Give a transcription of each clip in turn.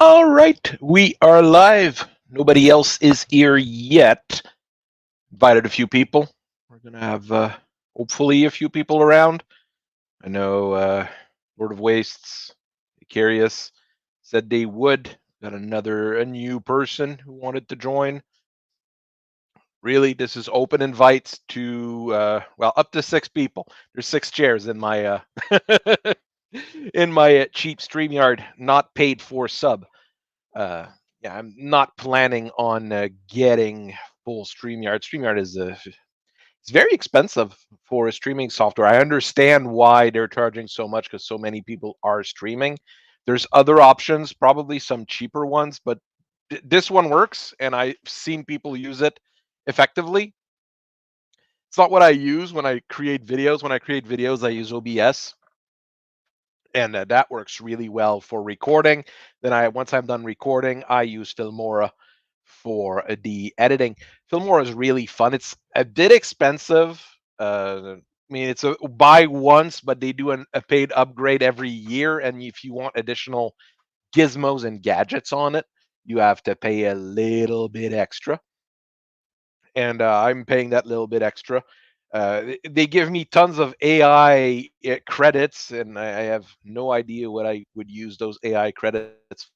All right, we are live. Nobody else is here yet. Invited a few people. We're gonna have hopefully a few people around. I know Lord of Wastes, Curious said they would. Got a new person who wanted to join. Really, this is open invites to well, up to 6 people. There's 6 chairs in my in my cheap StreamYard, not paid for sub. Uh, yeah, I'm not planning on getting full StreamYard. StreamYard is it's very expensive for a streaming software. I understand why they're charging so much because so many people are streaming. There's other options, probably some cheaper ones, but this one works, and I've seen people use it effectively. It's not what I use when I create videos. When I create videos, I use OBS, and that works really well for recording. Then once I'm done recording, I use Filmora for the editing. Filmora is really fun. It's a bit expensive. I mean, it's a buy once, but they do a paid upgrade every year. And if you want additional gizmos and gadgets on it, you have to pay a little bit extra. And I'm paying that little bit extra. They give me tons of AI credits, and I have no idea what I would use those AI credits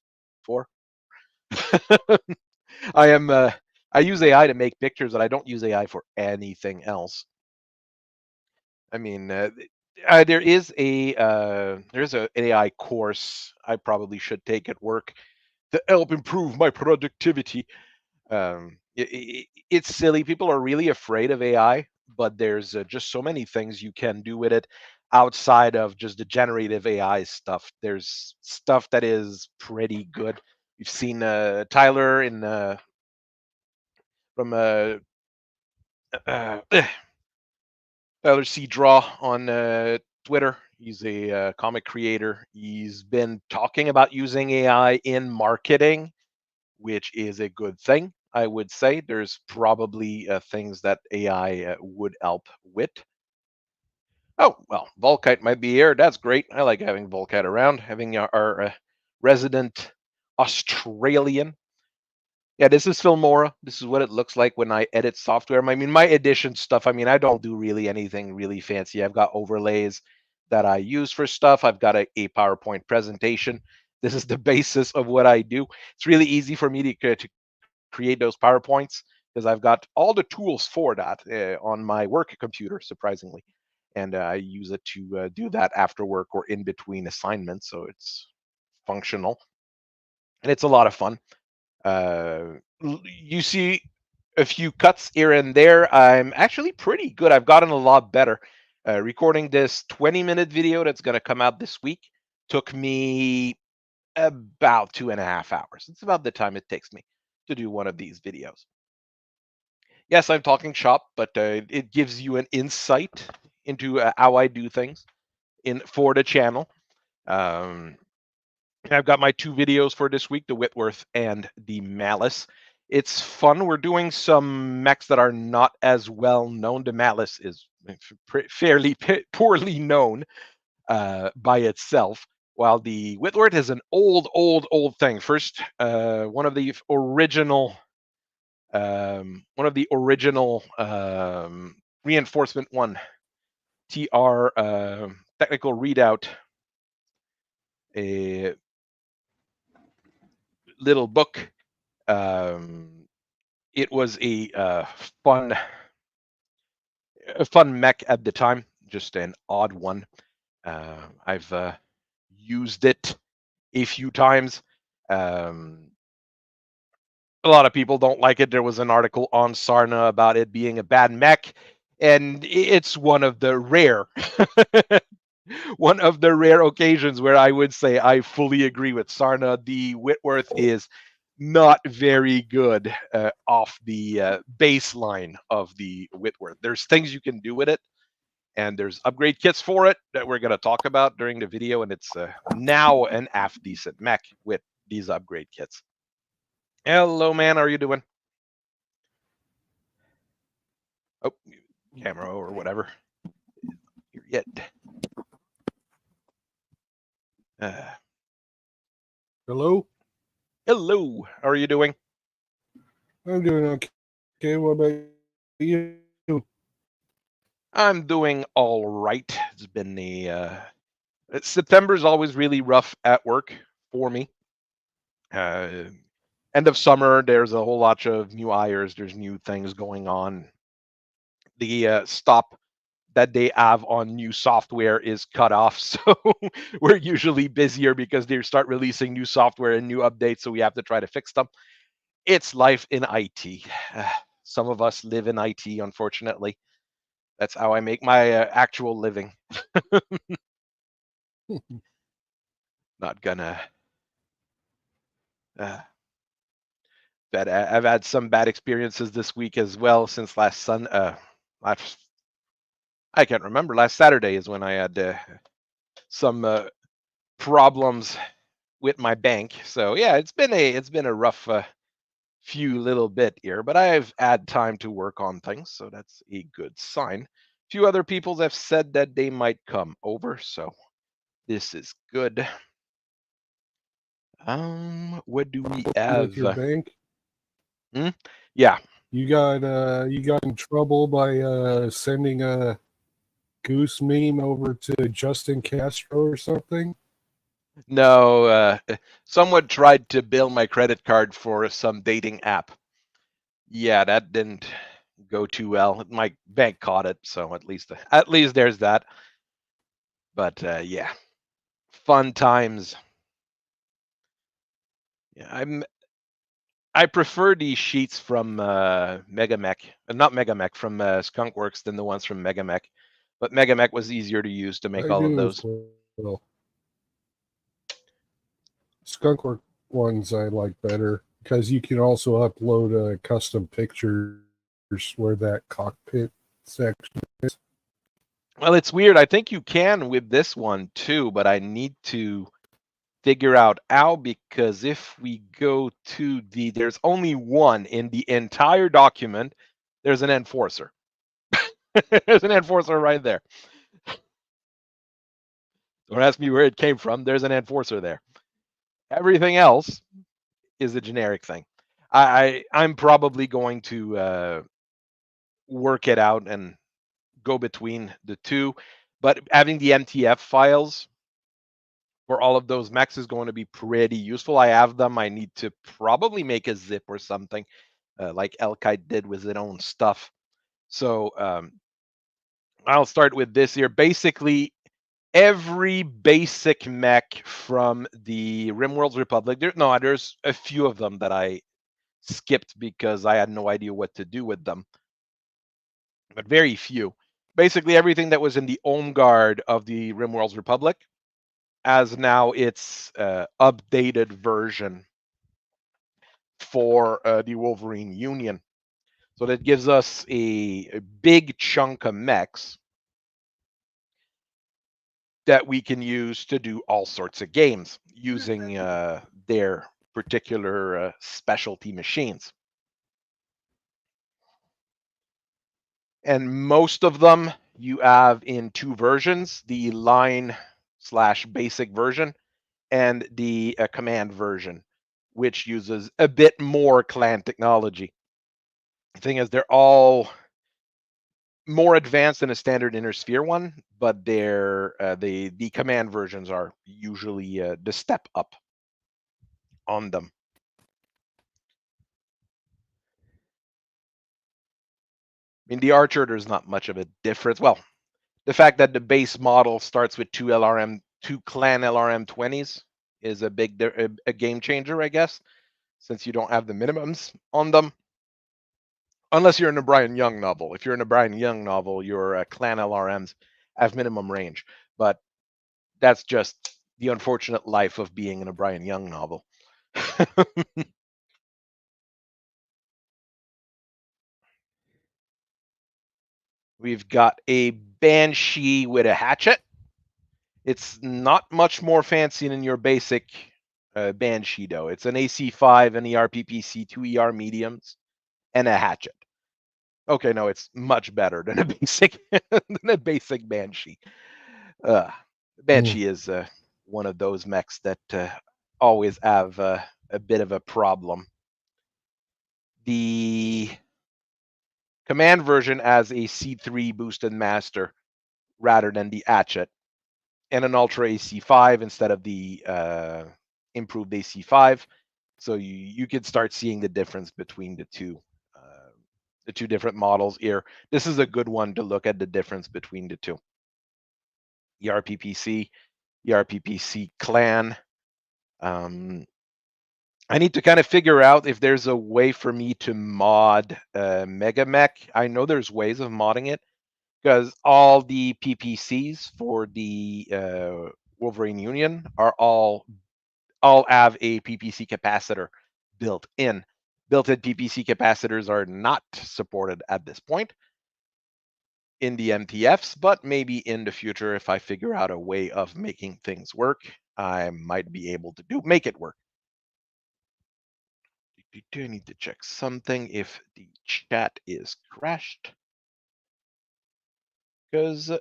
for. I am I use AI to make pictures, but I don't use AI for anything else. I mean, there's a AI course I probably should take at work to help improve my productivity. It's silly. People are really afraid of AI, but there's just so many things you can do with it outside of just the generative AI stuff. There's stuff that is pretty good. You've seen Tyler in from uh, Tyler C. Draw on Twitter. He's a comic creator. He's been talking about using AI in marketing, which is a good thing. I would say there's probably things that AI would help with. Oh, well, Volkite might be here. That's great. I like having Volkite around, having our resident Australian. Yeah, this is Filmora. This is what it looks like when I edit software. I mean, my edition stuff, I mean, I don't do really anything really fancy. I've got overlays that I use for stuff. I've got a PowerPoint presentation. This is the basis of what I do. It's really easy for me to create those PowerPoints because I've got all the tools for that on my work computer, surprisingly. And I use it to do that after work or in between assignments. So it's functional and it's a lot of fun. Uh, you see a few cuts here and there. I'm actually pretty good. I've gotten a lot better. Recording this 20-minute video that's going to come out this week took me about 2.5 hours. It's about the time it takes me to do one of these videos. Yes, I'm talking shop, but it gives you an insight into how I do things for the channel. I've got my 2 videos for this week, the Whitworth and the Malice. It's fun. We're doing some mechs that are not as well known. The Malice is fairly poorly known by itself, while the Whitworth is an old thing. First, one of the original reinforcement 1 TR technical readout, a little book. It was a fun mech at the time, just an odd one. I've used it a few times. A lot of people don't like it. There was an article on Sarna about it being a bad mech, and it's one of the rare occasions where I would say I fully agree with Sarna. The Whitworth is not very good off the baseline of the Whitworth. There's things you can do with it, and there's upgrade kits for it that we're going to talk about during the video, and it's now an half decent mech with these upgrade kits. Hello, man. How are you doing? Oh, camera or whatever. Here yet. Hello? Hello, how are you doing? I'm doing okay. What about you? I'm doing all right. It's been September's always really rough at work for me. Uh, End of summer, there's a whole lot of new hires. There's new things going on. The stop that they have on new software is cut off, so we're usually busier because they start releasing new software and new updates, so we have to try to fix them. It's life in IT. Some of us live in IT, unfortunately. That's how I make my actual living. Not gonna. Uh, that I've had some bad experiences this week as well. Since last I can't remember. Last Saturday is when I had some problems with my bank. So yeah, it's been a rough few little bit here, but I've had time to work on things, so that's a good sign. A few other people have said that they might come over, so this is good. What do we With your have? bank, Hmm? Yeah, you got in trouble by sending a goose meme over to Justin Castro or something. no. Someone tried to bill my credit card for some dating app. Yeah, that didn't go too well. My bank caught it, so at least there's that. But yeah, fun times. Yeah, I prefer the sheets from Megamech, not Megamech, from Skunkworks than the ones from Megamech. But Megamech was easier to use to make I all of do as those. well. Skunkwork ones I like better because you can also upload custom pictures where that cockpit section is. Well, it's weird. I think you can with this one too, but I need to figure out how, because if we go to there's only one in the entire document. There's an enforcer. There's an enforcer right there. Don't ask me where it came from. There's an enforcer there. Everything else is a generic thing. I'm probably going to work it out and go between the two, but having the MTF files for all of those mechs is going to be pretty useful. I have them. I need to probably make a zip or something, like Elkite did with his own stuff. So I'll start with this here. Basically, every basic mech from the RimWorld's Republic. There's a few of them that I skipped because I had no idea what to do with them, but very few. Basically, everything that was in the Home Guard of the RimWorld's Republic as now its updated version for the Wolverine Union. So that gives us a big chunk of mechs that we can use to do all sorts of games using their particular specialty machines. And most of them you have in two versions: the line slash basic version and the command version, which uses a bit more clan technology. The thing is, they're all more advanced than a standard inner sphere one, but the command versions are usually the step up on them. In the Archer, there's not much of a difference. Well, the fact that the base model starts with two clan LRM-20s is a game changer, I guess, since you don't have the minimums on them. Unless you're in a Brian Young novel. If you're in a Brian Young novel, your clan LRMs have minimum range. But that's just the unfortunate life of being in a Brian Young novel. We've got a Banshee with a hatchet. It's not much more fancy than your basic Banshee, though. It's an AC5, an ERPPC, two ER mediums, and a hatchet. Okay, no, it's much better than a basic than a basic Banshee. Uh, Mm. Banshee is one of those mechs that always have a bit of a problem. The command version has a C3 boosted master rather than the hatchet, and an ultra AC5 instead of the improved AC5. So you could start seeing the difference between the two different models here. This is a good one to look at the difference between the two. ERPPC, ERPPC clan. I need to kind of figure out if there's a way for me to mod Mega Mech. I know there's ways of modding it because all the PPCs for the Wolverine Union are all have a PPC capacitor built in. Built-in PPC capacitors are not supported at this point in the MTFs, but maybe in the future, if I figure out a way of making things work, I might be able to make it work. I need to check something if the chat is crashed, because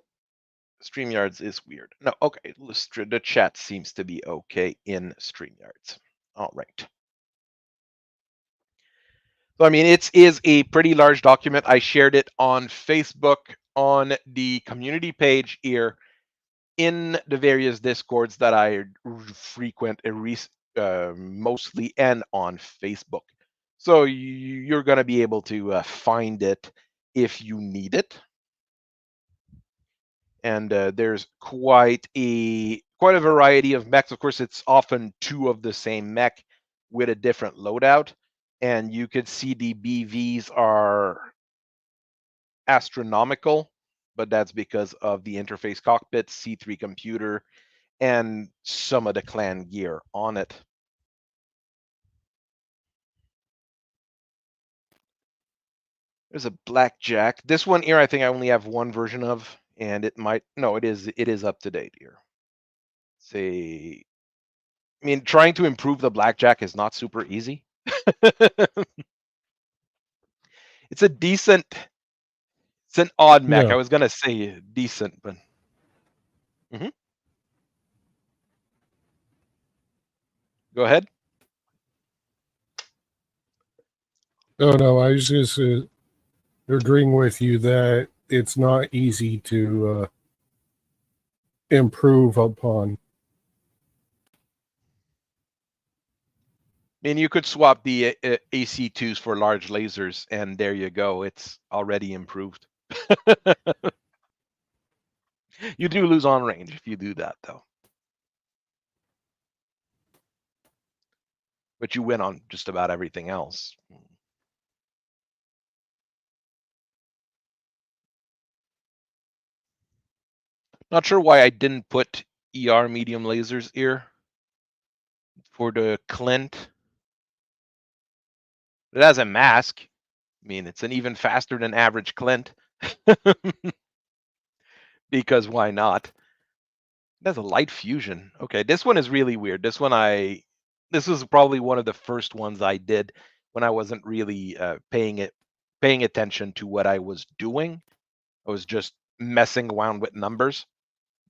StreamYards is weird. No, okay, the chat seems to be okay in StreamYards. All right. So, I mean, it is a pretty large document. I shared it on Facebook on the community page here in the various Discords that I frequent mostly, and on Facebook. So you're going to be able to find it if you need it. And there's quite a variety of mechs. Of course, it's often two of the same mech with a different loadout. And you could see the BVs are astronomical, but that's because of the interface cockpit, C3 computer, and some of the clan gear on it. There's a blackjack. This one here, I think I only have one version of, and it is up to date here. Say, I mean, trying to improve the blackjack is not super easy. It's an odd mech. No. I was gonna say decent, but go ahead. Oh no, I was just agreeing with you that it's not easy to improve upon. I mean, you could swap the AC2s for large lasers, and there you go. It's already improved. You do lose on range if you do that, though. But you win on just about everything else. Not sure why I didn't put ER medium lasers here for the Clint. It has a mask. I mean, it's an even faster than average Clint. Because why not? It has a light fusion. Okay, this one is really weird. This was probably one of the first ones I did when I wasn't really paying attention to what I was doing. I was just messing around with numbers.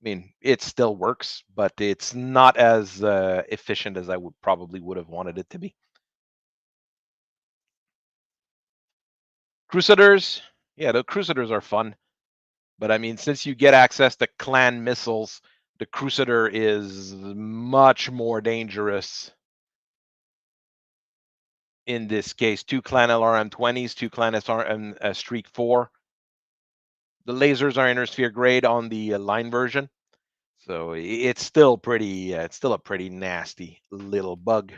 I mean, it still works, but it's not as efficient as I would have wanted it to be. Crusaders, yeah, the Crusaders are fun, but I mean, since you get access to clan missiles, the Crusader is much more dangerous. In this case, 2 clan LRM-20s, 2 clan SRM Streak 4. The lasers are inner-sphere grade on the line version, so it's still pretty. It's still a pretty nasty little bug.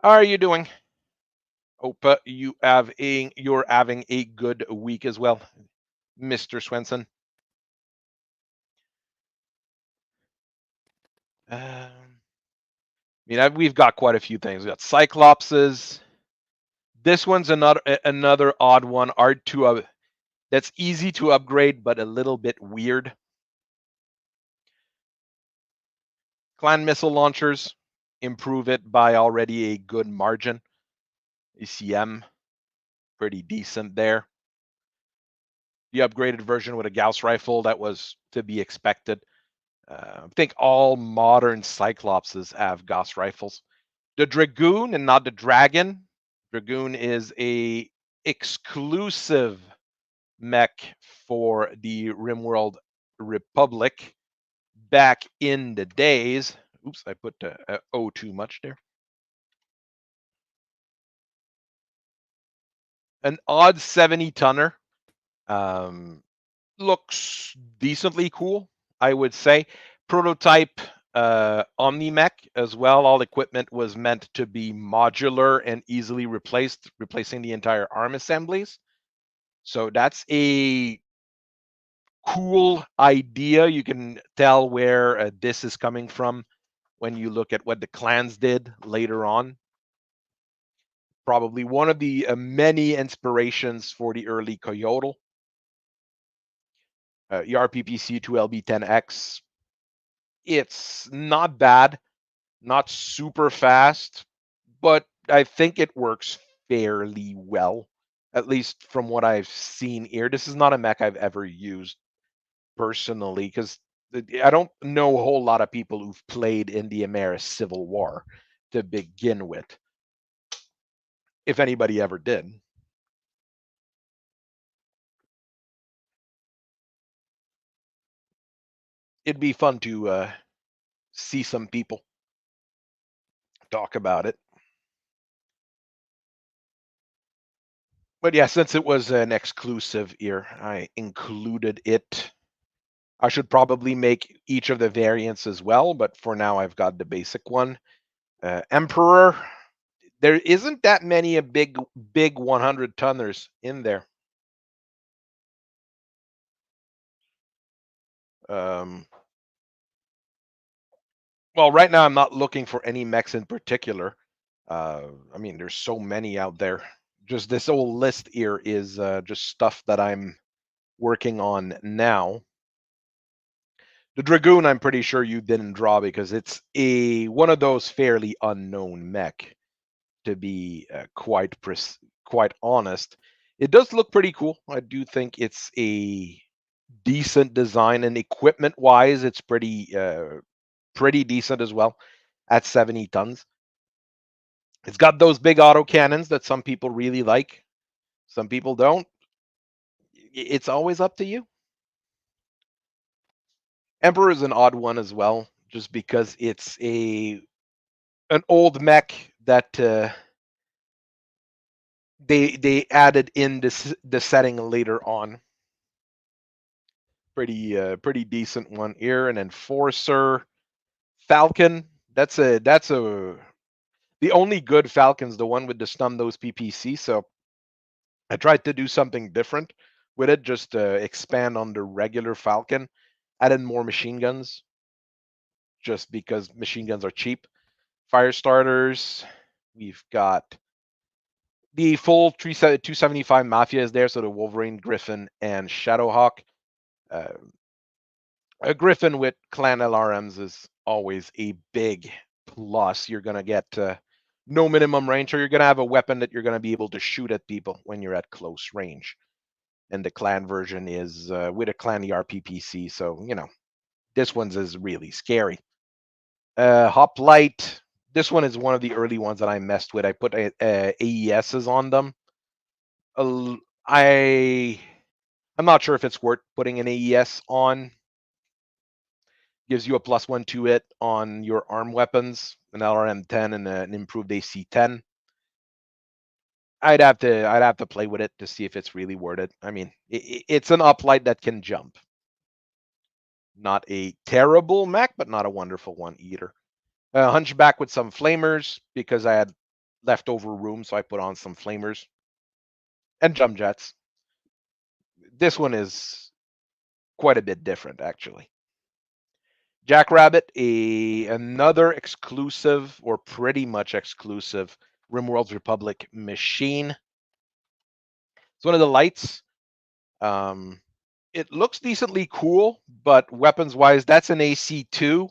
How are you doing? Hope you're having a good week as well, Mr. Swenson. I mean, we've got quite a few things. We got Cyclopses. This one's another odd one. That's easy to upgrade, but a little bit weird. Clan missile launchers, improve it by already a good margin. ECM, pretty decent there. The upgraded version with a Gauss rifle, that was to be expected. I think all modern Cyclopses have Gauss rifles. The Dragoon and not the Dragon. Dragoon is a exclusive mech for the RimWorld Republic back in the days. Oops, I put O too much there. An odd 70 tonner. Looks decently cool, I would say. Prototype Omni-Mech as well. All equipment was meant to be modular and easily replaced, replacing the entire arm assemblies. So that's a cool idea. You can tell where this is coming from when you look at what the clans did later on. Probably one of the many inspirations for the early Coyote. ERPPC 2LB10X. It's not bad, not super fast, but I think it works fairly well, at least from what I've seen here. This is not a mech I've ever used personally, because I don't know a whole lot of people who've played in the Ameris Civil War to begin with, if anybody ever did. It'd be fun to see some people talk about it. But yeah, since it was an exclusive here, I included it. I should probably make each of the variants as well, but for now I've got the basic one. Emperor, there isn't that many a big 100 tonners in there. Well, right now I'm not looking for any mechs in particular. I mean, there's so many out there. Just this whole list here is just stuff that I'm working on now. The Dragoon, I'm pretty sure you didn't draw because it's one of those fairly unknown mech. To be quite honest, it does look pretty cool. I do think it's a decent design, and equipment wise, it's pretty decent as well at 70 tons. It's got those big auto cannons that some people really like, some people don't. It's always up to you. Emperor is an odd one as well, just because it's an old mech that they added in the setting later on. Pretty decent one here. An Enforcer, Falcon. That's a the only good Falcon's the one with the stun those PPC. So I tried to do something different with it, just to expand on the regular Falcon, add in more machine guns, just because machine guns are cheap. Fire starters, we've got the full 275 Mafia is there, so the Wolverine, Griffin, and Shadowhawk. A Griffin with clan LRMs is always a big plus. You're going to get no minimum range, or you're going to have a weapon that you're going to be able to shoot at people when you're at close range. And the clan version is with a clan ERPPC, so, you know, this one's is really scary. Hoplite, this one is one of the early ones that I messed with. I put AESs on them. I'm not sure if it's worth putting an AES on. Gives you a +1 to it on your arm weapons, an LRM 10 and an improved AC 10. I'd have to play with it to see if it's really worth it. I mean, it's an uplight that can jump. Not a terrible mech, but not a wonderful one either. Hunchback with some flamers because I had leftover room, so I put on some flamers and jump jets. This one is quite a bit different, actually. Jackrabbit, another exclusive or pretty much exclusive RimWorld Republic machine. It's one of the lights. It looks decently cool, but weapons-wise, that's an AC2.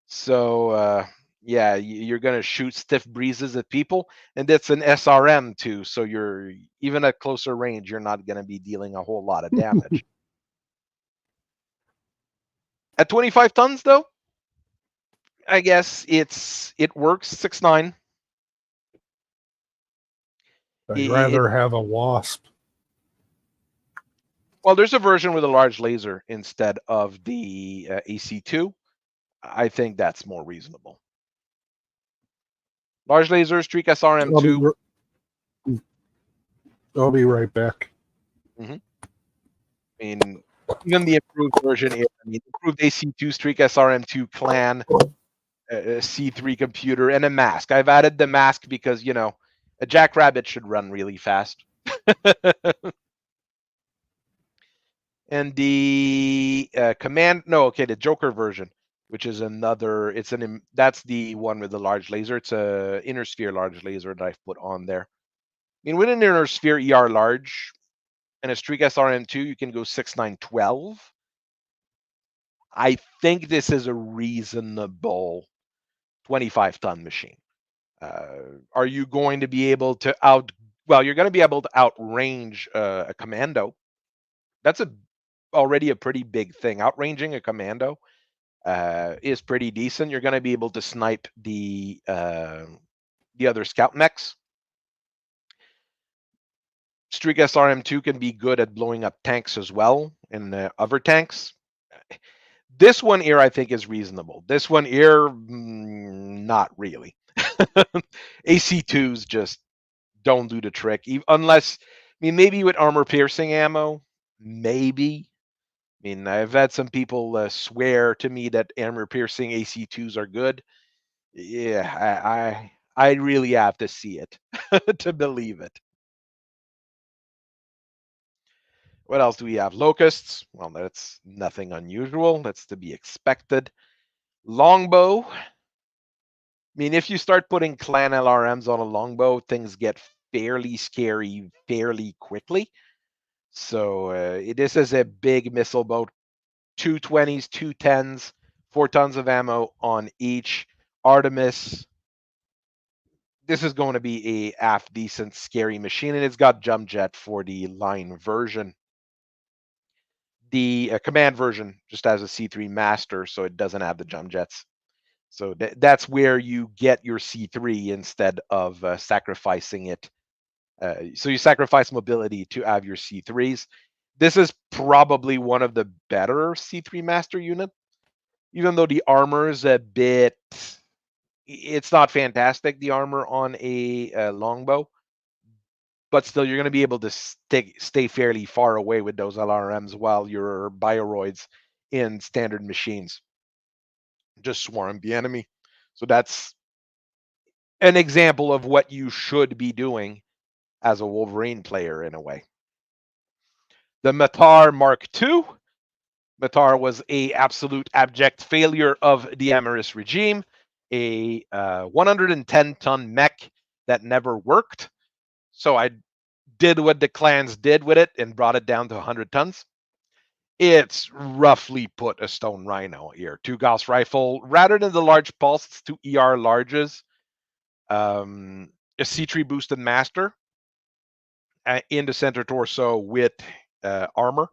So yeah, you're gonna shoot stiff breezes at people, and it's an SRM too. So you're even at closer range, you're not gonna be dealing a whole lot of damage. At 25 tons, though, I guess it works 6.9. I'd rather have a wasp. Well, there's a version with a large laser instead of the AC2. I think that's more reasonable. Large laser, Streak SRM2. I'll be right back. I mean, even the improved version, improved AC2, Streak SRM2, Clan, a C3 computer, and a mask. I've added the mask because, a Jackrabbit should run really fast. And the the Joker version, which is another, that's the one with the large laser. It's a inner sphere large laser that I've put on there. I mean, with an inner sphere ER large and a Streak SRM2, you can go 6.912. I think this is a reasonable 25-ton machine. Are you going to be able to you're going to be able to outrange a commando. That's already a pretty big thing. Outranging a commando is pretty decent. You're going to be able to snipe the other scout mechs. Streak SRM2 can be good at blowing up tanks as well, and other tanks. This one here, I think, is reasonable. This one here, not really. AC2s just don't do the trick, unless, maybe with armor-piercing ammo, maybe. I've had some people swear to me that armor-piercing AC2s are good. Yeah, I really have to see it to believe it. What else do we have? Locusts. Well, that's nothing unusual. That's to be expected. Longbow. If you start putting clan LRMs on a longbow, things get fairly scary fairly quickly. So this is a big missile boat. 2 20s, 2 10s, 4 tons of ammo on each. Artemis. This is going to be a half decent scary machine, and it's got jump jet for the line version. The command version just has a C3 master, so it doesn't have the jump jets. So that's where you get your C3 instead of sacrificing it. So you sacrifice mobility to have your C3s. This is probably one of the better C3 master unit, even though the armor is a bit. It's not fantastic, the armor on a longbow. But still, you're going to be able to stay fairly far away with those LRMs while your bioroids in standard machines just swarm the enemy. So that's an example of what you should be doing as a Wolverine player in a way. The Matar Mark II. Matar was a absolute abject failure of the Amaris regime, a 110-ton mech that never worked. So I did what the clans did with it and brought it down to 100 tons. It's roughly put a stone rhino here. 2 Gauss rifle, rather than the large pulse, it's 2 ER larges. A C3 boosted master in the center torso with armor,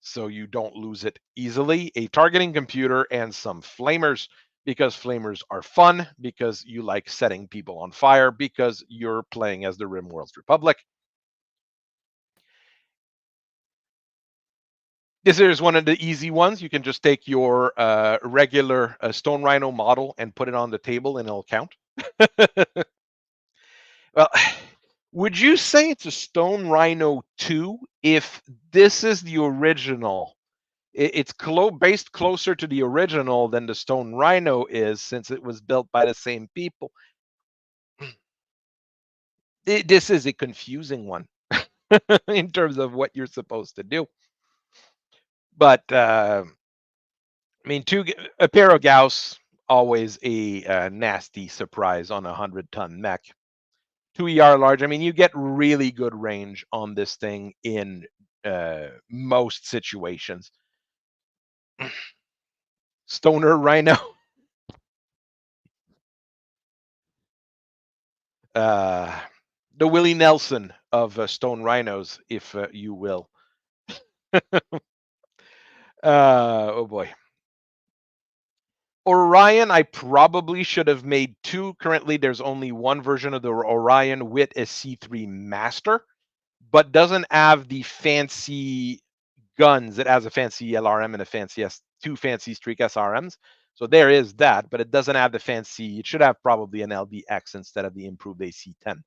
so you don't lose it easily. A targeting computer and some flamers, because flamers are fun, because you like setting people on fire, because you're playing as the Rimworld's Republic. This is one of the easy ones. You can just take your regular Stone Rhino model and put it on the table and it'll count. Well, would you say it's a Stone Rhino 2 if this is the original? It's based closer to the original than the Stone Rhino is, since it was built by the same people. This is a confusing one in terms of what you're supposed to do. But a pair of Gauss, always a nasty surprise on a 100-ton mech. 2 ER large. You get really good range on this thing in most situations. Stoner Rhino. The Willie Nelson of Stone Rhinos, if you will. Oh boy. Orion, I probably should have made 2. Currently, there's only one version of the Orion with a C3 Master, but doesn't have the fancy guns. It has a fancy LRM and a fancy 2 fancy Streak SRMs. So there is that, but it doesn't have the fancy. It should have probably an LBX instead of the improved AC-10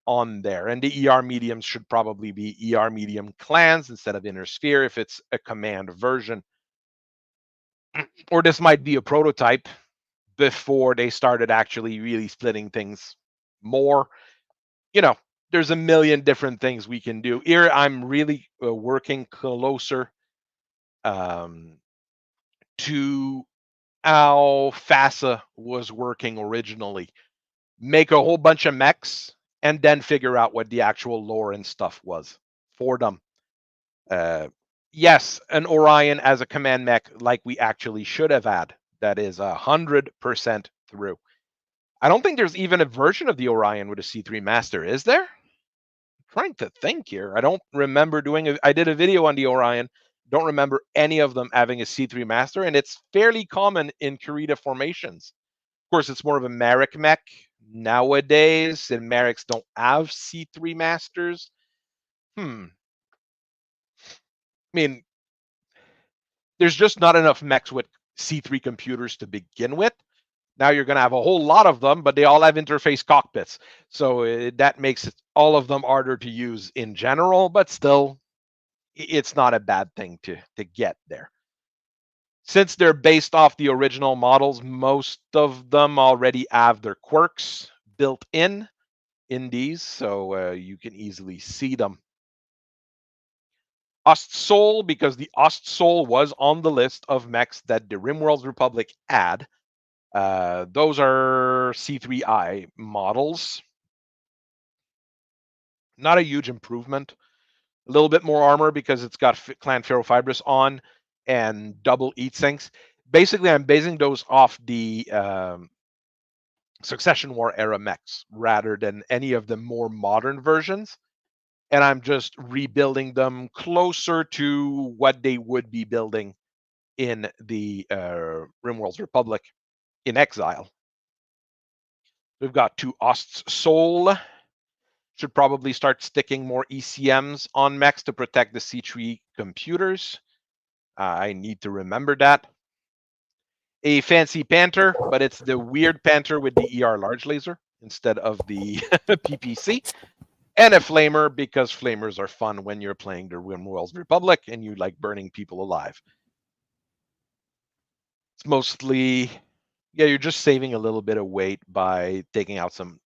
on there. And the ER mediums should probably be ER medium clans instead of inner sphere if it's a command version. Or this might be a prototype before they started actually really splitting things more. You know, there's a million different things we can do. Here, I'm really working closer to how FASA was working originally. Make a whole bunch of mechs and then figure out what the actual lore and stuff was for them. Yes, an Orion as a command mech like we actually should have had. That is 100% through. I don't think there's even a version of the Orion with a C3 Master, is there? I'm trying to think here. I don't remember I did a video on the Orion. Don't remember any of them having a C3 Master, and it's fairly common in Kurita formations. Of course, it's more of a Merrick mech nowadays, and Merricks don't have C3 Masters. I mean, there's just not enough mechs with C3 computers to begin with. Now you're going to have a whole lot of them, but they all have interface cockpits. So that makes all of them harder to use in general, but still, it's not a bad thing to get there. Since they're based off the original models, most of them already have their quirks built in these, so you can easily see them. Ostsoul, because the Ostsoul was on the list of mechs that the RimWorld Republic had. Those are C3I models. Not a huge improvement. A little bit more armor because it's got Clan Ferrofibrous on and double heat sinks. Basically, I'm basing those off the Succession War era mechs rather than any of the more modern versions. And I'm just rebuilding them closer to what they would be building in the RimWorld's Republic in Exile. We've got 2 Ostsoul. Should probably start sticking more ECMs on mechs to protect the C3 computers. I need to remember that. A fancy Panther, but it's the weird Panther with the ER large laser instead of the PPC. And a Flamer, because Flamers are fun when you're playing the RimWorld's Republic and you like burning people alive. It's mostly, yeah, you're just saving a little bit of weight by taking out some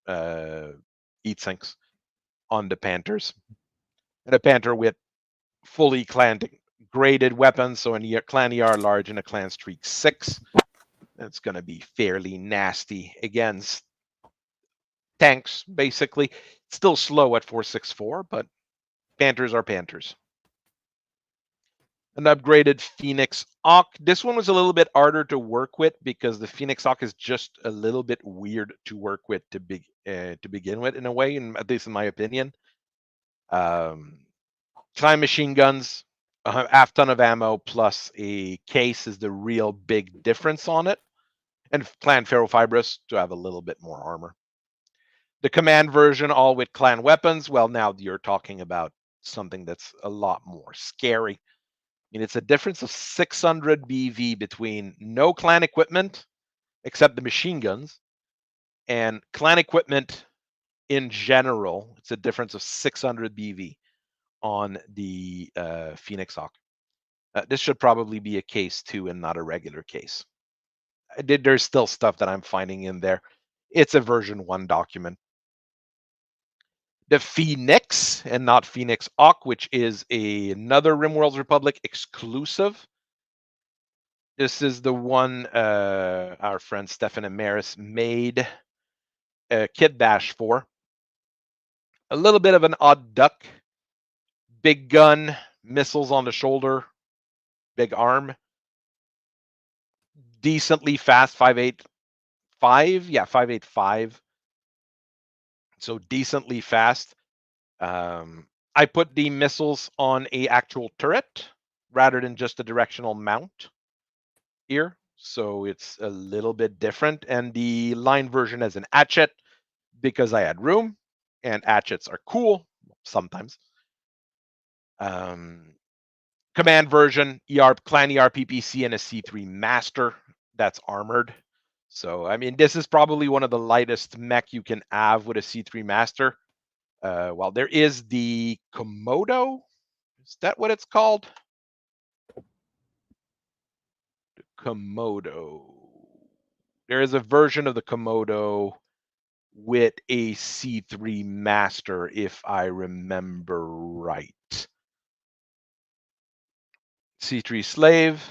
heat sinks on the Panthers. And a Panther with fully graded weapons, so a clan ER large and a clan streak 6. It's going to be fairly nasty against tanks, basically. It's still slow at 464, but Panthers are Panthers. An upgraded Phoenix Hawk. This one was a little bit harder to work with because the Phoenix Hawk is just a little bit weird to work with to begin with, in a way, at least in my opinion. Clan machine guns, a half ton of ammo plus a case is the real big difference on it. And Clan Ferrofibrous to have a little bit more armor. The command version, all with clan weapons. Well, now you're talking about something that's a lot more scary. I mean, it's a difference of 600 BV between no clan equipment, except the machine guns, and clan equipment in general. It's a difference of 600 BV on the Phoenix Hawk. This should probably be a case 2 and not a regular case. There's still stuff that I'm finding in there. It's a version 1 document. The Phoenix, and not Phoenix Hawk, which is another RimWorld's Republic exclusive. This is the one our friend Stefan Amaris made a kit bash for. A little bit of an odd duck. Big gun, missiles on the shoulder, big arm. Decently fast, 585. Yeah, 585. So decently fast. I put the missiles on a actual turret rather than just a directional mount here. so it's a little bit different. And the line version has an hatchet because I had room, and hatchets are cool sometimes. Command version, clan PPC, and a C3 master that's armored. So, I mean, this is probably one of the lightest mech you can have with a C3 master. Well, there is the Komodo. Is that what it's called? The Komodo. There is a version of the Komodo with a C3 master, if I remember right. C3 slave.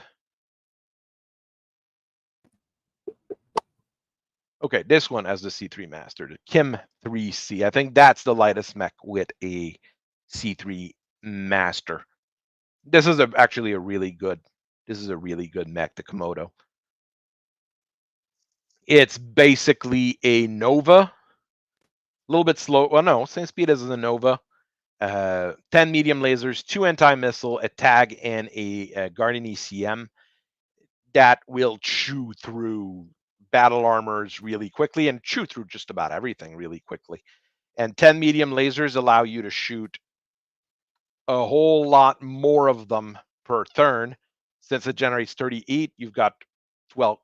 Okay, this one has the C3 master, the Kim 3C. I think that's the lightest mech with a C3 master. This is actually a really good. This is a really good mech, the Komodo. It's basically a Nova. A little bit slow. Well, no, same speed as the Nova. 10 medium lasers, 2 anti-missile, a tag, and a Guardian ECM that will chew through battle armors really quickly and chew through just about everything really quickly. And 10 medium lasers allow you to shoot a whole lot more of them per turn. Since it generates 38, you've got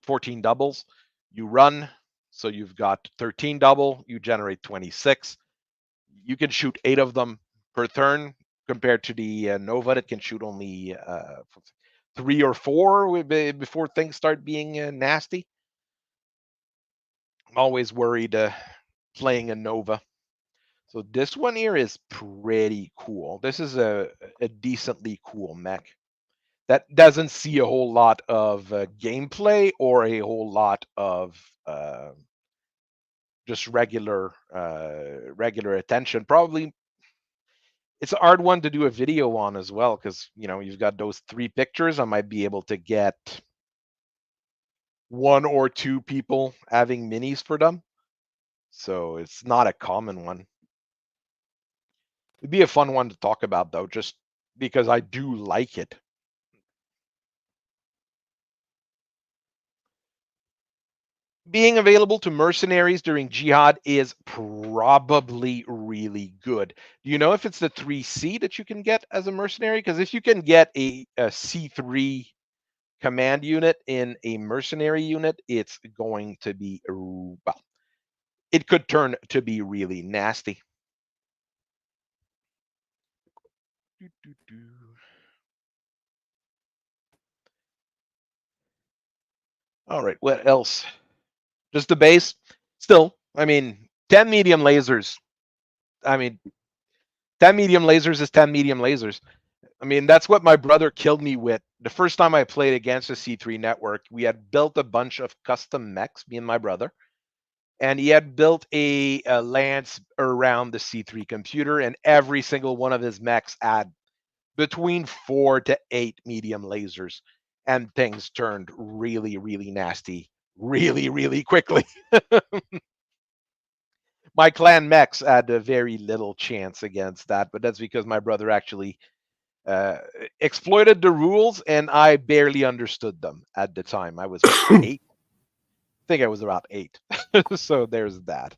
14 doubles. You run, so you've got 13 double, you generate 26. You can shoot 8 of them per turn compared to the Nova that can shoot only 3 or 4 before things start being nasty. I'm always worried playing a Nova. So this one here is pretty cool. This is a decently cool mech that doesn't see a whole lot of gameplay or a whole lot of just regular attention. Probably it's a hard one to do a video on as well because you've got those 3 pictures. I might be able to get 1 or 2 people having minis for them, so it's not a common one. It'd be a fun one to talk about though, just because I do like it. Being available to mercenaries during Jihad is probably really good. Do you know if it's the 3C that you can get as a mercenary? Because if you can get a C3 command unit in a mercenary unit, it's going to be, well, it could turn to be really nasty. All right, what else? Just the base. Still, I mean, 10 medium lasers. I mean, 10 medium lasers is 10 medium lasers. I mean, that's what my brother killed me with. The first time I played against a C3 network, we had built a bunch of custom mechs, me and my brother, and he had built a lance around the C3 computer, and every single one of his mechs had between 4 to 8 medium lasers, and things turned really, really nasty really, really quickly. My clan mechs had a very little chance against that, but that's because my brother actually exploited the rules, and I barely understood them at the time. I was 8. I think I was about 8. So there's that.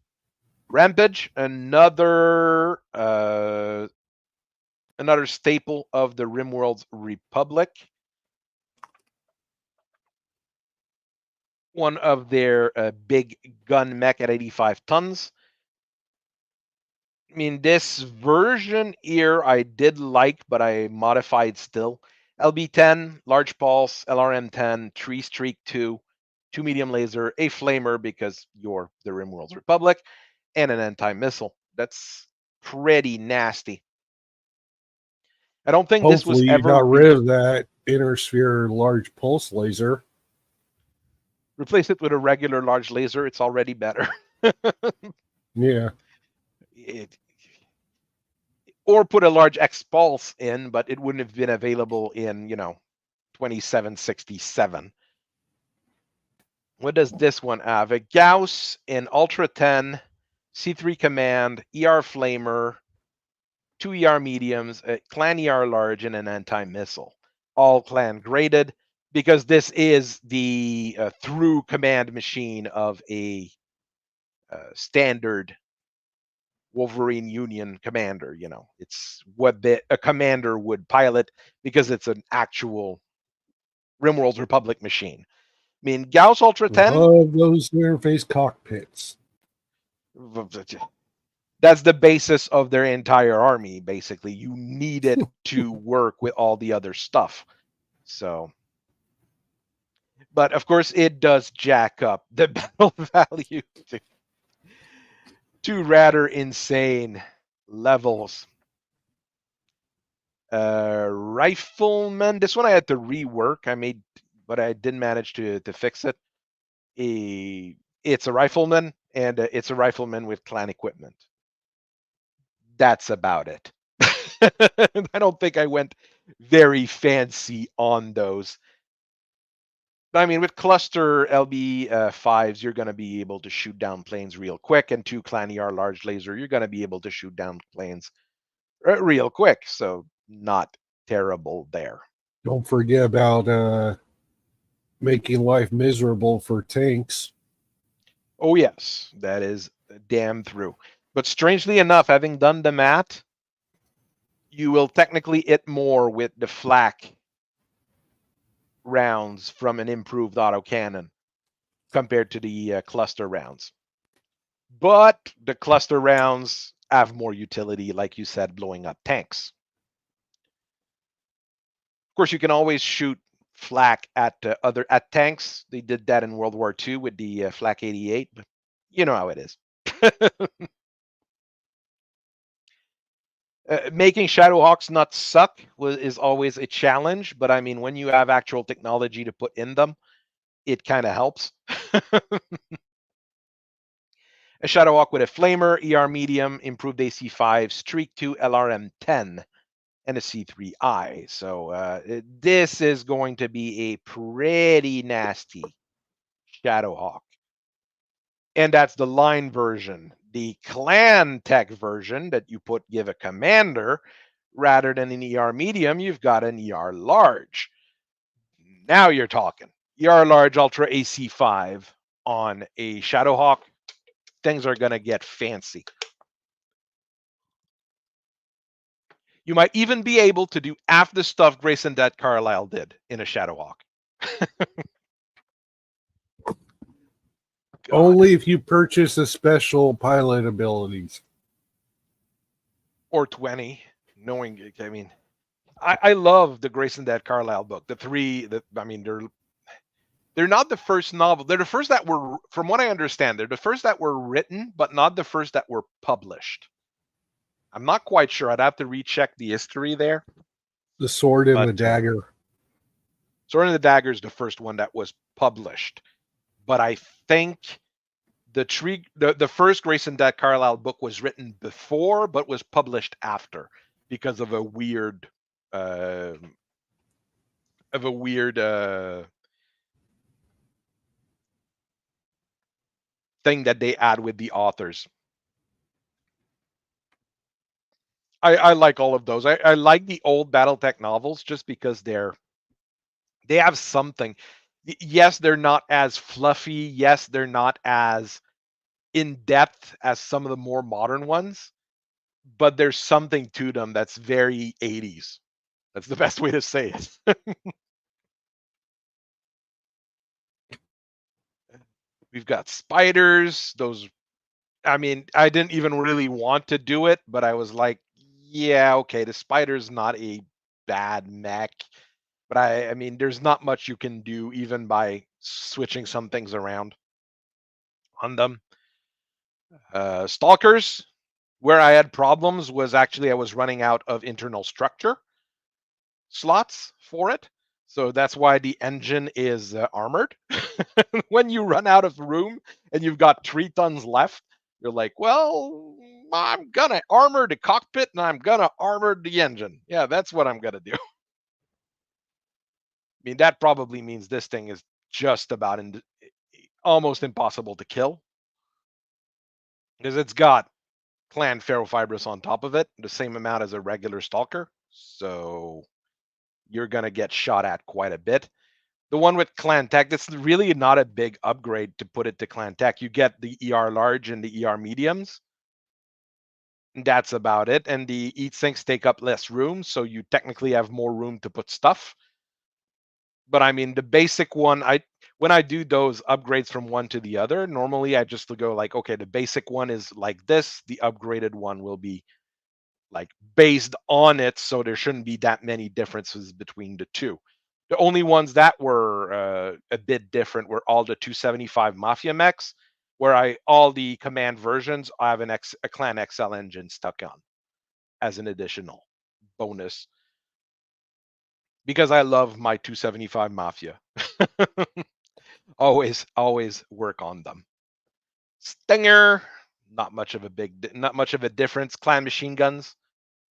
Rampage, another staple of the Rimworld's Republic. One of their big gun mech at 85 tons. I mean, this version here I did like, but I modified still. LB10, large pulse, LRM10, tree streak 2, 2 medium laser, a flamer because you're the Rimworld's Republic, and an anti-missile. That's pretty nasty. I don't think this was Hopefully you ever got rid of that inner sphere large pulse laser. Replace it with a regular large laser. It's already better. Yeah. Or put a large X pulse in, but it wouldn't have been available in 2767. What does this one have? A Gauss, an Ultra 10, C3 Command, ER Flamer, 2 ER mediums, a Clan ER large, and an anti-missile. All clan graded. because this is the through command machine of a standard Wolverine Union commander. You know, it's what a commander would pilot because it's an actual RimWorld Republic machine. I mean, Gauss Ultra 10, Love those interface cockpits. that's the basis of their entire army, basically. You need it to work with all the other stuff. So, but of course, it does jack up the battle value to rather insane levels. Rifleman, this one I had to rework. But I didn't manage to fix it. It's a rifleman, and it's a rifleman with clan equipment. That's about it. I don't think I went very fancy on those. I mean, with cluster LB5s, you're going to be able to shoot down planes real quick, and 2 clan ER large laser, you're going to be able to shoot down planes real quick. So not terrible there. Don't forget about making life miserable for tanks. Oh yes, that is damn true. But strangely enough, having done the math, you will technically hit more with the flak rounds from an improved autocannon compared to the cluster rounds. But the cluster rounds have more utility, like you said, blowing up tanks. Of course, you can always shoot flak at at tanks. They did that in World War II with the flak 88, but you know how it is. Making Shadowhawks not suck is always a challenge, but I mean, when you have actual technology to put in them, it kind of helps. A Shadowhawk with a Flamer, ER Medium, improved AC5, Streak 2, LRM 10, and a C3I. So this is going to be a pretty nasty Shadowhawk. And that's the line version. The clan tech version that you give a commander, rather than an ER medium, you've got an ER large. Now you're talking. ER large Ultra AC5 on a Shadowhawk. Things are going to get fancy. You might even be able to do half the stuff Grayson Dead Carlisle did in a Shadowhawk. Only if you purchase the special pilot abilities. Or 20, knowing, I mean, I love the Grayson Dead Carlisle book. The three that, I mean, they're not the first novel. They're the first that were, from what I understand, they're the first that were written, but not the first that were published. I'm not quite sure. I'd have to recheck the history there. The Sword and the Dagger. Sword and the Dagger is the first one that was published. But I think the first Grayson Dead Carlisle book was written before, but was published after because of a weird thing that they add with the authors. I like all of those. I like the old Battletech novels just because they have something. Yes, they're not as fluffy. Yes, they're not as in depth as some of the more modern ones, but there's something to them that's very 80s. That's the best way to say it. We've got spiders. Those, I mean, I didn't even really want to do it, but I was like, yeah, okay, the spider's not a bad mech. But I mean, there's not much you can do even by switching some things around on them. Stalkers, where I had problems was actually I was running out of internal structure slots for it. So that's why the engine is armored. When you run out of room and you've got 3 tons left, you're like, well, I'm going to armor the cockpit and I'm going to armor the engine. Yeah, that's what I'm going to do. I mean, that probably means this thing is just about almost impossible to kill because it's got clan ferrofibrous on top of it, the same amount as a regular stalker. So you're going to get shot at quite a bit. The one with Clan Tech, that's really not a big upgrade to put it to Clan Tech. You get the ER large and the ER mediums. And that's about it. And the eat sinks take up less room, so you technically have more room to put stuff. But I mean, the basic one, when I do those upgrades from one to the other, normally I just go like, okay, the basic one is like this. The upgraded one will be like based on it, so there shouldn't be that many differences between the two. The only ones that were a bit different were all the 275 Mafia mechs, where all the command versions I have a Clan XL engine stuck on as an additional bonus because I love my 275 Mafia. always work on them. Stinger, not much of a difference. Clan machine guns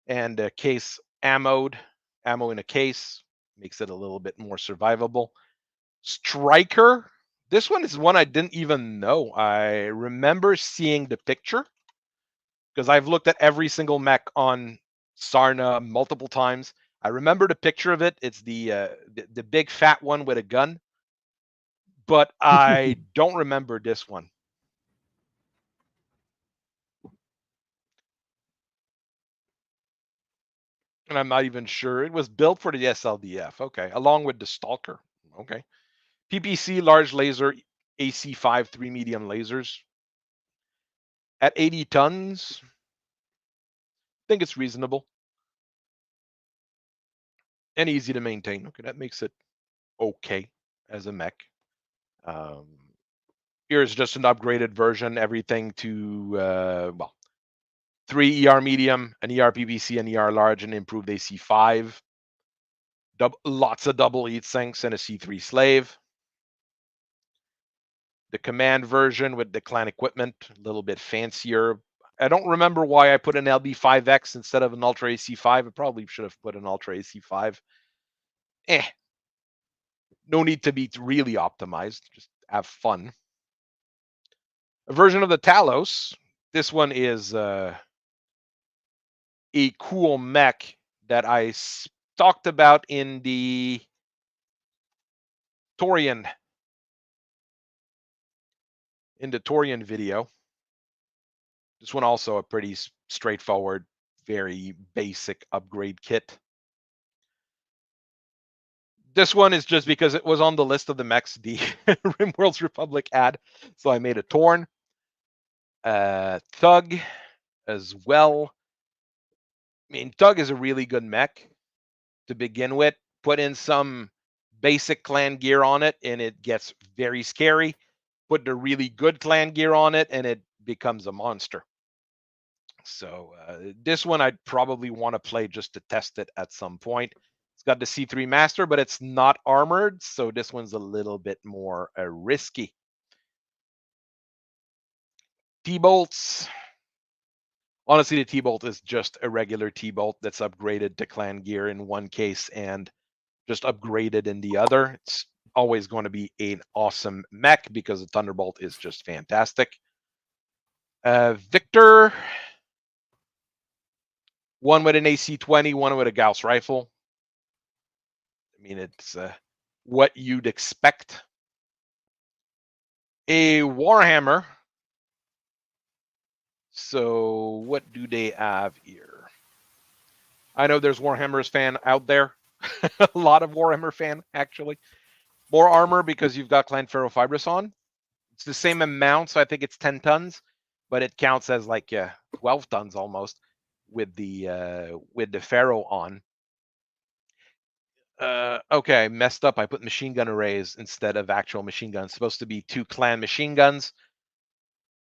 and a case ammo in a case makes it a little bit more survivable. Striker, this one is one I didn't even know. I remember seeing the picture because I've looked at every single mech on Sarna multiple times. I remember the picture of it. It's the big fat one with a gun, but I don't remember this one. And I'm not even sure. It was built for the SLDF. Okay. Along with the Stalker. Okay. PPC large laser AC5 3 medium lasers. At 80 tons, I think it's reasonable. And easy to maintain. Okay, that makes it okay as a mech. Here's just an upgraded version. Everything to, 3 ER medium, an ER PPC, an ER large, and improved AC5. Lots of double heat sinks and a C3 slave. The command version with the clan equipment, a little bit fancier. I don't remember why I put an LB5X instead of an Ultra AC5. I probably should have put an Ultra AC5. No need to be really optimized. Just have fun. A version of the Talos. This one is a cool mech that I talked about in the Torian video. This one also a pretty straightforward, very basic upgrade kit. This one is just because it was on the list of the mechs the RimWorld's Republic had, so I made a Torn. Thug as well. I mean, Thug is a really good mech to begin with. Put in some basic clan gear on it, and it gets very scary. Put the really good clan gear on it, and it becomes a monster. So this one I'd probably want to play just to test it at some point. It's got the C3 Master, but it's not armored, so this one's a little bit more risky. T-bolts. Honestly, the T-bolt is just a regular T-bolt that's upgraded to clan gear in one case and just upgraded in the other. It's always going to be an awesome mech because the Thunderbolt is just fantastic. Victor. One with an AC-20, one with a Gauss rifle. I mean, it's what you'd expect. A Warhammer. So what do they have here? I know there's Warhammer's fan out there. A lot of Warhammer fan, actually. More armor because you've got Clan Ferrofibrous on. It's the same amount, so I think it's 10 tons, but it counts as like 12 tons almost with the Ferro on. Okay, I messed up. I put machine gun arrays instead of actual machine guns. It's supposed to be 2 clan machine guns,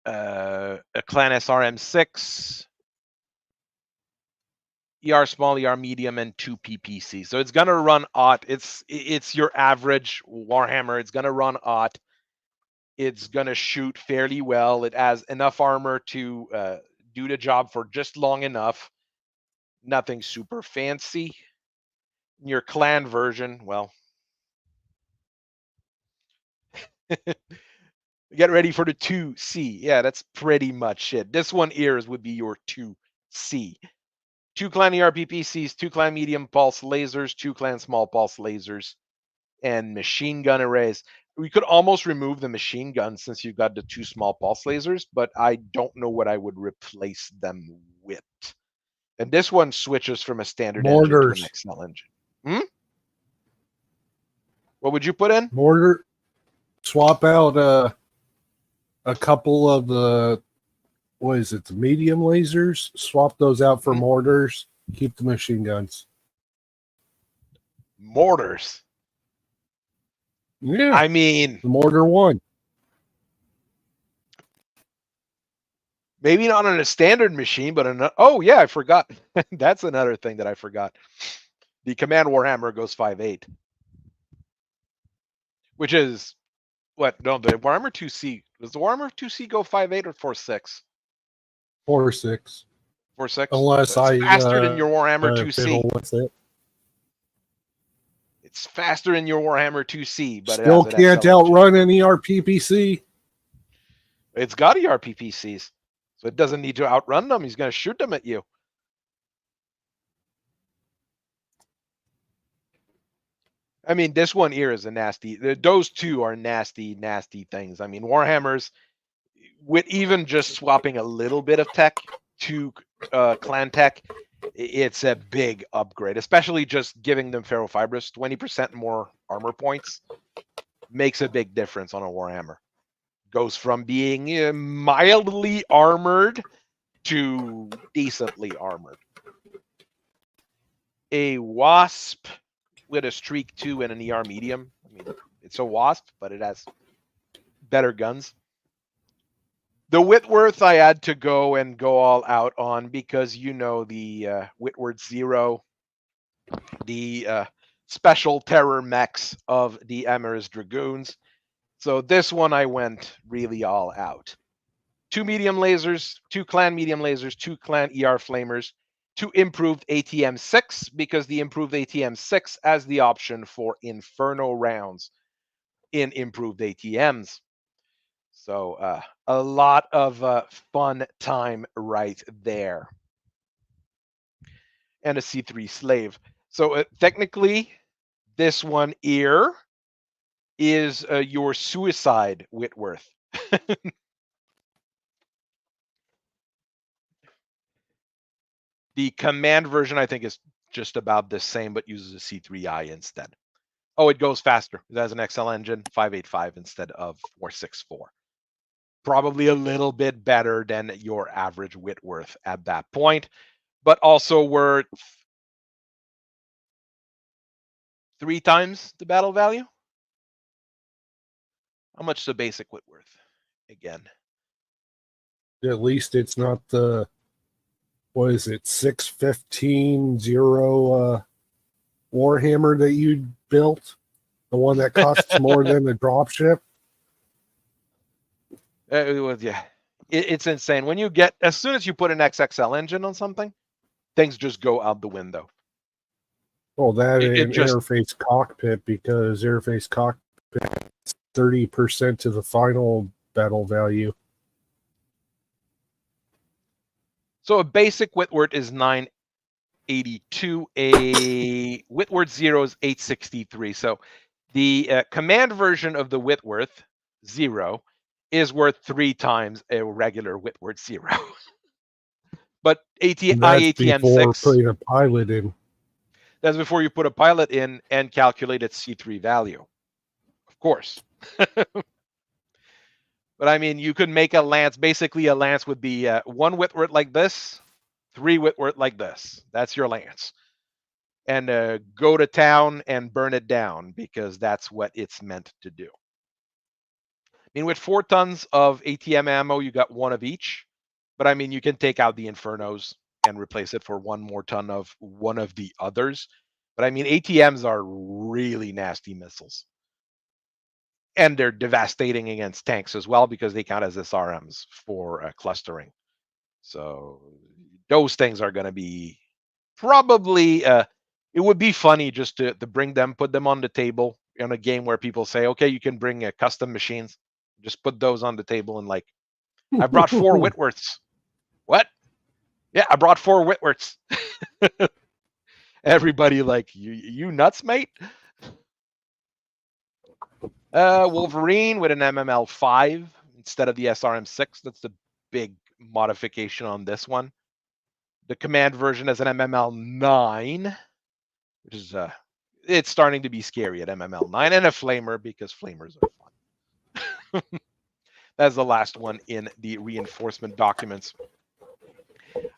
a clan SRM6, ER small, ER medium, and 2 PPC. So it's gonna run OT. It's your average Warhammer. It's gonna run OT. It's gonna shoot fairly well. It has enough armor to do the job for just long enough. Nothing super fancy. Your clan version, well, get ready for the 2C. Yeah, that's pretty much it. This one here would be your 2C. 2 clan ER PPCs, 2 clan medium pulse lasers, 2 clan small pulse lasers, and machine gun arrays. We could almost remove the machine gun since you've got the 2 small pulse lasers, but I don't know what I would replace them with. And this one switches from a standard engine to an Mortars. XL engine. What would you put in? Mortar. Swap out a couple of the, what is it, the medium lasers? Swap those out for mortars. Keep the machine guns. Mortars. Yeah. I mean, the mortar one. Maybe not on a standard machine, but oh yeah, I forgot. That's another thing that I forgot. The Command Warhammer goes 5.8, which is what? No, the Warhammer 2C. Does the Warhammer 2C go 5.8 or 4.6? 4.6. 4.6. Unless so it's faster than your Warhammer 2C. Fiddle with it. It's faster than your Warhammer 2C, but still can't outrun an ERPPC. It's got ERPPCs, so it doesn't need to outrun them. He's going to shoot them at you. I mean, this one here is a nasty. Those two are nasty, nasty things. I mean, Warhammers, with even just swapping a little bit of tech to clan tech, it's a big upgrade, especially just giving them ferrofibrous. 20% more armor points makes a big difference on a Warhammer. Goes from being mildly armored to decently armored. A Wasp with a Streak 2 and an ER medium. I mean, it's a Wasp, but it has better guns. The Whitworth I had to go all out on because the Whitworth Zero, the special terror mechs of the Emirates Dragoons. So this one I went really all out. 2 medium lasers, 2 clan medium lasers, 2 clan ER flamers, 2 improved ATM 6 because the improved ATM 6 has the option for Inferno rounds in improved ATMs. So a lot of fun time right there. And a C3 slave. So technically, this one here is your suicide Whitworth. The command version, I think, is just about the same, but uses a C3i instead. Oh, it goes faster. It has an XL engine, 585 instead of 464. Probably a little bit better than your average Whitworth at that point, but also worth 3 times the battle value. How much is the basic Whitworth? Again. At least it's not the, what is it, 615 0 Warhammer that you built? The one that costs more than the dropship? Yeah. It's insane. When you get, as soon as you put an XXL engine on something, things just go out the window. Well, that and interface cockpit, because interface cockpit 30% to the final battle value. So a basic Whitworth is 982. A Whitworth Zero is 863. So the command version of the Whitworth Zero is worth 3 times a regular Whitworth Zero. But IATM 6 putting a pilot in. That's before you put a pilot in and calculate its C3 value. Of course. But I mean, you could make a lance. Basically, a lance would be 1 Whitworth like this, 3 Whitworth like this. That's your lance. And go to town and burn it down because that's what it's meant to do. I mean, with 4 tons of ATM ammo, you got 1 of each. But I mean, you can take out the Infernos and replace it for 1 more ton of one of the others. But I mean, ATMs are really nasty missiles. And they're devastating against tanks as well because they count as SRMs for clustering. So those things are going to be probably, it would be funny just to bring them, put them on the table in a game where people say, okay, you can bring custom machines. Just put those on the table and like, I brought 4 Whitworths. What? Yeah, I brought 4 Whitworths. Everybody like, you nuts, mate? Wolverine with an MML5 instead of the SRM6. That's the big modification on this one. The command version has an MML9, which is it's starting to be scary at MML9, and a flamer because flamers are fun. That's the last one in the reinforcement documents.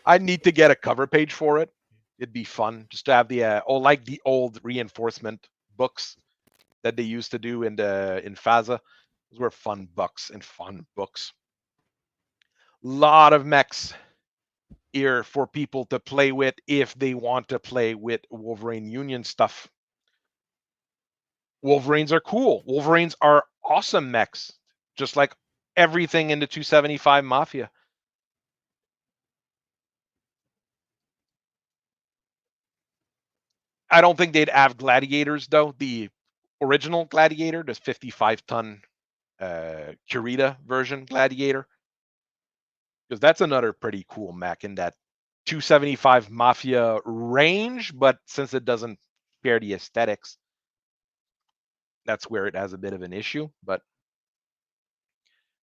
I need to get a cover page for it. It'd be fun just to have the like the old reinforcement books that they used to do in FASA. Those were fun books and fun books. Lot of mechs here for people to play with if they want to play with Wolverine Union stuff. Wolverines are cool. Wolverines are awesome mechs, just like everything in the 275 Mafia. I don't think they'd have gladiators though. The original gladiator, the 55-ton Kurita version gladiator, because that's another pretty cool mech in that 275 Mafia range, but since it doesn't share the aesthetics, that's where it has a bit of an issue. But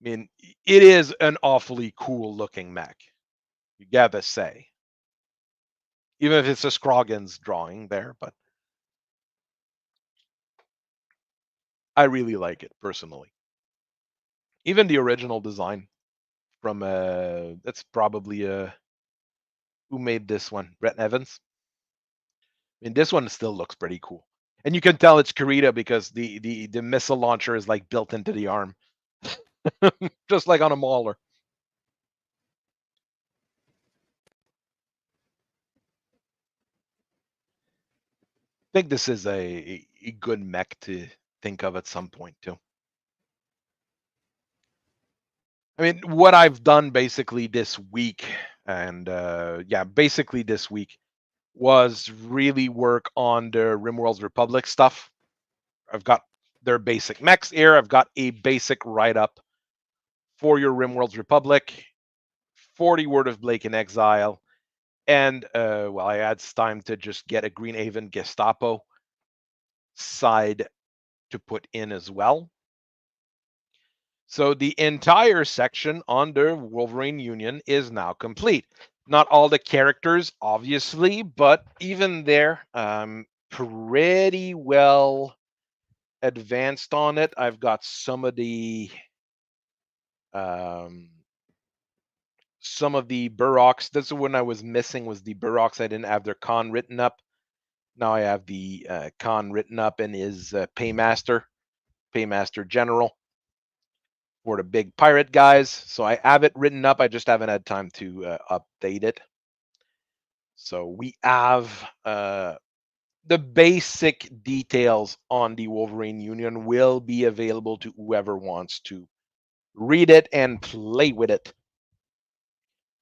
I mean, it is an awfully cool looking mech, you gotta say. Even if it's a Scroggins drawing there, but I really like it personally. Even the original design from that's probably who made this one? Brett Evans. I mean, this one still looks pretty cool, and you can tell it's Kurita because the missile launcher is like built into the arm, just like on a Mauler. I think this is a good mech to think of at some point too. I mean, what I've done basically this week, and basically this week, was really work on the RimWorld's Republic stuff. I've got their basic mechs here. I've got a basic write-up for your RimWorld's Republic, 40 Word of Blake in Exile, and I had time to just get a Greenhaven Gestapo side to put in as well. So the entire section under Wolverine Union is now complete. Not all the characters, obviously, but even there, pretty well advanced on it. I've got some of the Burrocks. That's the one I was missing, was the Burrocks. I didn't have their con written up. Now I have the con written up and his Paymaster General for the big pirate guys. So I have it written up. I just haven't had time to update it. So we have the basic details on the Wolverine Union will be available to whoever wants to read it and play with it.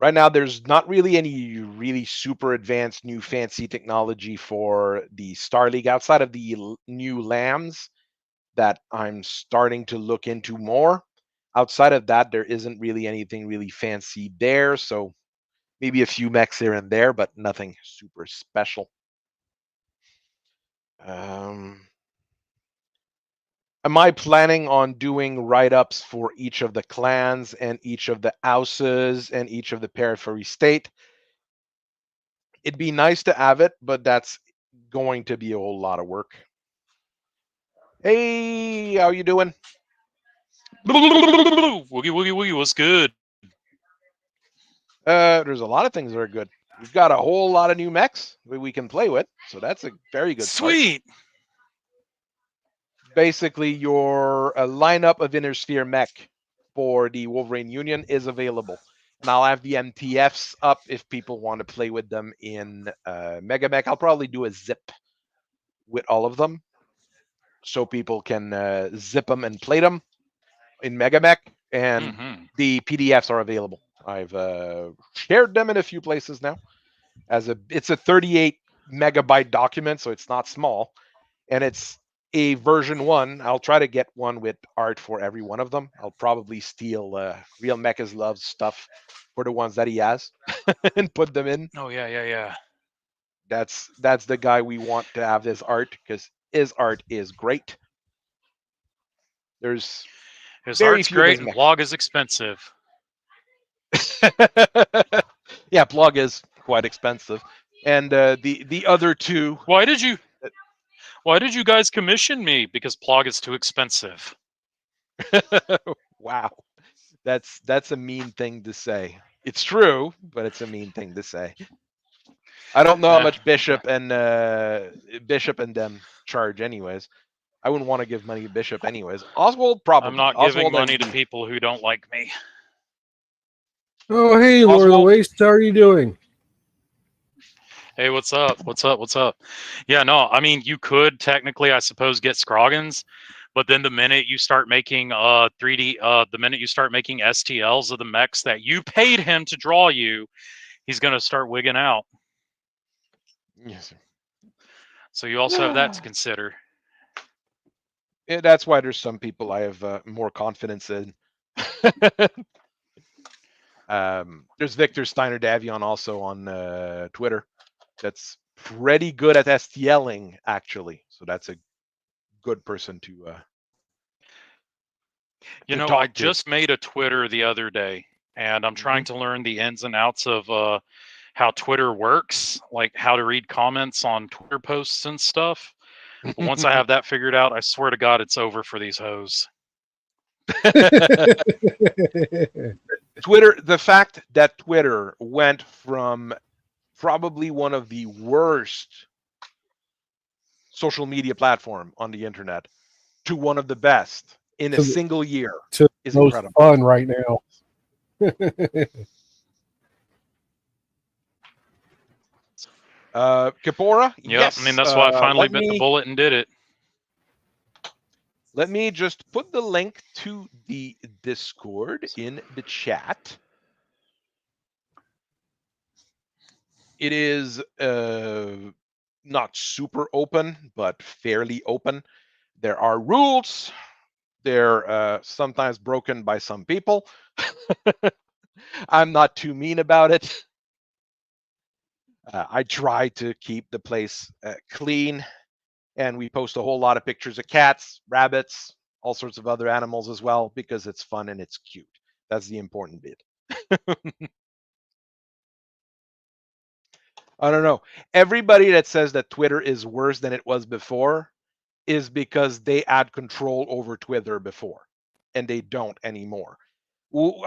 Right now, there's not really any really super advanced new fancy technology for the Star League outside of the new lambs that I'm starting to look into more. Outside of that, there isn't really anything really fancy there. So maybe a few mechs here and there, but nothing super special. Am I planning on doing write-ups for each of the clans and each of the houses and each of the periphery state? It'd be nice to have it, but that's going to be a whole lot of work. Hey, how you doing? Woogie woogie woogie, what's good? There's a lot of things that are good. We've got a whole lot of new mechs that we can play with, so that's a very good Sweet. start. Basically, your lineup of Inner Sphere mech for the Wolverine Union is available. And I'll have the MTFs up if people want to play with them in Mega Mech. I'll probably do a zip with all of them so people can zip them and play them in Mega Mech. And the PDFs are available. I've shared them in a few places now. It's a 38 megabyte document, so it's not small, and it's a version 1. I'll try to get one with art for every one of them. I'll probably steal Real Mechas Loves stuff for the ones that he has and put them in. Oh yeah. That's the guy we want to have this art because his art is great. There's His very art's few of great his and mechs. blog is expensive. Yeah, Plug is quite expensive, and the other two. Why did you guys commission me? Because Plog is too expensive. Wow, that's a mean thing to say. It's true, but it's a mean thing to say. I don't know how much Bishop and them charge, anyways. I wouldn't want to give money to Bishop, anyways. Oswald probably. I'm not Oswald, giving money to people who don't like me. Oh, hey, Lord of the Oswald. Waste, how are you doing? Hey, what's up? What's up? What's up? Yeah, no, I mean, you could technically, I suppose, get Scroggins, but then the minute you start making 3D, the minute you start making STLs of the mechs that you paid him to draw you, he's gonna start wigging out. Yes. So you also have that to consider. Yeah, that's why there's some people I have more confidence in. There's Victor Steiner Davion also on Twitter. That's pretty good at STLing, actually. So that's a good person to. You To know, talk I to. just made a Twitter the other day, and I'm trying to learn the ins and outs of how Twitter works, like how to read comments on Twitter posts and stuff. But once I have that figured out, I swear to God, it's over for these hoes. Twitter, the fact that Twitter went from probably one of the worst social media platform on the internet to one of the best in a single year is most incredible. Fun right now. Kapora? Yep, Yes. I mean, that's why I finally bit the bullet and did it. Let me just put the link to the Discord in the chat. It is not super open, but fairly open. There are rules. They're sometimes broken by some people. I'm not too mean about it. I try to keep the place clean, and we post a whole lot of pictures of cats, rabbits, all sorts of other animals as well, because it's fun and it's cute. That's the important bit. I don't know. Everybody that says that Twitter is worse than it was before is because they had control over Twitter before, and they don't anymore.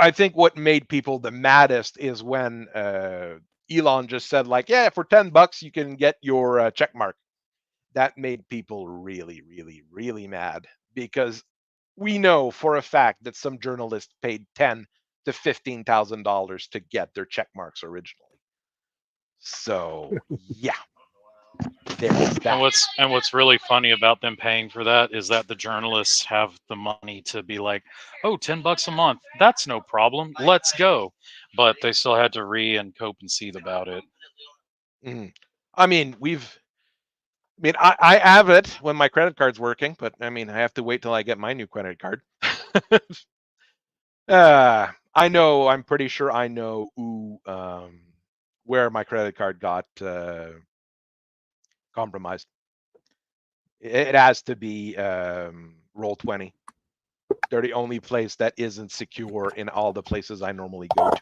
I think what made people the maddest is when Elon just said, like, yeah, for $10 you can get your check mark. That made people really, really, really mad, because we know for a fact that some journalists paid $10,000 to $15,000 to get their check marks originally. So yeah, there is that. And what's really funny about them paying for that is that the journalists have the money to be like, oh, $10 a month, that's no problem, let's go. But they still had to and cope and seethe about it. I mean, I have it when my credit card's working, but I mean, I have to wait till I get my new credit card. I know, I'm pretty sure I know where my credit card got compromised. It has to be Roll20. They're the only place that isn't secure in all the places I normally go to.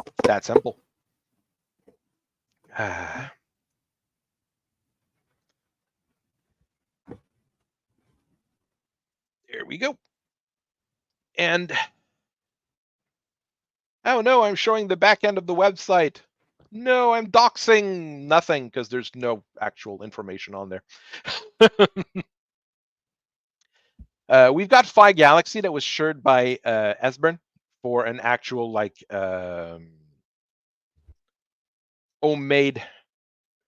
It's that simple. There we go. And oh no, I'm showing the back end of the website. No, I'm doxing nothing because there's no actual information on there. We've got Phi Galaxy that was shared by Esbern for an actual like homemade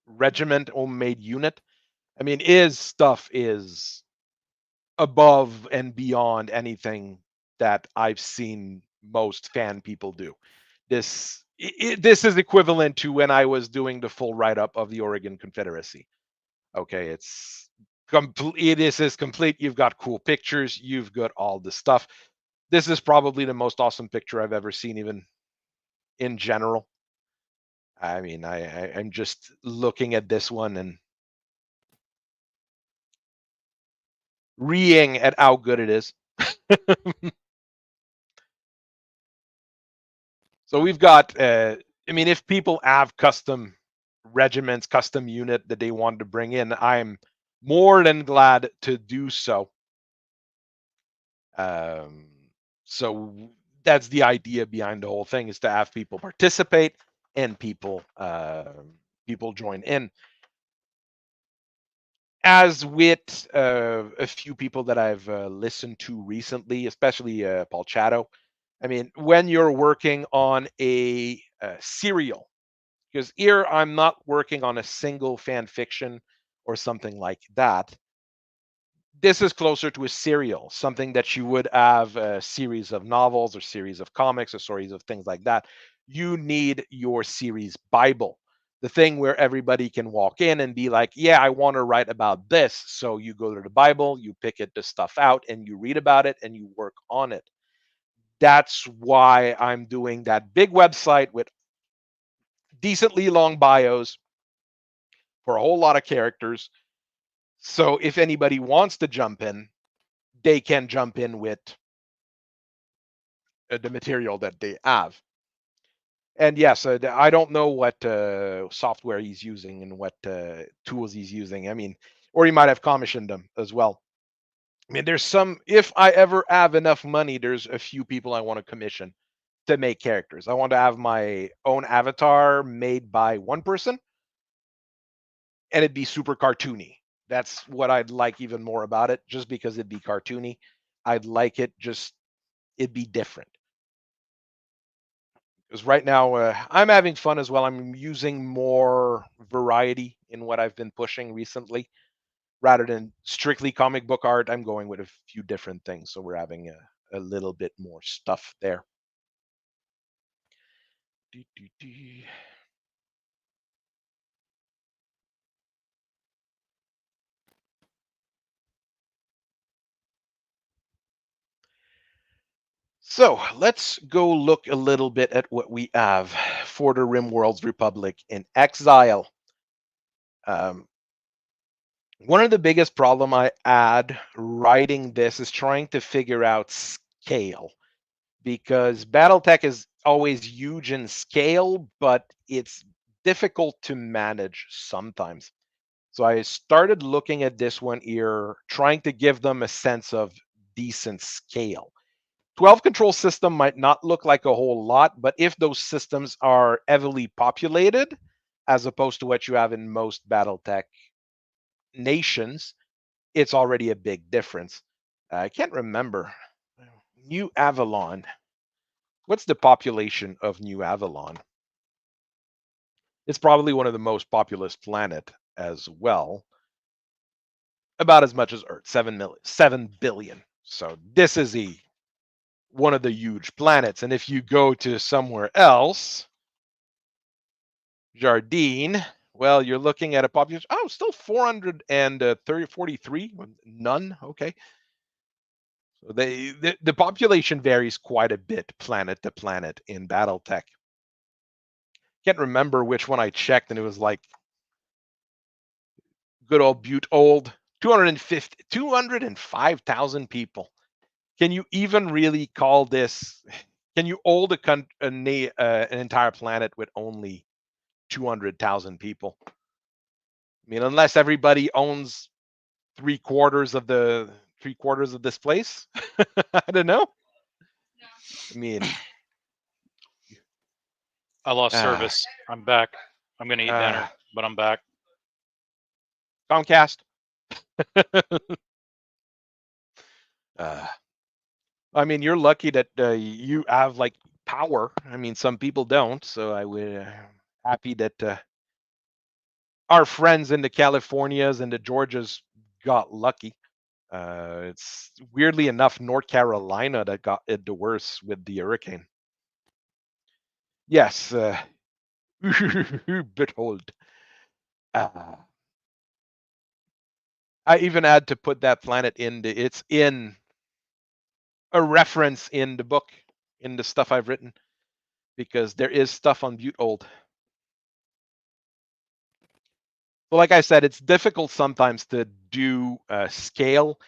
regiment, homemade unit. I mean, his stuff is above and beyond anything that I've seen most fan people do. This is equivalent to when I was doing the full write-up of the Oregon Confederacy. Okay, it's complete. This is complete. You've got cool pictures. You've got all the stuff. This is probably the most awesome picture I've ever seen, even in general. I mean, I'm just looking at this one, and reeing at how good it is. So we've got, I mean, if people have custom regiments, custom unit that they want to bring in, I'm more than glad to do so. So that's the idea behind the whole thing, is to have people participate and people join in. As with a few people that I've listened to recently, especially Paul Chato, I mean, when you're working on a serial, because here I'm not working on a single fan fiction or something like that. This is closer to a serial, something that you would have a series of novels or series of comics or series of things like that. You need your series Bible, the thing where everybody can walk in and be like, yeah, I want to write about this. So you go to the Bible, you pick the stuff out and you read about it and you work on it. That's why I'm doing that big website with decently long bios for a whole lot of characters. So if anybody wants to jump in, they can jump in with the material that they have. And yes, I don't know what software he's using and what tools he's using. I mean, or he might have commissioned them as well. I mean, there's some, if I ever have enough money, there's a few people I want to commission to make characters. I want to have my own avatar made by one person and it'd be super cartoony. That's what I'd like even more about it, just because it'd be cartoony. I'd like it just, it'd be different. Because right now I'm having fun as well. I'm using more variety in what I've been pushing recently. Rather than strictly comic book art, I'm going with a few different things. So we're having a little bit more stuff there. So let's go look a little bit at what we have for the RimWorld's Republic in Exile. One of the biggest problem I had writing this is trying to figure out scale, because Battletech is always huge in scale, but it's difficult to manage sometimes. So I started looking at this one here, trying to give them a sense of decent scale. 12 control system might not look like a whole lot, but if those systems are heavily populated, as opposed to what you have in most Battletech nations, it's already a big difference. I can't remember. New Avalon. What's the population of New Avalon? It's probably one of the most populous planet as well. About as much as Earth, 7 billion. So this is one of the huge planets. And if you go to somewhere else, Jardine, well, you're looking at a population. Oh, still 443. None. Okay. So the population varies quite a bit planet to planet in Battletech. Can't remember which one I checked, and it was like good old Butte old 205,000 people. Can you even really call this? Can you hold an entire planet with only 200,000 people? I mean, unless everybody owns three quarters of this place. I don't know. I mean, I lost service. I'm back. I'm gonna eat dinner, but I'm back. Comcast. I mean, you're lucky that you have like power. I mean, some people don't. So I would happy that our friends in the Californias and the Georgias got lucky. It's weirdly enough North Carolina that got it the worst with the hurricane. Yes, Bithold. I even had to put that planet it's in a reference in the book, in the stuff I've written, because there is stuff on Butte Old. So like I said, it's difficult sometimes to do scale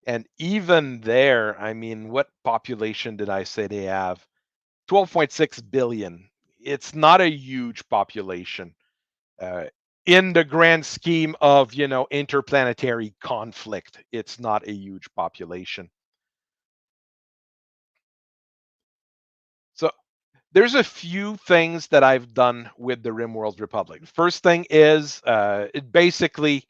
And even there, I mean, what population did I say they have? 12.6 billion. It's not a huge population. In the grand scheme of, interplanetary conflict, it's not a huge population. So there's a few things that I've done with the RimWorld Republic. First thing is, it basically,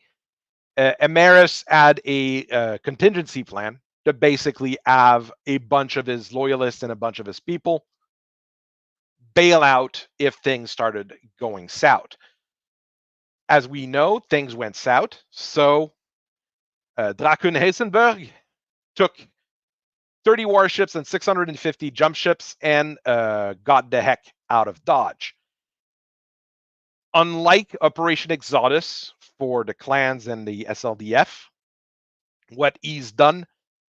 Emeritus had a contingency plan to basically have a bunch of his loyalists and a bunch of his people bail out if things started going south. As we know, things went south. So Drakun Heisenberg took 30 warships and 650 jump ships and got the heck out of Dodge. Unlike Operation Exodus for the clans and the SLDF, what he's done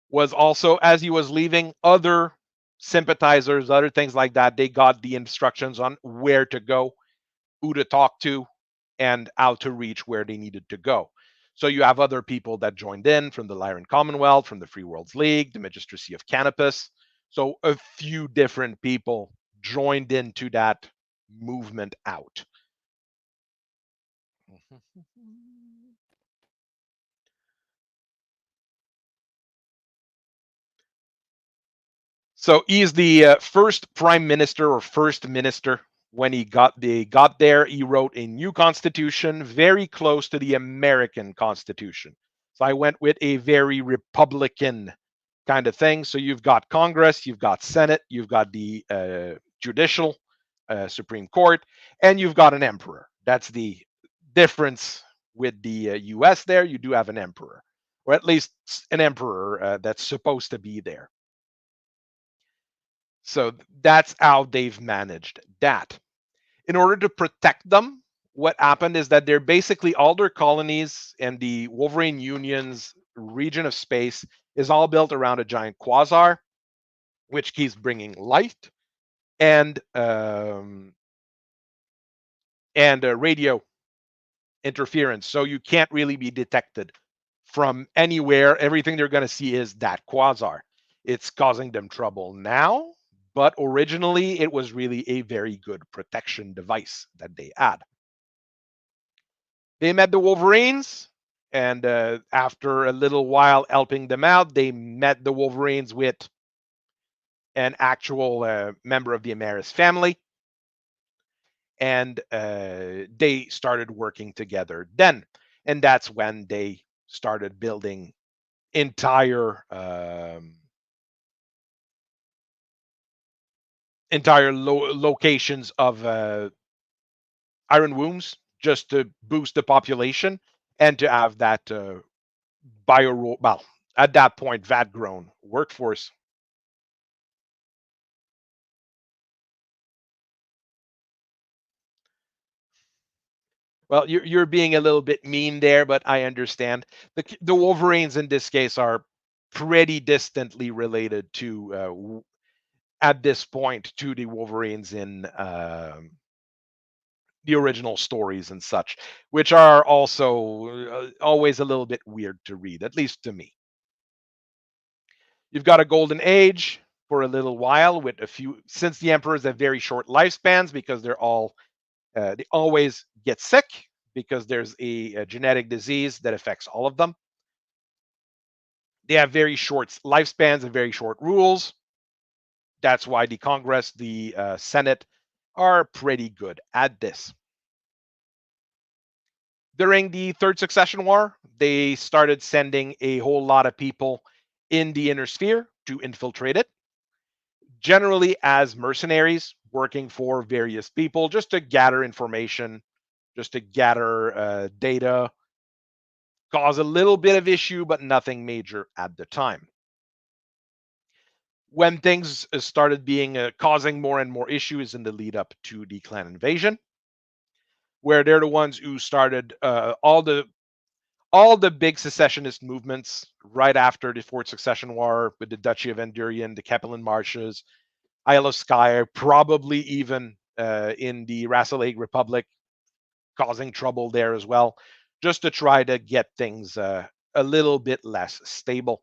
was also, as he was leaving, other sympathizers, other things like that, they got the instructions on where to go, who to talk to, and how to reach where they needed to go. So you have other people that joined in from the Lyran Commonwealth, from the Free Worlds League, the Magistracy of Canopus. So a few different people joined into that movement out. So he's the first prime minister or first minister. When he got there, he wrote a new constitution very close to the American Constitution. So I went with a very Republican kind of thing. So you've got Congress, you've got Senate, you've got the judicial Supreme Court, and you've got an emperor. That's the difference with the US there. You do have an emperor, or at least an emperor that's supposed to be there. So that's how they've managed that. In order to protect them, what happened is that they're basically all their colonies and the Wolverine Union's region of space is all built around a giant quasar, which keeps bringing light and radio interference. So you can't really be detected from anywhere. Everything they're going to see is that quasar. It's causing them trouble now, but originally it was really a very good protection device that they had. They met the Wolverines, and after a little while helping them out, they met the Wolverines with an actual member of the Amaris family, and they started working together then. And that's when they started building entire locations of iron wombs just to boost the population and to have that well, at that point, VAT grown workforce. Well, you're being a little bit mean there, but I understand. The Wolverines in this case are pretty distantly related to at this point to the Wolverines in the original stories and such, which are also always a little bit weird to read, at least to me. You've got a golden age for a little while with a few, since the emperors have very short lifespans because they're all they always get sick because there's a genetic disease that affects all of them. They have very short lifespans and very short rules. That's why the Congress, the Senate are pretty good at this. During the Third Succession War, they started sending a whole lot of people in the inner sphere to infiltrate it, generally as mercenaries working for various people just to gather information, just to gather data, cause a little bit of issue, but nothing major at the time. When things started being causing more and more issues in the lead up to the clan invasion, where they're the ones who started all the big secessionist movements right after the Fourth Succession War with the Duchy of Endurian, the Capellan Marshes, Isle of Skye, probably even in the Rassilade Republic, causing trouble there as well, just to try to get things a little bit less stable.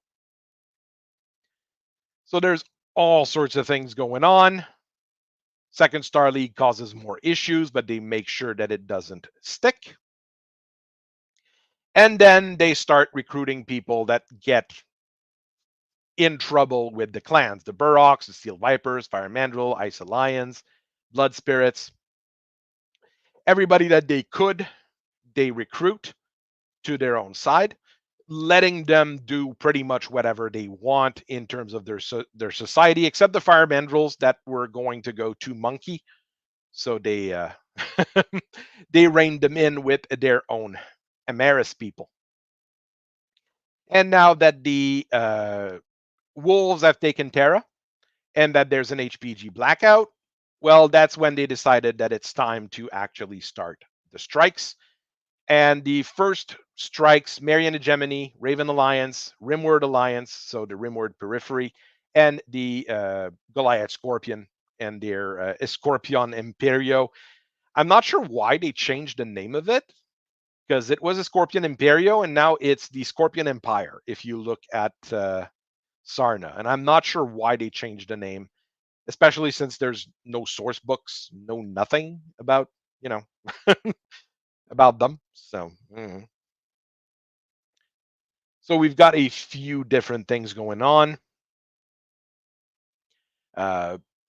So there's all sorts of things going on. Second Star League causes more issues, but they make sure that it doesn't stick. And then they start recruiting people that get in trouble with the clans, the Burrocks, the Steel Vipers, Fire Mandrill, Ice Alliance, Blood Spirits. Everybody that they could, they recruit to their own side, letting them do pretty much whatever they want in terms of their society, except the Fire Mandrills that were going to go to Monkey. So they they reined them in with their own Amaris people. And now that the Wolves have taken Terra and that there's an HPG blackout, well, that's when they decided that it's time to actually start the strikes. And the first strikes, Marian Hegemony, Raven Alliance, Rimward Alliance, so the Rimward Periphery, and the Goliath Scorpion and their Scorpion Imperio. I'm not sure why they changed the name of it, because it was a Scorpion Imperio, and now it's the Scorpion Empire, if you look at Sarna. And I'm not sure why they changed the name, especially since there's no source books, no nothing about, about them. So, so we've got a few different things going on.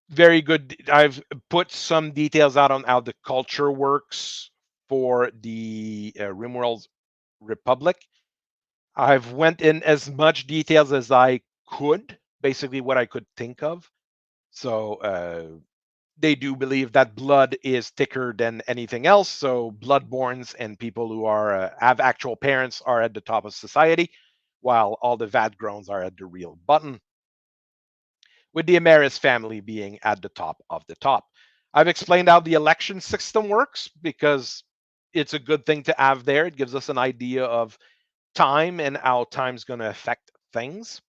Very good. I've put some details out on how the culture works for the Rimworld Republic. I've went in as much details as I could, basically what I could think of. So they do believe that blood is thicker than anything else. So bloodborns and people who are have actual parents are at the top of society, while all the Vadgroans are at the real bottom, with the Amaris family being at the top of the top. I've explained how the election system works because it's a good thing to have there. It gives us an idea of time and how time's going to affect things.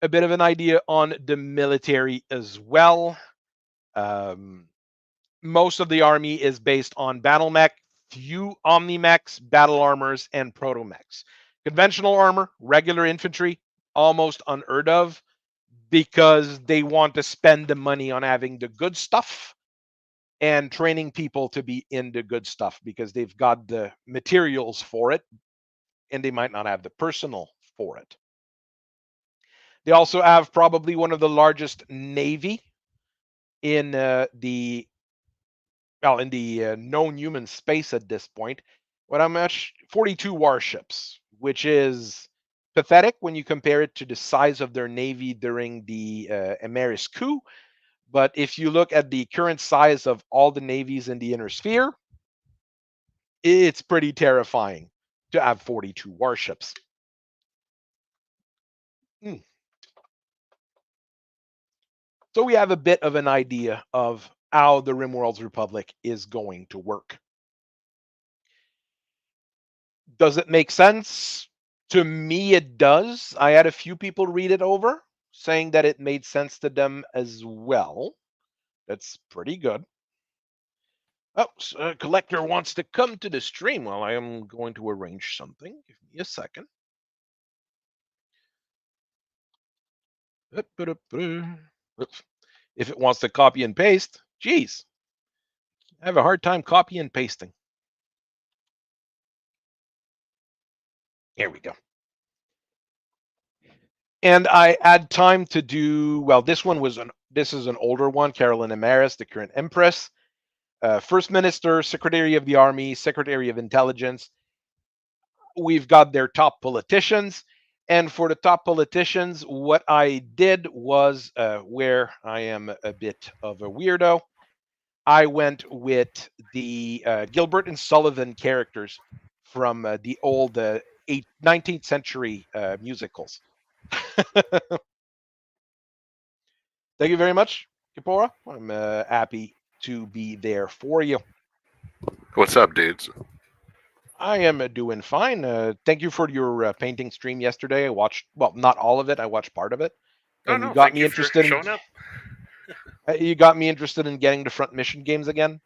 A bit of an idea on the military as well. Most of the army is based on battle mech, few omni-mechs, battle armors, and proto-mechs. Conventional armor, regular infantry, almost unheard of, because they want to spend the money on having the good stuff and training people to be in the good stuff because they've got the materials for it and they might not have the personal for it. They also have probably one of the largest navy in the known human space at this point. What I'm at 42 warships, which is pathetic when you compare it to the size of their navy during the Amaris coup. But if you look at the current size of all the navies in the inner sphere, it's pretty terrifying to have 42 warships. So we have a bit of an idea of how the Rimworld's Republic is going to work. Does it make sense? To me, it does. I had a few people read it over, saying that it made sense to them as well. That's pretty good. Oh, so Collector wants to come to the stream. Well, I am going to arrange something. Give me a second. If it wants to copy and paste, geez, I have a hard time copy and pasting. Here we go. And I had time to do, well, this is an older one, Carolyn Amaris, the current Empress, First Minister, Secretary of the Army, Secretary of Intelligence. We've got their top politicians. And for the top politicians, what I did was, where I am a bit of a weirdo, I went with the Gilbert and Sullivan characters from the old 19th century musicals. Thank you very much, Kipora. I'm happy to be there for you. What's up, dudes? I am doing fine. Thank you for your painting stream yesterday. I watched, well, not all of it. I watched part of it. And you got me interested in showing up. You got me interested in getting the front mission games again.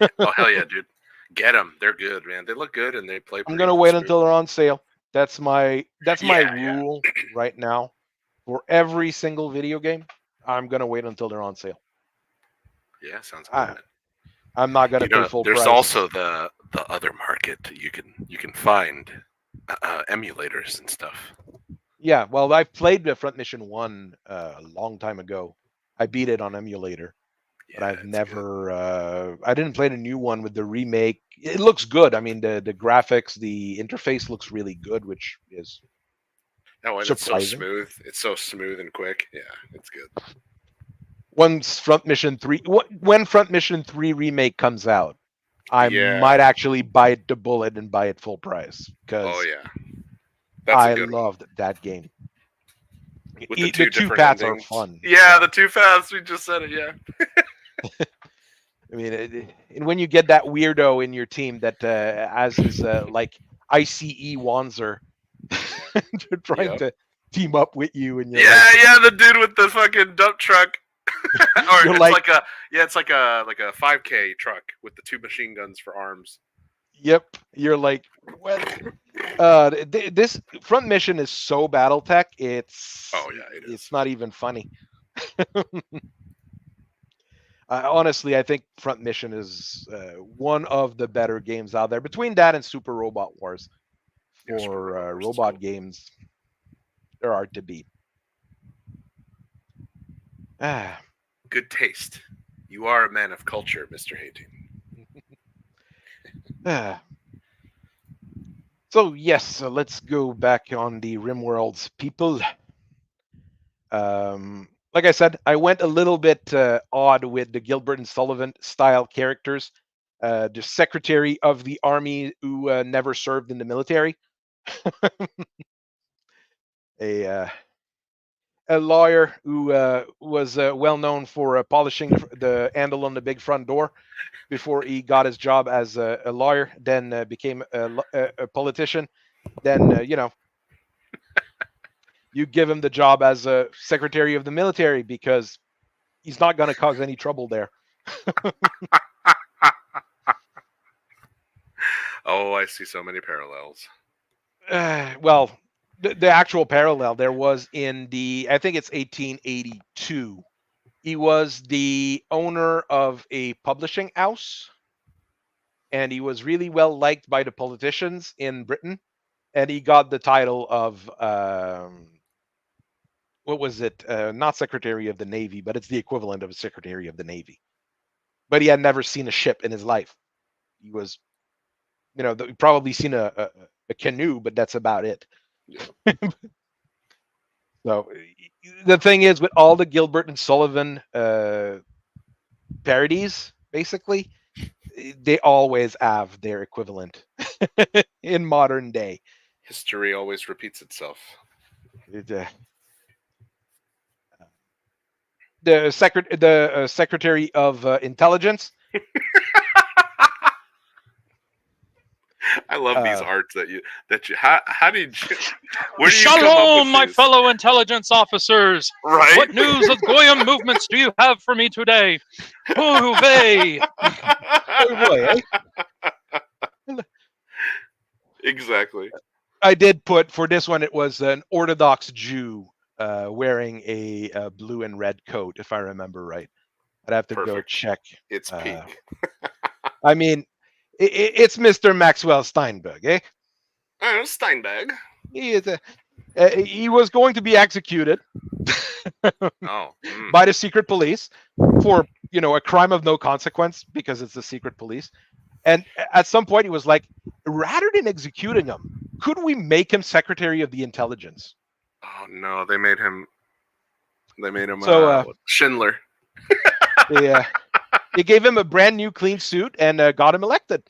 Oh hell yeah, dude! Get them. They're good, man. They look good and they play. I'm gonna wait until they're on sale. That's my rule right now For every single video game, I'm gonna wait until they're on sale. Yeah, sounds Ah, good. I'm not gonna You pay know, full there's price. also the other market. You can find emulators and stuff. Yeah, well, I've played the Front Mission 1 a long time ago. I beat it on emulator, but Yeah, I've it's good. never. I didn't play the new one with the remake. It looks good. I mean, the graphics, the interface looks really good, which is Oh, and it's so surprising. smooth. It's so smooth and quick. Yeah, it's good. Once Front Mission 3, when Front Mission 3 remake comes out, I Yeah. might actually bite the bullet and buy it full price because Oh yeah, that's a I good one. loved that game. With the The two two different paths endings. are fun. Yeah, the two paths. We just said it. Yeah. I mean, and when you get that weirdo in your team that as his like ICE Wanzer trying Yep. to team up with you, and you're Yeah, like, yeah, the dude with the fucking dump truck. Or You're it's like- like a it's like a 5K truck with the two machine guns for arms. yep, you're like, well, this Front Mission is so Battletech, it's Oh yeah, it is. it's not even funny. Honestly, I think Front Mission is one of the better games out there. Between that and Super Robot Wars, Yeah, Super for Robot Wars is robot cool. games, they're hard to beat. Ah, Good taste. You are a man of culture, Mr. Hayden. ah. So yes, let's go back on the RimWorld's people. Like I said, I went a little bit odd with the Gilbert and Sullivan style characters. The Secretary of the Army who never served in the military. a lawyer who was well known for polishing the handle on the big front door before he got his job as a lawyer, then became a politician. Then, you give him the job as a secretary of the military because he's not going to cause any trouble there. Oh, I see so many parallels. Well, the actual parallel there was in I think it's 1882. He was the owner of a publishing house, and he was really well liked by the politicians in Britain, and he got the title of what was it? Not Secretary of the Navy, but it's the equivalent of a Secretary of the Navy. But he had never seen a ship in his life. He was, probably seen a canoe, but that's about it. Yeah. So the thing is, with all the Gilbert and Sullivan parodies, basically, they always have their equivalent in modern day. History always repeats itself. The Secretary of Intelligence. I love these arts that you how did you where do you come up Shalom, with my these? fellow intelligence officers. Right? What news of Goyim movements do you have for me today? Hooray! Oh boy, eh? Exactly. I did put for this one. It was an Orthodox Jew wearing a blue and red coat, if I remember right. I'd have to go Perfect. check. It's peak. I mean, it's Mr. Maxwell Steinberg, eh? Steinberg. He was going to be executed Oh. by the secret police for a crime of no consequence because it's the secret police. And at some point, he was like, rather than executing him, could we make him Secretary of the Intelligence? Oh no, they made him So, Schindler. They gave him a brand new clean suit and got him elected.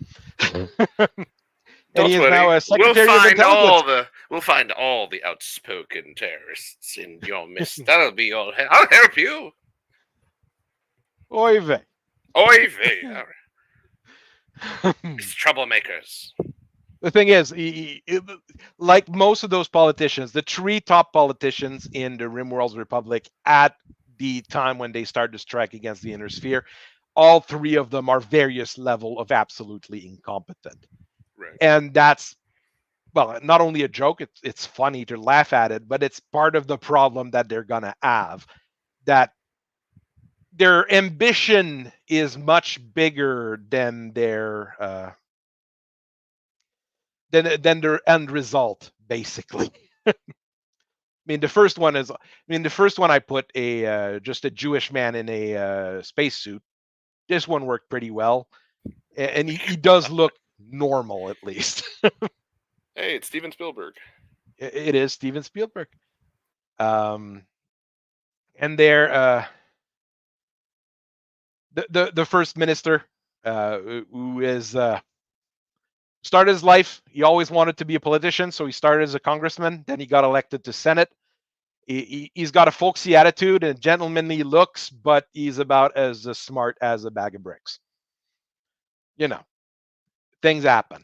And he is now a Secretary of Intelligence. We'll find all the outspoken terrorists in your midst. That'll be all. I'll help you. Oy vey. Oy vey. It's troublemakers. The thing is, like most of those politicians, the three top politicians in the RimWorld's Republic at the time when they started to strike against the Inner Sphere, all three of them are various level of absolutely incompetent. Right. And that's well, not only a joke, it's funny to laugh at it, but it's part of the problem that they're gonna have. That their ambition is much bigger than their end result, basically. I mean, the first one I put just a Jewish man in a spacesuit. This one worked pretty well, and he does look normal, at least. Hey, it's Steven Spielberg. It is Steven Spielberg. And they're the first minister, who is started his life. He always wanted to be a politician, so he started as a congressman. Then he got elected to Senate. He's got a folksy attitude and gentlemanly looks, but he's about as smart as a bag of bricks. You know, things happen.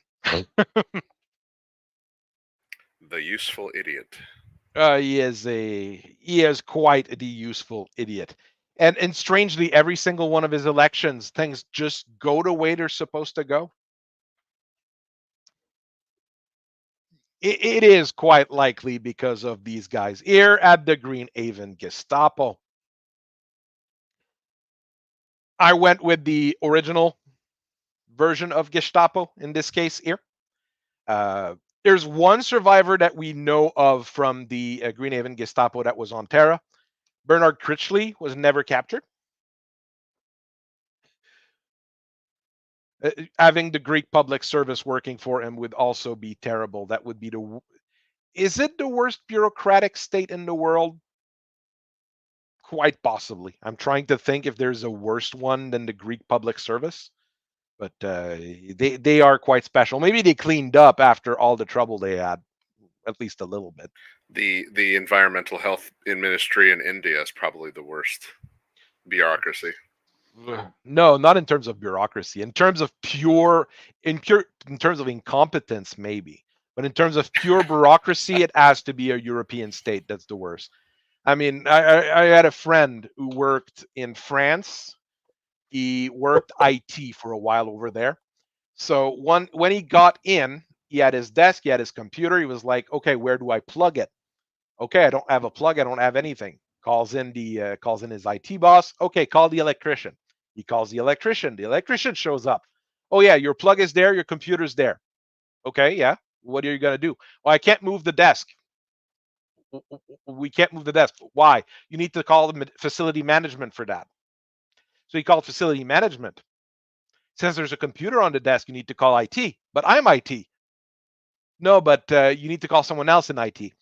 The useful idiot. He is quite the useful idiot. And strangely, every single one of his elections, things just go the way they're supposed to go. It is quite likely because of these guys here at the Greenhaven Gestapo. I went with the original version of Gestapo in this case here. There's one survivor that we know of from the Greenhaven Gestapo that was on Terra. Bernard Critchley was never captured. Having the Greek public service working for him would also be terrible. That would be is it the worst bureaucratic state in the world? Quite possibly. I'm trying to think if there's a worse one than the Greek public service, but they are quite special. Maybe they cleaned up after all the trouble they had, at least a little bit. The environmental health ministry in India is probably the worst bureaucracy. No, not in terms of bureaucracy. In terms of in terms of incompetence, maybe. But in terms of pure bureaucracy, it has to be a European state that's the worst. I mean, I had a friend who worked in France. He worked IT for a while over there. So when he got in, he had his desk, he had his computer. He was like, okay, where do I plug it? Okay, I don't have a plug. I don't have anything. Calls in his IT boss. Okay, call the electrician. He calls the electrician. The electrician shows up. Oh yeah, your plug is there. Your computer's there. Okay, yeah. What are you gonna do? Well, I can't move the desk. We can't move the desk. Why? You need to call the facility management for that. So he called facility management. Says there's a computer on the desk. You need to call IT. But I'm IT. No, but you need to call someone else in IT.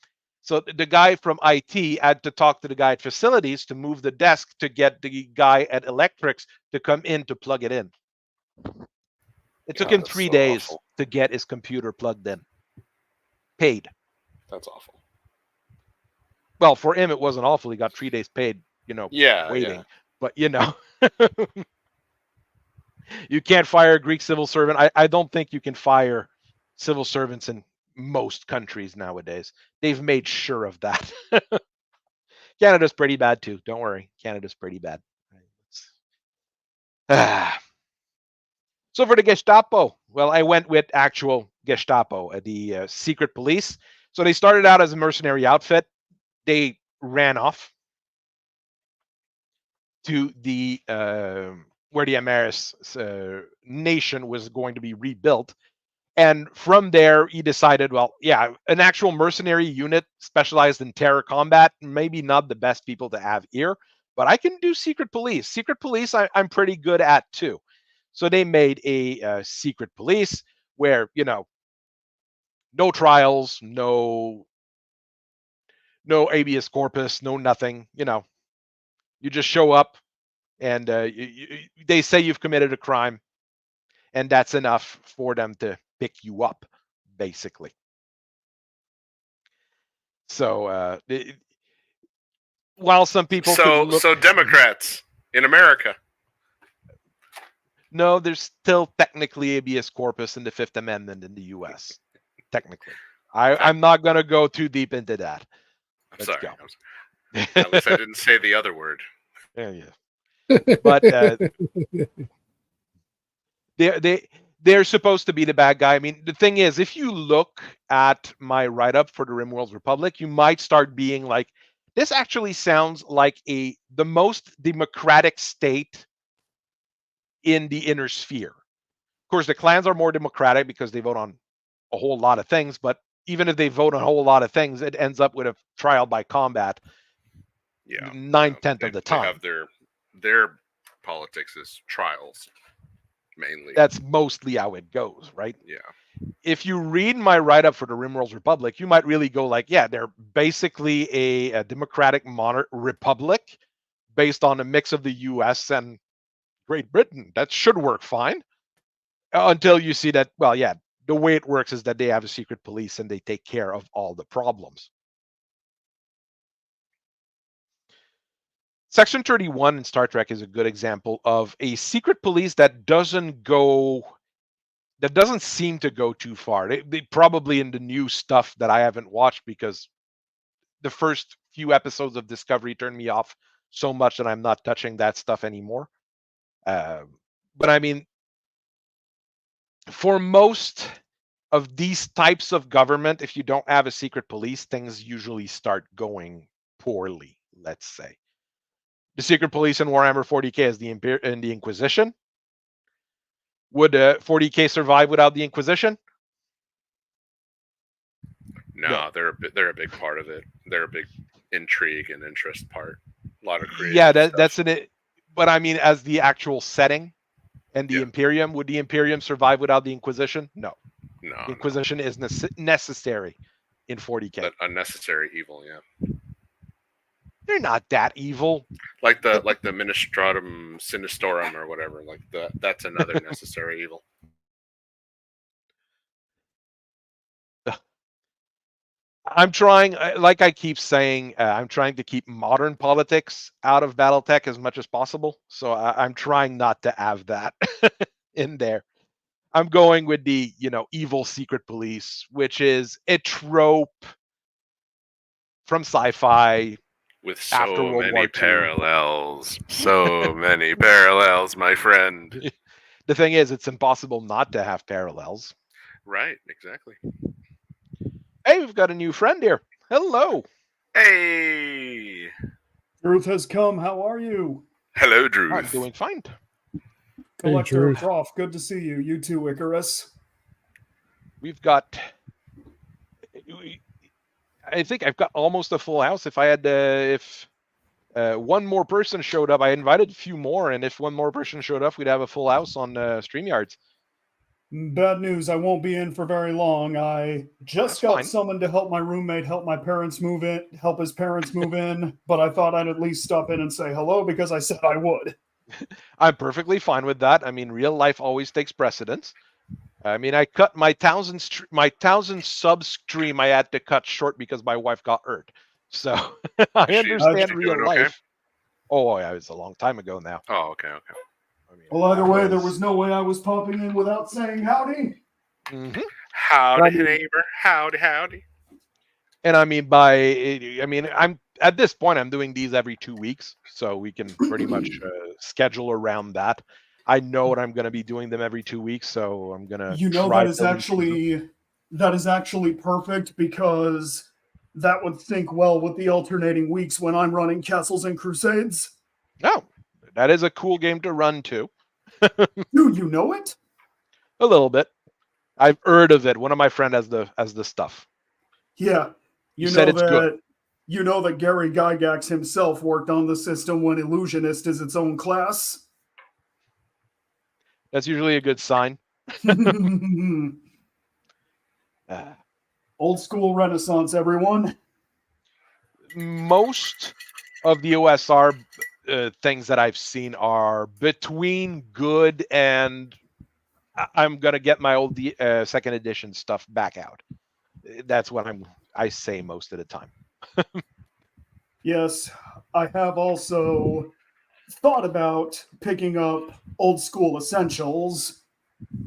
So the guy from IT had to talk to the guy at facilities to move the desk to get the guy at electrics to come in to plug it in. It took him 3 days to get his computer plugged in. Paid. That's awful. Well, for him, it wasn't awful. He got 3 days paid, waiting. Yeah. But, you can't fire a Greek civil servant. I don't think you can fire civil servants in most countries nowadays. They've made sure of that. Canada's pretty bad too. Don't worry. Canada's pretty bad. So for the Gestapo, well, I went with actual Gestapo, the secret police. So they started out as a mercenary outfit. They ran off to the where the Amaris nation was going to be rebuilt. And from there, he decided, well, yeah, an actual mercenary unit specialized in terror combat, maybe not the best people to have here, but I can do secret police. Secret police, I'm pretty good at too. So they made a secret police where, no trials, no habeas corpus, no nothing. You just show up and they say you've committed a crime, and that's enough for them to pick you up, basically. So while some people so Democrats in America. No, there's still technically habeas corpus in the Fifth Amendment in the U.S. Technically, I'm not going to go too deep into that. I'm sorry. At least I didn't say the other word. Yeah. But they're supposed to be the bad guy. I mean, the thing is, if you look at my write-up for the RimWorld Republic, you might start being like, this actually sounds like the most democratic state in the inner sphere. Of course, the clans are more democratic because they vote on a whole lot of things, but even if they vote on a whole lot of things, it ends up with a trial by combat. Yeah, 9/10 of the they time. have their politics is trials mainly. That's mostly how it goes, right? Yeah. If you read my write-up for the RimWorld Republic, you might really go like, yeah, they're basically a democratic republic based on a mix of the US and Great Britain. That should work fine until you see that, well, yeah, the way it works is that they have a secret police and they take care of all the problems. Section 31 in Star Trek is a good example of a secret police that doesn't seem to go too far. They probably in the new stuff that I haven't watched because the first few episodes of Discovery turned me off so much that I'm not touching that stuff anymore. But I mean, for most of these types of government, if you don't have a secret police, things usually start going poorly, let's say. The secret police in Warhammer 40k is the Inquisition. Would 40k survive without the Inquisition? No, they're a big part of it. They're a big intrigue and interest part. A lot of creative. Yeah, stuff. that's in it. But I mean, as the actual setting and the Imperium, would the Imperium survive without the Inquisition? No. No. The Inquisition is necessary in 40k. But unnecessary evil, yeah. They're not that evil. Like the Ministratum Sinistorum or whatever. Like that's another necessary evil. I'm trying, like I keep saying, I'm trying to keep modern politics out of Battletech as much as possible. So I'm trying not to have that in there. I'm going with the, evil secret police, which is a trope from sci-fi. With after so World many War II. parallels. So many parallels, my friend. The thing is, it's impossible not to have parallels. Right, exactly. Hey, we've got a new friend here. Hello. Hey! Druth has come. How are you? Hello, Drew. I'm doing fine. Collector Druth. Prof, good to see you. You too, Icarus. We've got... I think I've got almost a full house. If I had, if one more person showed up, I invited a few more, and if one more person showed up, we'd have a full house on StreamYards. Bad news, I won't be in for very long. I just got fine. summoned to help my roommate help his parents move in, but I thought I'd at least stop in and say hello because I said I would. I'm perfectly fine with that. I mean, real life always takes precedence. I mean, I cut my 1,000 sub stream I had to cut short because my wife got hurt. So I understand she real doing life. okay? Oh, yeah, it's a long time ago now. Oh, okay. I mean, Well, either way, there was no way I was popping in without saying howdy. Mm-hmm. Howdy, neighbor. Howdy. And I mean, I'm at this point, I'm doing these every 2 weeks, so we can pretty much schedule around that. I know what I'm going to be doing them every 2 weeks, so I'm going to. That is actually perfect because that would sync well with the alternating weeks when I'm running Castles and Crusades. Oh, that is a cool game to run too. Dude, you know it? A little bit. I've heard of it. One of my friends has the stuff. Yeah. You said it's good. You know that Gary Gygax himself worked on the system when Illusionist is its own class. That's usually a good sign. Old school Renaissance, everyone. Most of the OSR things that I've seen are between good and I'm gonna get my old second edition stuff back out. That's what I say most of the time. Yes, I have also thought about picking up old school essentials,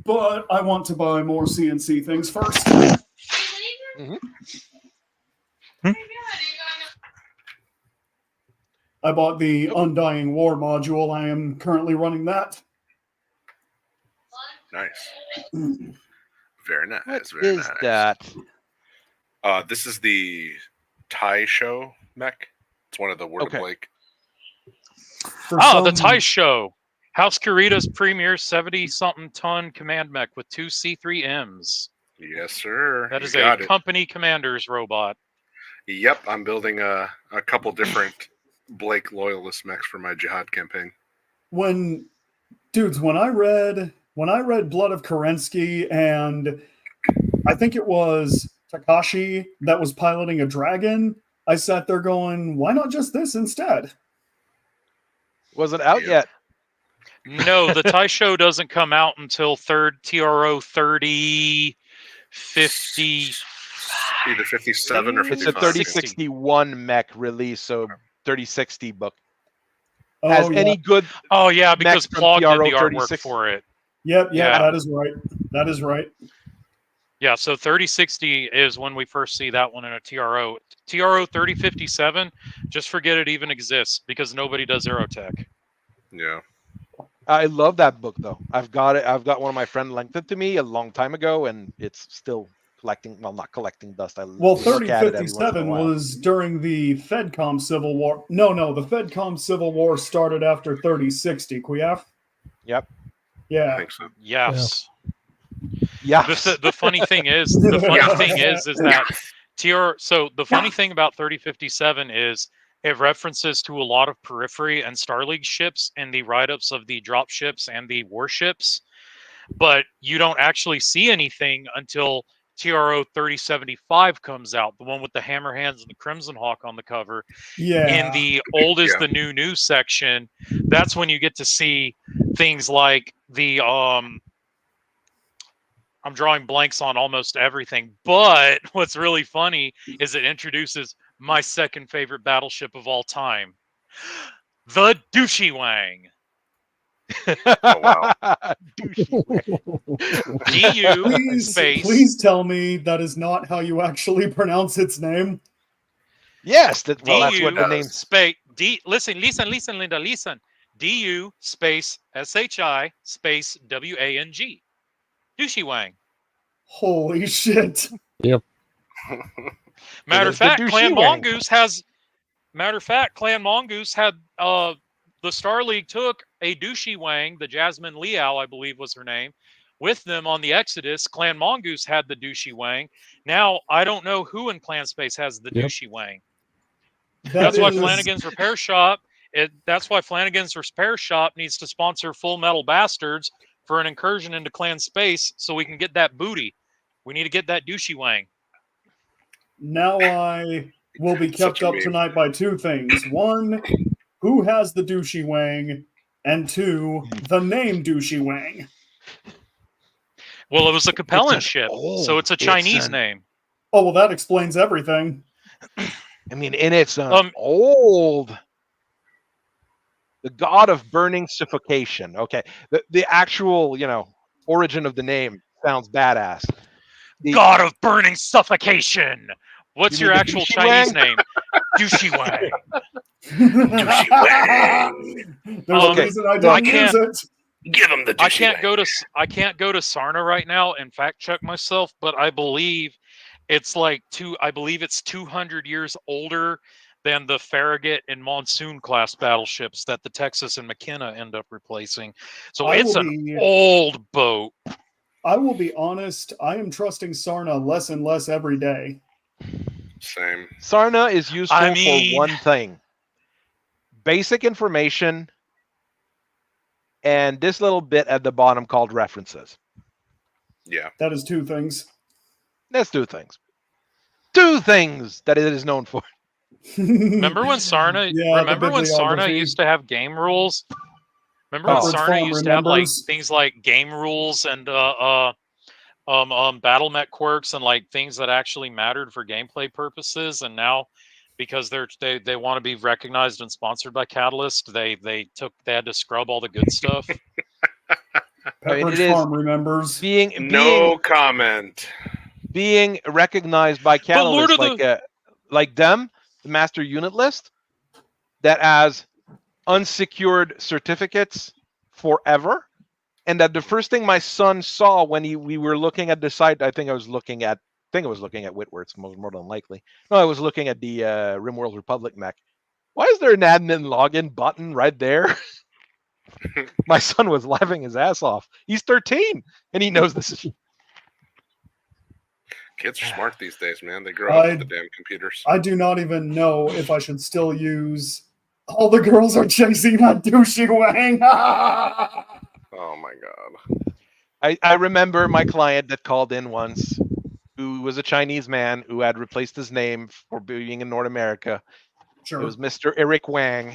but I want to buy more CNC things first. Mm-hmm. I bought the Undying War module. I am currently running that. Nice. Very nice. What very is nice. that? This is the Tai Show mech. It's one of the Word Okay. of Blake. The Tai Show. House Kurita's premier 70-something ton command mech with 2 C3Ms. Yes, sir. That You is got a it. company commander's robot. Yep, I'm building a couple different Blake loyalist mechs for my jihad campaign. When I read Blood of Kerensky, and I think it was Takashi that was piloting a dragon, I sat there going, why not just this instead? Was it out Yeah. yet? No, the Tai Show doesn't come out until TRO 30, 50. Either 57 or It's 55. a 3061 mech release, so 3060 book. Oh, Has yeah. any good? Oh yeah, because from Plog did TRO the artwork 36. for it. Yep, Yeah. that is right. That is right. Yeah, so 3060 is when we first see that one in a TRO. TRO 3057, just forget it even exists because nobody does Aerotech. Yeah. I love that book though. I've got it. I've got one of my friends linked it to me a long time ago, and it's still collecting. Well, not collecting dust. I Well, look at it every once in a 3057 while. was during the FedCom Civil War. No, the FedCom Civil War started after 3060. Quiaf? Yep. I Yeah. think so. Yes. Yeah. The funny thing is, is that so the funny thing about 3057 is it references to a lot of Periphery and Star League ships and the write-ups of the drop ships and the warships, but you don't actually see anything until TRO 3075 comes out, the one with the Hammerhands and the Crimson Hawk on the cover. Yeah. In the old is Yeah. the new section, that's when you get to see things like the I'm drawing blanks on almost everything, but what's really funny is it introduces my second favorite battleship of all time, the Douchey Wang. Oh, wow. DU space. Please tell me that is not how you actually pronounce its name. Yes. That's what the DU name. space D. Listen, Linda, listen. DU space SHI space WANG. Douchey Wang. Holy shit. Matter It of is the fact, Douchey Clan Wang. Mongoose has. Matter of fact, Clan Mongoose had the Star League took a Douchey Wang, the Jasmine Liao, I believe was her name, with them on the Exodus. Clan Mongoose had the Douchey Wang. Now I don't know who in Clan Space has the Douchey Wang. That's why Flanagan's Repair Shop. That's why Flanagan's Repair Shop needs to sponsor Full Metal Bastards for an incursion into Clan Space, so we can get that booty. We need to get that Douchey Wang. Now I will be kept Such a up meme. tonight by two things. One, who has the Douchey Wang? And two, the name Douchey Wang. Well, it was a Capellan an ship, old- so it's a it's Chinese an- name. Oh, well, that explains everything. I mean, and it's old. The god of burning suffocation. Okay. The actual, origin of the name sounds badass. God of burning suffocation. What's You your mean the actual Douchey Chinese Wang? name? Douchey Wang. There's a Okay, reason I don't use it. Give him the I douchey can't wang. go to Sarna right now and fact check myself, but I believe it's 200 years older than the Farragut and Monsoon class battleships that the Texas and McKenna end up replacing. So it's an old boat. I will be honest, I am trusting Sarna less and less every day. Same. Sarna is useful I mean- for one thing: basic information, and this little bit at the bottom called references. Yeah. That is two things. Let's do things. Two things that it is known for. Remember when Sarna? Yeah, remember when Sarna bibliography. used to have game rules? Remember when Pepperidge Sarna Farm used to have remembers. things like game rules and battle mech quirks and things that actually mattered for gameplay purposes, and now because they want to be recognized and sponsored by Catalyst, they had to scrub all the good stuff. Pepperidge Farm remembers. No comment. Being recognized by But Lord Catalyst, of like them, the master unit list that has unsecured certificates forever. and that the first thing my son saw when we were looking at the site, I think I was looking at Whitworth's, more than likely. No, I was looking at the RimWorld Republic mech. Why is there an admin login button right there? My son was laughing his ass off. He's 13, and he knows this is. Kids are smart these days, man. They grow up with the damn computers. I do not even know if I should still use all the girls are chasing that douchey Wang. Oh my god. I remember my client that called in once, who was a Chinese man who had replaced his name for being in North America. Sure. It was Mr. Eric Wang,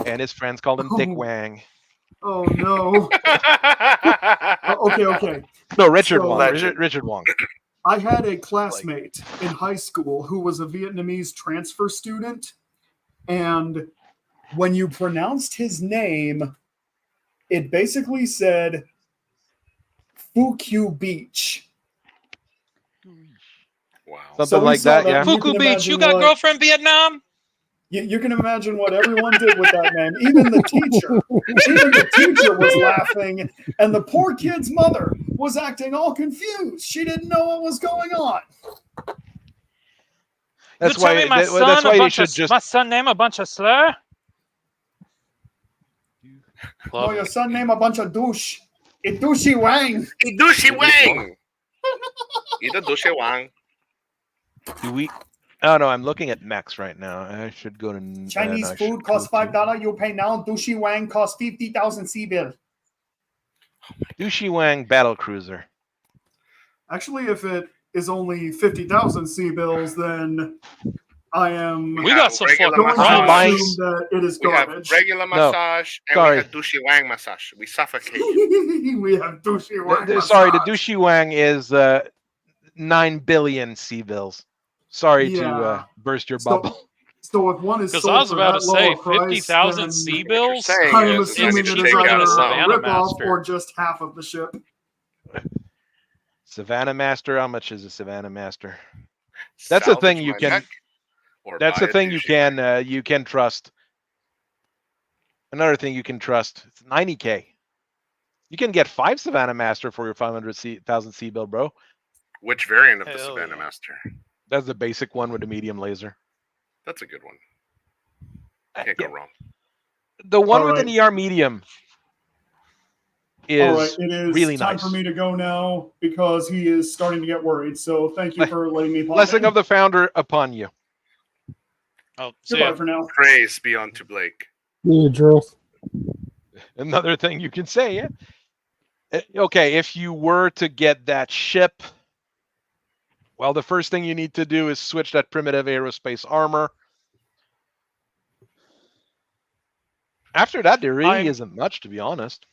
and his friends called him Dick Wang. Oh no. Okay. No, Richard So- Wang. Richard Wang. I had a classmate in high school who was a Vietnamese transfer student, and when you pronounced his name, it basically said Phu Quoc Beach. Wow. Something So we like saw that, that. yeah. You Fuku can Beach, you imagine got what- girlfriend Vietnam? You can imagine what everyone did with that name. Even the teacher. Even the teacher was laughing, and the poor kid's mother was acting all confused. She didn't know what was going on. That's You tell why. me my That's son why a you bunch should of, just. my son name a bunch of slur? No, Love your it. son named a bunch of douche. It douchey Wang. Douchey Wang! Either Douchey Wang. Do we? Oh no, I'm looking at Max right now. I should go to Chinese no, I food should costs go to- $5. You pay now. Douchey Wang costs 50,000 C-bill. Douchey Wang battle cruiser. Actually, if it is only 50,000 C-bills, then I am We got some regular fucking going to massage. price. assume that it is We have garbage. regular No, massage and sorry. we have Douchey Wang massage. We suffocate. We have douchey Wang. Sorry, the massage. Douchey Wang is 9 billion C-bills. Sorry to Yeah. burst your So- bubble. So if one is Because sold I was for about that to say lower price, 50,000 then C-bills. saying I am is assuming it's it cheaper is than either a a Savannah ripoff Master. or just half of the ship. Savannah Master, how much is a Savannah Master? That's the thing Salvage you my can- mech or That's buy the a thing Douchey you can trust. Another thing you can trust. It's 90K. You can get 5 Savannah Master for your 500,000 C-bill, bro. Which variant of the Hell Savannah yeah. Master? That's the basic one with the medium laser. That's a good one. Can't go wrong. The one All with right. an ER medium is All right, it is really time nice. for me to go now because he is starting to get worried. So thank you for letting me pop blessing in. of the founder upon you. Oh, see Goodbye ya. for now. Praise be unto Blake. Yeah, Drew. Another thing you can say, yeah. Okay, if you were to get that ship, well, the first thing you need to do is switch that primitive aerospace armor. After that, there really isn't much, to be honest.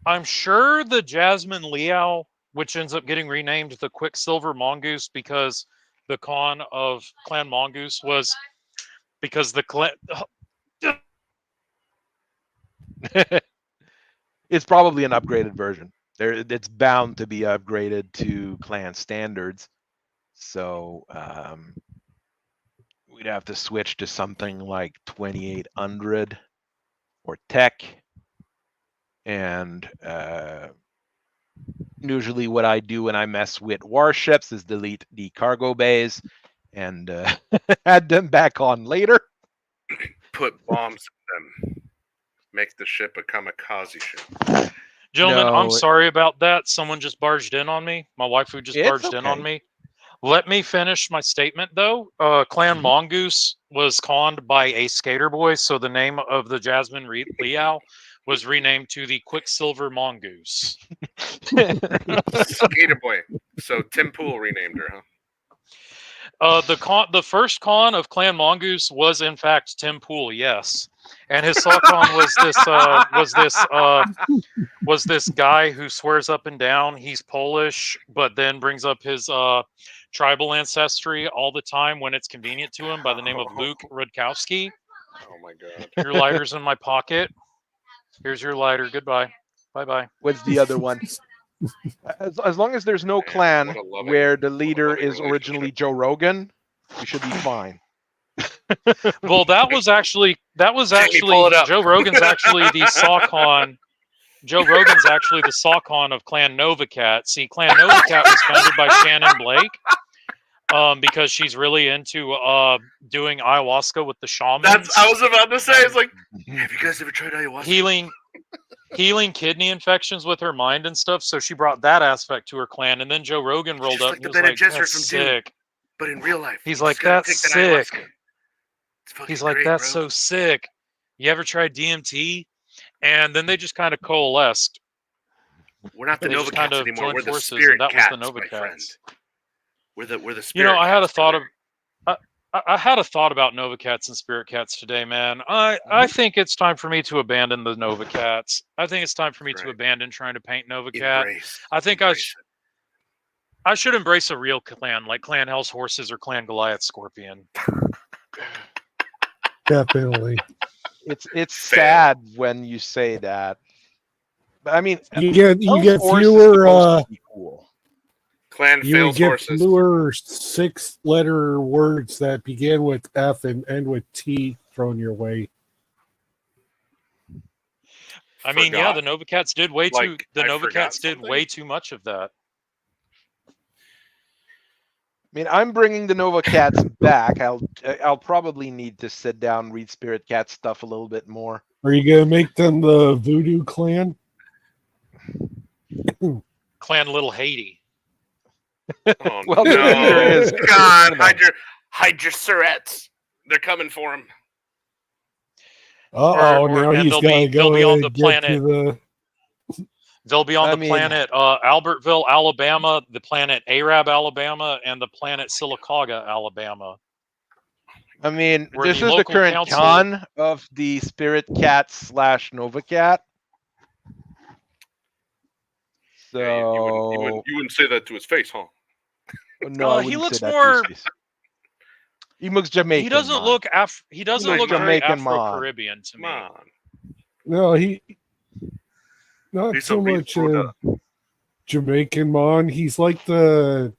I'm sure the Jasmine Liao, which ends up getting renamed the Quicksilver Mongoose because the con of Clan Mongoose was because the clan. It's probably an upgraded version. It's bound to be upgraded to clan standards. So we'd have to switch to something like 2800 or tech. And usually what I do when I mess with warships is delete the cargo bays and add them back on later. Put bombs in them. Make the ship a kamikaze ship. Gentlemen, No, I'm sorry about that. Someone just barged in on me. My wife who just It's barged in on okay. me. Let me finish my statement though. Clan Mhm. Mongoose was conned by a skater boy, so the name of the Jasmine Liao was renamed to the Quicksilver Mongoose. Skater boy. So Tim Pool renamed her, huh? The first con of Clan Mongoose was in fact Tim Pool, yes, and his saw con was this guy who swears up and down he's Polish, but then brings up his tribal ancestry all the time when it's convenient to him by the name of Luke Rudkowski. Oh my god. Your lighter's in my pocket. Here's your lighter. Goodbye. Bye bye. What's the other one? As long as there's no Man, clan what a loving- where the what a leader loving is originally relationship. Joe Rogan, you should be fine. Well, that was actually pull it up. Joe Rogan's actually the saw con. Joe Rogan's actually the Saucon of Clan Novacat. See, Clan Novacat was founded by Shannon Blake because she's really into doing ayahuasca with the shamans. I was about to say. It's like, have you guys ever tried ayahuasca? Healing kidney infections with her mind and stuff. So she brought that aspect to her clan. And then Joe Rogan rolled up and was like, "That's sick." But in real life, he's like, "That's sick." He's like, "That's so sick. You ever tried DMT?" And then they just kind of coalesced. We're not the They just Novacats kind of anymore. joined We're the forces, Spirit and that was Cats, the my friend. Novacats. We're the Spirit. You know, I had a Cats, thought brother. I had a thought about Novacats and Spirit Cats today, man. I think it's time for me to abandon the Novacats. I think it's time for me to abandon trying to paint Novacat. I think I should embrace a real clan, like Clan Hell's Horses or Clan Goliath Scorpion. Definitely. It's sad when you say that. But I mean, You get horse is fewer supposed to be cool. Clan you fails get horses. fewer 6-letter words that begin with F and end with T thrown your way. I mean, yeah, the Novacats did way too. Like, The I forgot Novacats did something? way too much of that. I mean, I'm bringing the Nova Cats back. I'll probably need to sit down, read Spirit Cat stuff a little bit more. Are you gonna make them the Voodoo Clan? Clan Little Haiti. Oh, Well, no. there is. God, hide your Surettes. They're coming for him. Oh, Or- now and he's they'll gotta be- they'll go be on and the get planet. to the. They'll be on I the mean- planet Albertville, Alabama, the planet Arab, Alabama, and the planet Sylacauga, Alabama. I mean, Where this the is the local current council- con of the Spirit Cat / Nova Cat. So Yeah, you wouldn't say that to his face, huh? no, I he wouldn't looks say that to more- his face. He looks Jamaican. He doesn't man. look He doesn't looks look very Jamaican, man. Afro-Caribbean to me. Come on. No, he not He's so a real much Buddha. Jamaican man. He's like the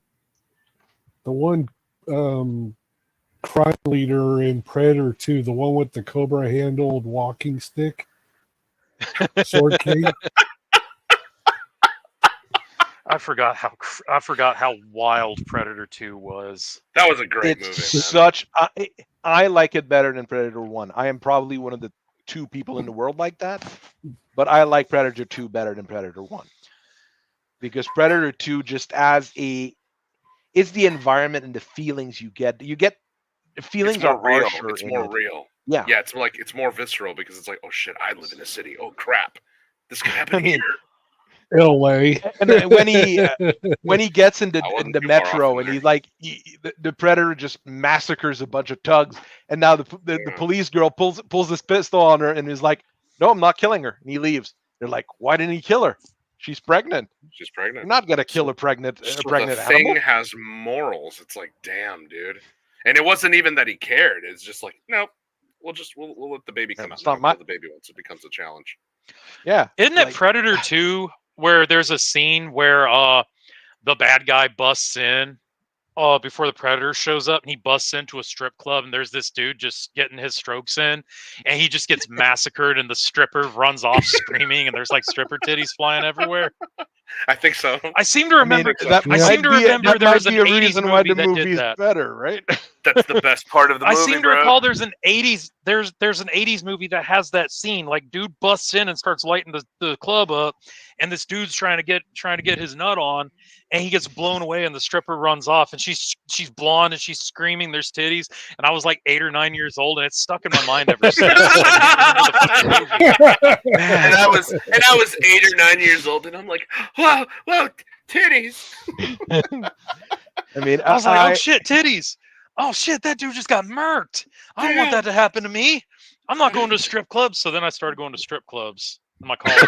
one crime leader in Predator 2, the one with the cobra handled walking stick, sword cane. I forgot how wild Predator 2 was. That was a great It's movie, man. such. I like it better than Predator 1. I am probably one of the 2 people in the world like that, but I like Predator 2 better than Predator 1 because Predator 2 just it's the environment and the feelings you get. You get the feelings It's more are real. harsher. It's in more it. real. Yeah. Yeah, it's more visceral because it's like, oh shit, I live in a city. Oh crap, this could happen I mean, here. LA. And then when he gets in I the wasn't too far metro off and from he's like the Predator just massacres a bunch of thugs, and now the Yeah. police girl pulls his pistol on her and is like, no, I'm not killing her, and he leaves. They're like, why didn't he kill her? She's pregnant. She's You're pregnant. not gonna kill a pregnant So pregnant the thing animal. has morals. It's like, damn, dude. And it wasn't even that he cared. It's just like, no, we'll let the baby come out. It's not now until the baby once it becomes a challenge. Yeah, Isn't it like- Predator 2 where there's a scene where the bad guy busts in before the Predator shows up, and he busts into a strip club, and there's this dude just getting his strokes in, and he just gets massacred, and the stripper runs off screaming, and there's like stripper titties flying everywhere. I think so. I seem to remember. that I seem to remember that there might was an be a 80s reason why movie the that did movie's that. better, right? That's the best part of the movie, I seem to bro. recall there's an 80s there's an 80s movie that has that scene, like dude busts in and starts lighting the club up, and this dude's trying to get his nut on, and he gets blown away, and the stripper runs off, and she's blonde and she's screaming, there's titties, and I was like 8 or 9 years old, and it's stuck in my mind ever since. and I was 8 or 9 years old, and I'm like, whoa, titties. I mean, I was like, oh shit, titties. Oh shit, that dude just got murked. I don't want that to happen to me. I'm not going to strip clubs. So then I started going to strip clubs in my college.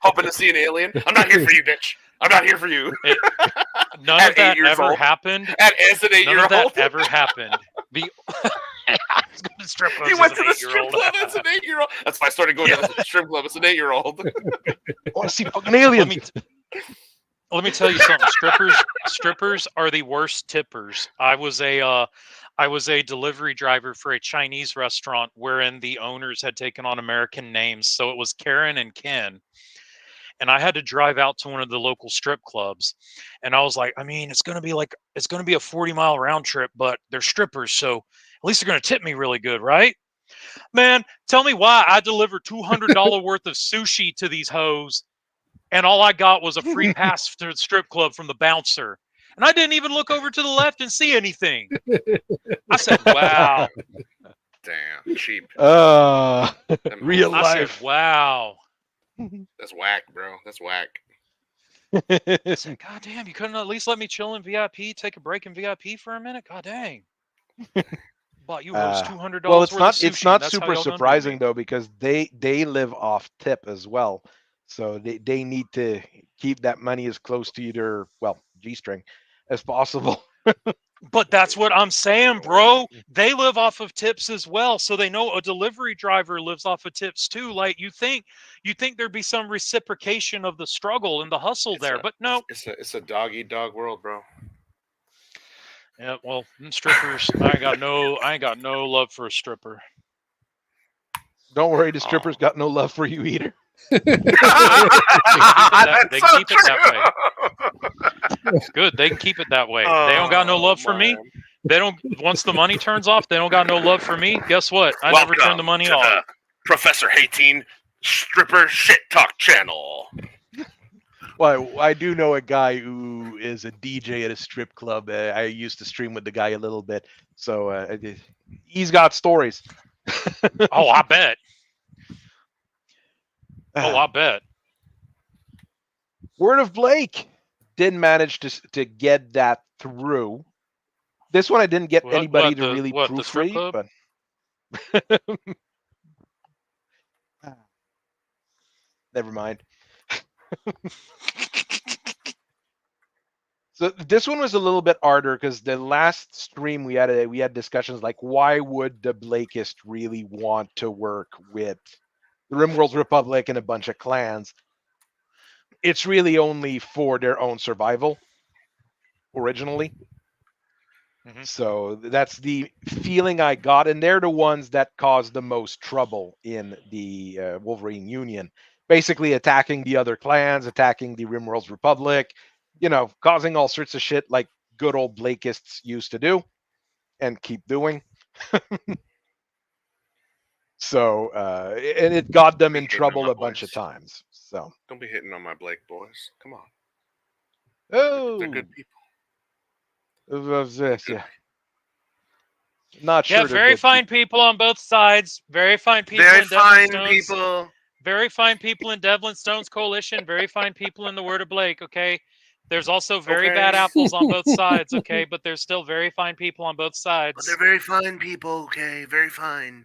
Hoping to see an alien. I'm not here for you, bitch. I'm not here for you. None At of that 8 years ever old. happened. As an None of 8-year-old. that ever happened. I was going to strip clubs. He as went an to the strip 8-year-old. club as an 8-year-old. That's why I started going to the strip club as an 8-year-old. I want to see fucking aliens. Let me tell you something. Strippers are the worst tippers. I was a delivery driver for a Chinese restaurant wherein the owners had taken on American names. So it was Karen and Ken. And I had to drive out to one of the local strip clubs. And I was like, I mean, it's gonna be a 40-mile round trip, but they're strippers, so at least they're gonna tip me really good, right? Man, tell me why I delivered $200 worth of sushi to these hoes, and all I got was a free pass to the strip club from the bouncer. And I didn't even look over to the left and see anything. I said, wow. Damn, cheap. Real I life. said, wow. That's whack, bro. That's whack. I said, God damn, you couldn't at least let me chill in VIP, take a break in VIP for a minute? God dang. Bought you hoes $200 Well, it's worth not of sushi. it's not That's how super y'all done to surprising me. though, because they live off tip as well, so they need to keep that money as close to either G-string as possible. But that's what I'm saying, bro. They live off of tips as well, so they know a delivery driver lives off of tips too. Like you think there'd be some reciprocation of the struggle and the hustle there, but no. It's a dog eat dog world, bro. Yeah, well, strippers. I ain't got no love for a stripper. Don't worry, the strippers got no love for you either. They can keep it that way. Good, they can keep it that way. They don't got no love for me. They don't. Once the money turns off, they don't got no love for me. Guess what? I never turn the money off. The Professor Hateen Stripper Shit Talk Channel. Well, I do know a guy who is a DJ at a strip club. I used to stream with the guy a little bit, so he's got stories. Oh, I bet. Oh, I bet. Word of Blake didn't manage to get that through. This one I didn't get anybody to really proofread, but never mind. So this one was a little bit harder because the last stream we had discussions like, why would the Blakist really want to work with the RimWorld Republic and a bunch of clans? It's really only for their own survival originally. Mm-hmm. So that's the feeling I got, and they're the ones that caused the most trouble in the Wolverine Union. Basically attacking the other clans, attacking the RimWorld Republic, causing all sorts of shit like good old Blakists used to do and keep doing. So, and it got them in trouble a bunch of times. So don't be hitting on my Blake boys. Come on. Oh, they're good people. Yeah. Not sure. Yeah, very fine people on both sides. Very fine people. Very in fine Stone's, people. Very fine people in Devlin Stone's coalition. Very fine people in the Word of Blake. Okay. There's also very bad apples on both sides. Okay, but there's still very fine people on both sides. But they're very fine people. Okay, very fine.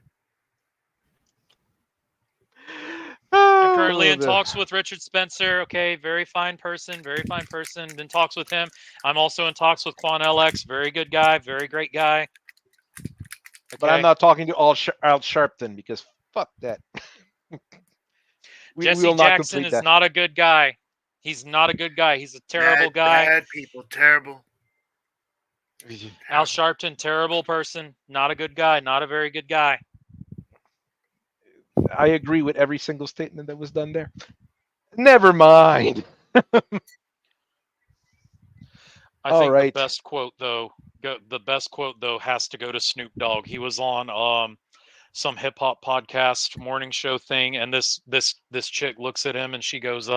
I'm currently in talks with Richard Spencer. Okay, very fine person. Very fine person. In talks with him. I'm also in talks with Quan LX. Very good guy. Very great guy. Okay. But I'm not talking to Al Sharpton because fuck that. Jesse Jackson is not a good guy. He's not a good guy. He's a terrible guy. Bad people, terrible. Al Sharpton, terrible person. Not a good guy. Not a very good guy. I agree with every single statement that was done there. Never mind. I think the best quote though has to go to Snoop Dogg. He was on some hip hop podcast morning show thing, and this chick looks at him and she goes,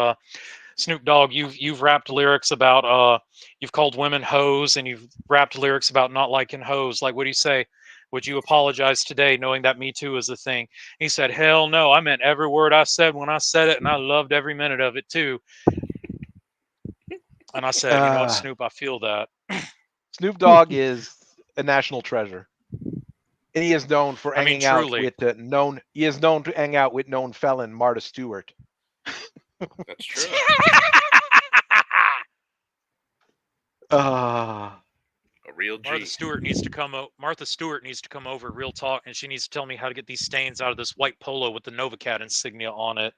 Snoop Dogg, you've rapped lyrics about you've called women hoes, and you've rapped lyrics about not liking hoes. Like, what do you say? Would you apologize today knowing that Me Too is a thing? He said, hell no, I meant every word I said when I said it, and I loved every minute of it too. And I said, you know what, Snoop, I feel that. Snoop Dogg is a national treasure. And he is known for hanging out with he is known to hang out with known felon Martha Stewart. That's true. A real G. Martha Stewart needs to come over, real talk, and she needs to tell me how to get these stains out of this white polo with the Novacat insignia on it.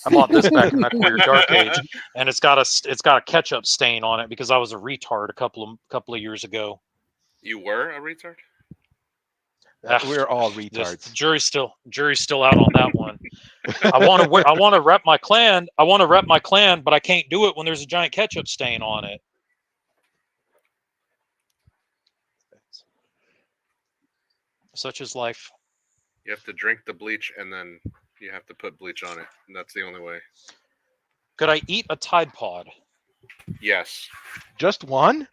I bought this back in that queer dark age, and it's got a ketchup stain on it because I was a retard a couple of years ago. You were a retard? We're all This retards. jury's still out on that one. I want to rep my clan. I want to rep my clan, but I can't do it when there's a giant ketchup stain on it. Such is life. You have to drink the bleach and then you have to put bleach on it. And that's the only way. Could I eat a Tide Pod? Yes. Just one?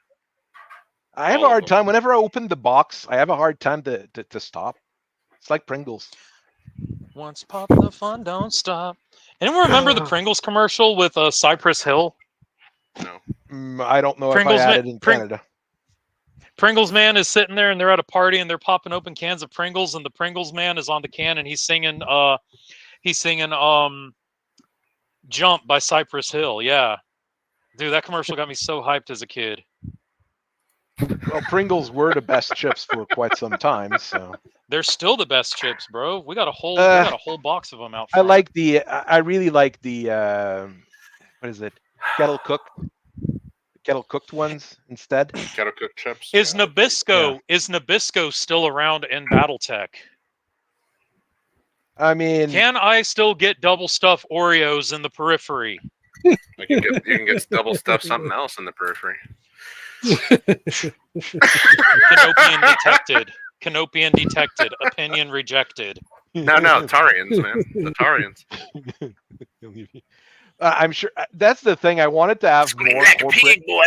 I have All a of hard them. time. Whenever I open the box, I have a hard time to stop. It's like Pringles. Once pop, the fun don't stop. Anyone remember the Pringles commercial with Cypress Hill? No. I don't know Pringles if I had ma- it in Pring- Canada. Pringles man is sitting there and they're at a party and they're popping open cans of Pringles and the Pringles man is on the can and he's singing Jump by Cypress Hill. Yeah. Dude, that commercial got me so hyped as a kid. Well, Pringles were the best chips for quite some time, so They're still the best chips, bro. We got a whole box of them out I front. I really like the what is it? Kettle cooked ones instead. Kettle cooked chips. Is Yeah. Nabisco still around in Battletech? I mean, Can I still get double stuff Oreos in the periphery? You can get double stuff something else in the periphery. Canopian detected. Opinion rejected. No, Tarians, man. The Tarians. I'm sure that's the thing. I wanted to have more corporate. boy.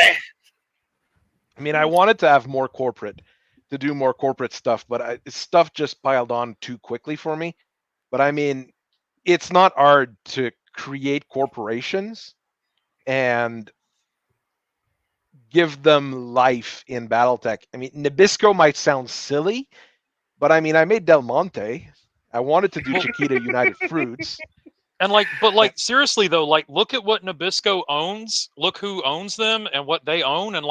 I mean, I wanted to have more corporate, to do more corporate stuff, but stuff just piled on too quickly for me. But I mean, it's not hard to create corporations and give them life in Battletech. I mean, Nabisco might sound silly, but I mean, I made Del Monte. I wanted to do Chiquita United Fruits. And seriously though, look at what Nabisco owns. Look who owns them and what they own, and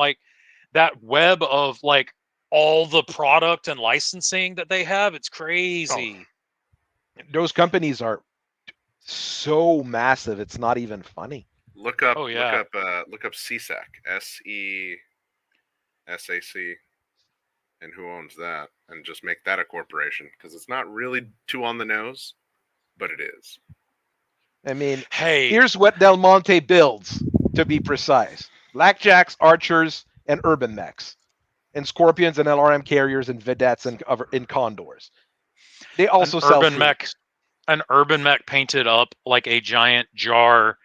that web of all the product and licensing that they have. It's crazy. Oh. Those companies are so massive. It's not even funny. Look up CSAC, SESAC, and who owns that, and just make that a corporation, because it's not really too on the nose, but it is. I mean, hey, here's what Del Monte builds, to be precise: Blackjacks, Archers, and Urban Mechs, and Scorpions and LRM carriers and Vedettes and Condors. They also sell an Urban Mech painted up like a giant jar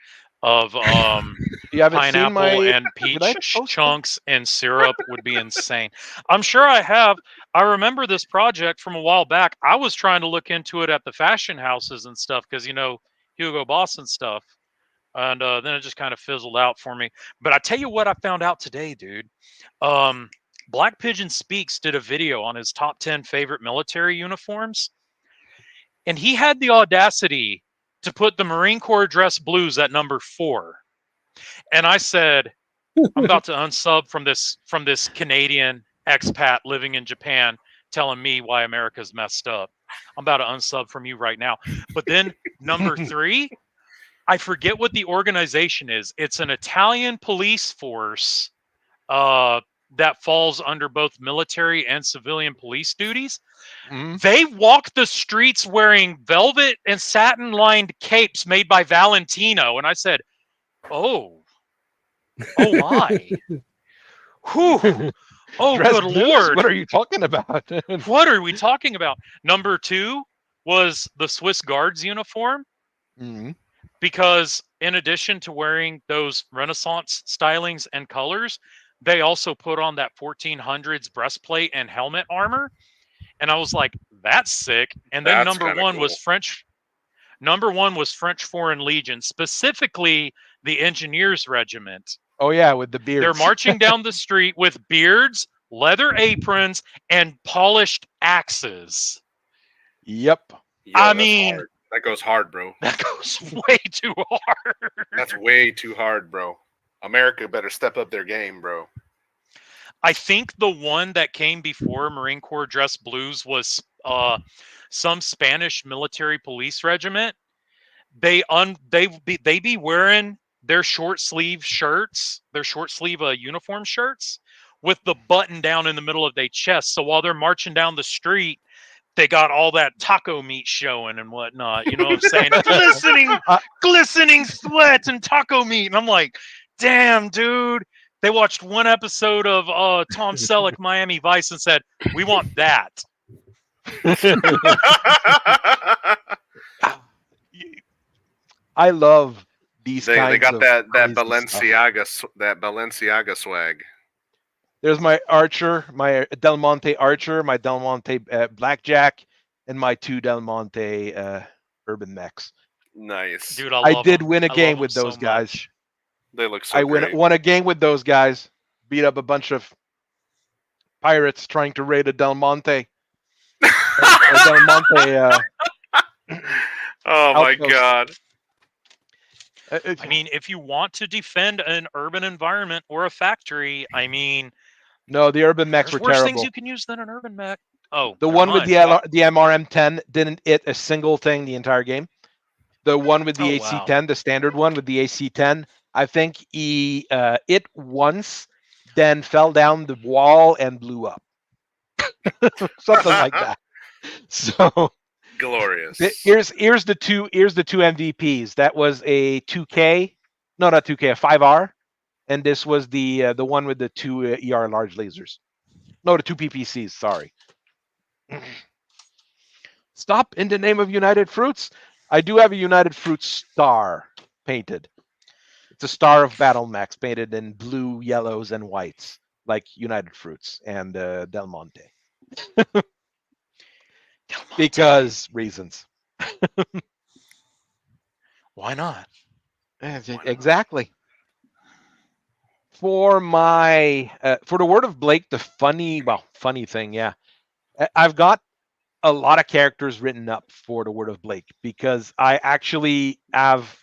of pineapple and peach chunks and syrup would be insane. I'm sure I have. I remember this project from a while back. I was trying to look into it at the fashion houses and stuff because, Hugo Boss and stuff. And then it just kind of fizzled out for me. But I tell you what I found out today, dude. Black Pigeon Speaks did a video on his top 10 favorite military uniforms. And he had the audacity to put the Marine Corps dress blues at number 4. And I said, I'm about to unsub from this Canadian expat living in Japan telling me why America's messed up. I'm about to unsub from you right now. But then number 3, I forget what the organization is. It's an Italian police force that falls under both military and civilian police duties. Mm-hmm. They walk the streets wearing velvet and satin-lined capes made by Valentino. And I said, oh my. Whew. Oh, good Lord. What are you talking about? What are we talking about? Number 2 was the Swiss Guards uniform. Mm-hmm. Because in addition to wearing those Renaissance stylings and colors, they also put on that 1400s breastplate and helmet armor. And I was like, that's sick. And then number 1 was French. Number 1 was French Foreign Legion, specifically the Engineers Regiment. Oh, yeah, with the beards. They're marching down the street with beards, leather aprons, and polished axes. Yep. I mean, hard. That goes hard, bro. That goes way too hard. That's way too hard, bro. America better step up their game, bro. I think the one that came before Marine Corps dress blues was some Spanish military police regiment they be wearing their short sleeve shirts, their short sleeve uniform shirts with the button down in the middle of their chest. So while they're marching down the street, they got all that taco meat showing and whatnot. You know what I'm saying? glistening sweat and taco meat. And I'm like, damn, dude. They watched one episode of Tom Selleck, Miami Vice, and said, we want that. I love these they kinds got of that crazy stuff. Balenciaga swag. There's my Archer, my Del Monte Archer, my Del Monte Blackjack, and my 2 Del Monte Urban Mechs. Nice. Dude, I did win a I game love with them those so guys. much. They look so I great. won a game with those guys. Beat up a bunch of pirates trying to raid a Del Monte. a Del Monte. Oh my outpost. god. I mean, if you want to defend an urban environment or a factory, I mean, no, the Urban Mechs there's were worse terrible. things you can use than an urban mech. Oh, The never one with mind. the MRM10 didn't hit a single thing the entire game. The one with the Oh, AC10, the standard one with the AC10, I think he it once, then fell down the wall and blew up. Something like that. So Glorious. here's the two MVPs. That was a 2K, no, not 2K, a 5R, and this was the one with the 2 ER large lasers. No, the 2 PPCs. Sorry. Stop in the name of United Fruits. I do have a United Fruits star painted. It's a star of Battle Max painted in blue, yellows, and whites, like United Fruits and Del Monte. Because reasons. Why not? Exactly. For my for the Word of Blake, the funny thing, yeah, I've got a lot of characters written up for the Word of Blake because I actually have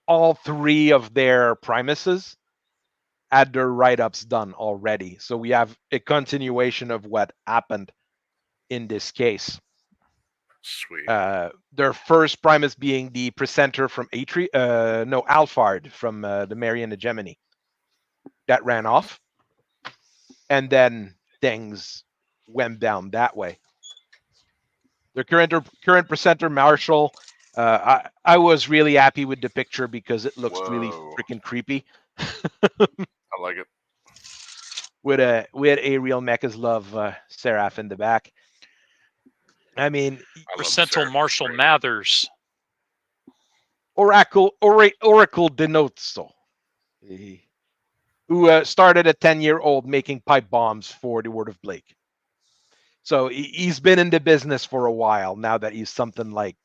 all 3 of their Primuses had their write-ups done already. So we have a continuation of what happened in this case. Sweet. Their first Primus being the presenter from Alphard from the Marian Hegemony. That ran off. And then things went down that way. Their current presenter, Marshall, I was really happy with the picture because it looks really Whoa. freaking creepy. I like it. with a real Mecha's Love Seraph in the back. I mean, I love Percentile Seraph. Marshall Great. Mathers. Oracle Denotso, who started a 10-year-old making pipe bombs for the Word of Blake. So he's been in the business for a while now that he's something like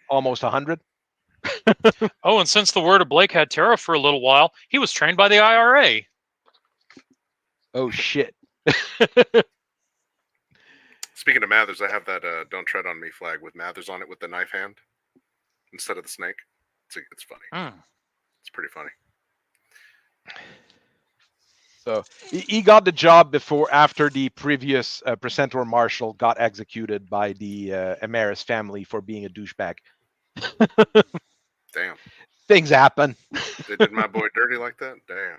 almost 100. Oh, and since the Word of Blake had Terra for a little while, he was trained by the IRA. Oh, shit. Speaking of Mathers, I have that "Don't Tread on Me" flag with Mathers on it with the knife hand instead of the snake. It's funny. It's pretty funny. So he got the job after the previous Precentor Marshal got executed by the Amaris family for being a douchebag. Damn. Things happen. They did my boy dirty like that? Damn.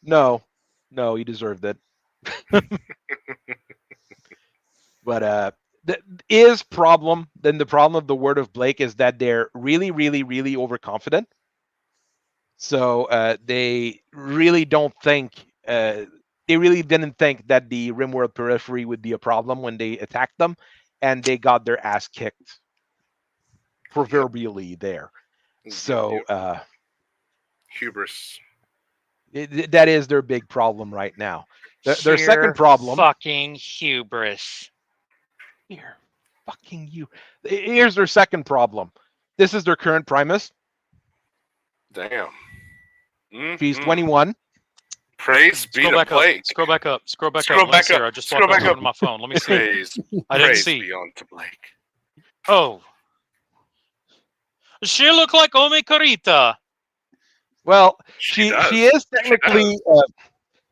No, he deserved it. But the problem of the Word of Blake is that they're really, really, really overconfident. So they really don't think they really didn't think that the RimWorld periphery would be a problem when they attacked them, and they got their ass kicked proverbially there. So hubris. That is their big problem right now. Their second problem. Fucking hubris. Here, fucking you. Here's their second problem. This is their current Primus. Damn. She's 21. Praise be to Blake. Scroll back up. Scroll back up. I just walked over to my phone. Let me see. Praise, I didn't praise see. be unto Blake. Oh. She look like Ome Carita. Well, She she is technically.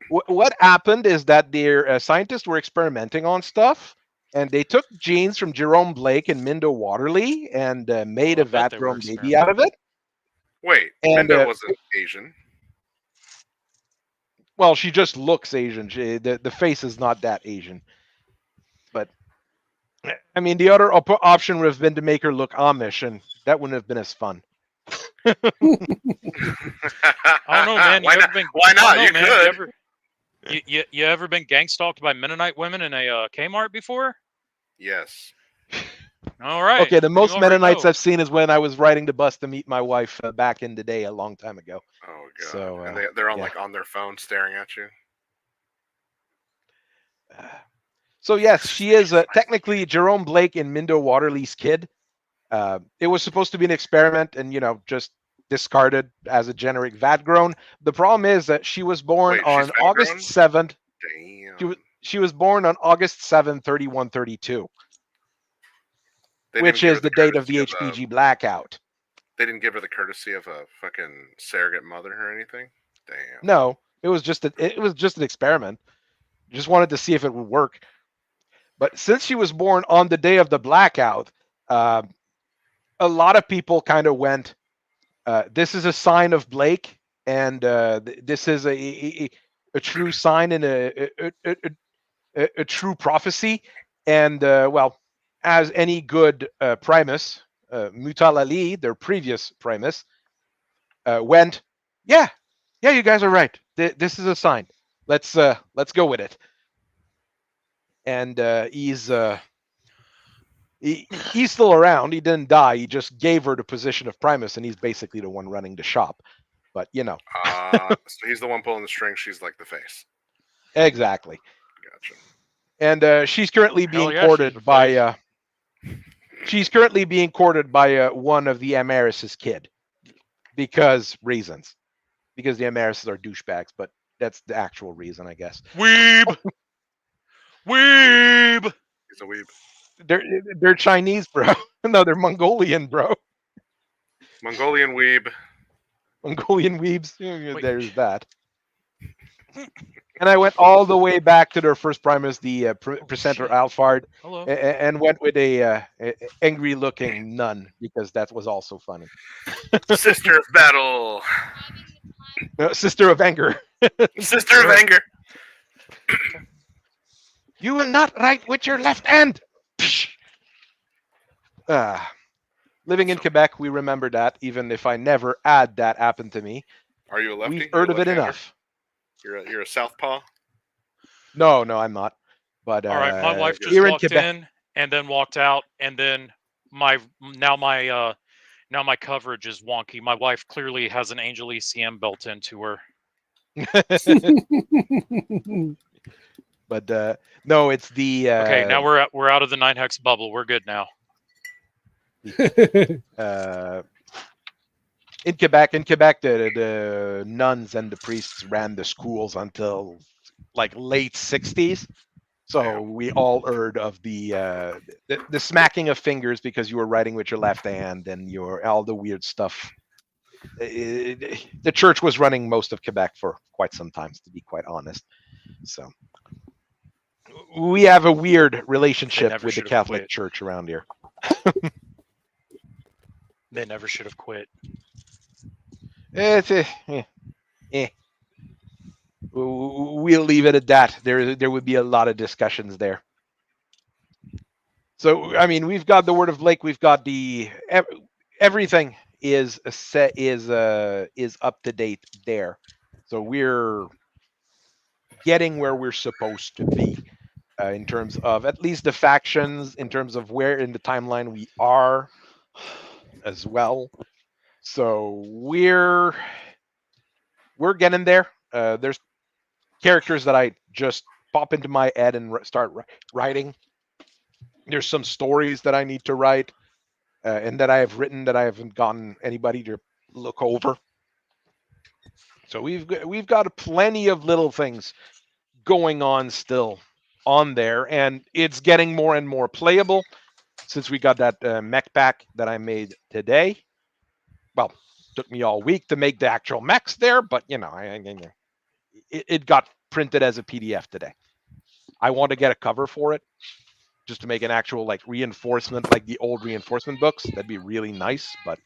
What happened is that their scientists were experimenting on stuff, and they took genes from Jerome Blake and Mindo Waterly and made I a bet they were vat-grown baby out of it. Wait, And, Mindo wasn't Asian. Well, she just looks Asian. The face is not that Asian. But, I mean, the other option would have been to make her look Amish, and that wouldn't have been as fun. I don't know, man. Why You not? ever been, Why not? I don't know, You man. could. You ever been gang stalked by Mennonite women in a Kmart before? Yes. All right. Okay, the then you most already Mennonites know. I've seen is when I was riding the bus to meet my wife back in the day, a long time ago. Oh god. So, and they're on yeah. like on their phone staring at you. So yes, she is technically Jerome Blake and Mindo Waterly's kid. It was supposed to be an experiment, and just discarded as a generic vat grown. The problem is that she was born Wait, she's on vat-grown? August 7th. Damn. She was born on August 7th, 3132, They which didn't give is her the date of the courtesy HPG blackout. They didn't give her the courtesy of a fucking surrogate mother or anything. Damn. No, it was just an experiment. Just wanted to see if it would work. But since she was born on the day of the blackout, a lot of people kind of went, this is a sign of Blake, and this is a true sign and a true prophecy. And, well, as any good Primus, Mutal Ali, their previous Primus, went, yeah, you guys are right. This is a sign. Let's go with it. And he's still around. He didn't die. He just gave her the position of Primus, and he's basically the one running the shop. But So he's the one pulling the string. She's like the face. Exactly. Gotcha. And she's currently being courted by. She's currently being courted by one of the Amaris's kid, because reasons. Because the Amarises are douchebags, but that's the actual reason, I guess. Weeb. Weeb. He's a weeb. They're Chinese, bro. No, they're Mongolian, bro. Mongolian weeb. Mongolian weebs. There's that. And I went all the way back to their first Primus, the Presenter Alphard, and went with a angry-looking nun, because that was also funny. Sister of battle. No, Sister of anger. Sister of anger. You will not write with your left hand. Living in Quebec, we remember that, even if I never had that happen to me. Are you a lefty? We've heard of it enough. You're a southpaw? No, I'm not. But all right, my wife just walked in and then walked out, and then my coverage is wonky. My wife clearly has an Angel ECM built into her. But no, it's the okay. Now we're out of the 9-hex bubble. We're good now. In Quebec, the nuns and the priests ran the schools until like late 60s. So we all heard of the smacking of fingers because you were writing with your left hand, and all the weird stuff. The church was running most of Quebec for quite some time, to be quite honest. So we have a weird relationship with the Catholic Church around here. They never should have quit. We'll leave it at that. There would be a lot of discussions there. So I mean, we've got the Word of Blake. We've got everything is up to date there. So we're getting where we're supposed to be in terms of at least the factions, in terms of where in the timeline we are as well. So we're getting there. There's characters that I just pop into my head and start writing. There's some stories that I need to write and that I have written that I haven't gotten anybody to look over. So we've got plenty of little things going on still on there, and it's getting more and more playable since we got that mech pack that I made today. Well, took me all week to make the actual mechs there, but it got printed as a PDF today. I want to get a cover for it, just to make an actual like reinforcement, like the old reinforcement books. That'd be really nice, but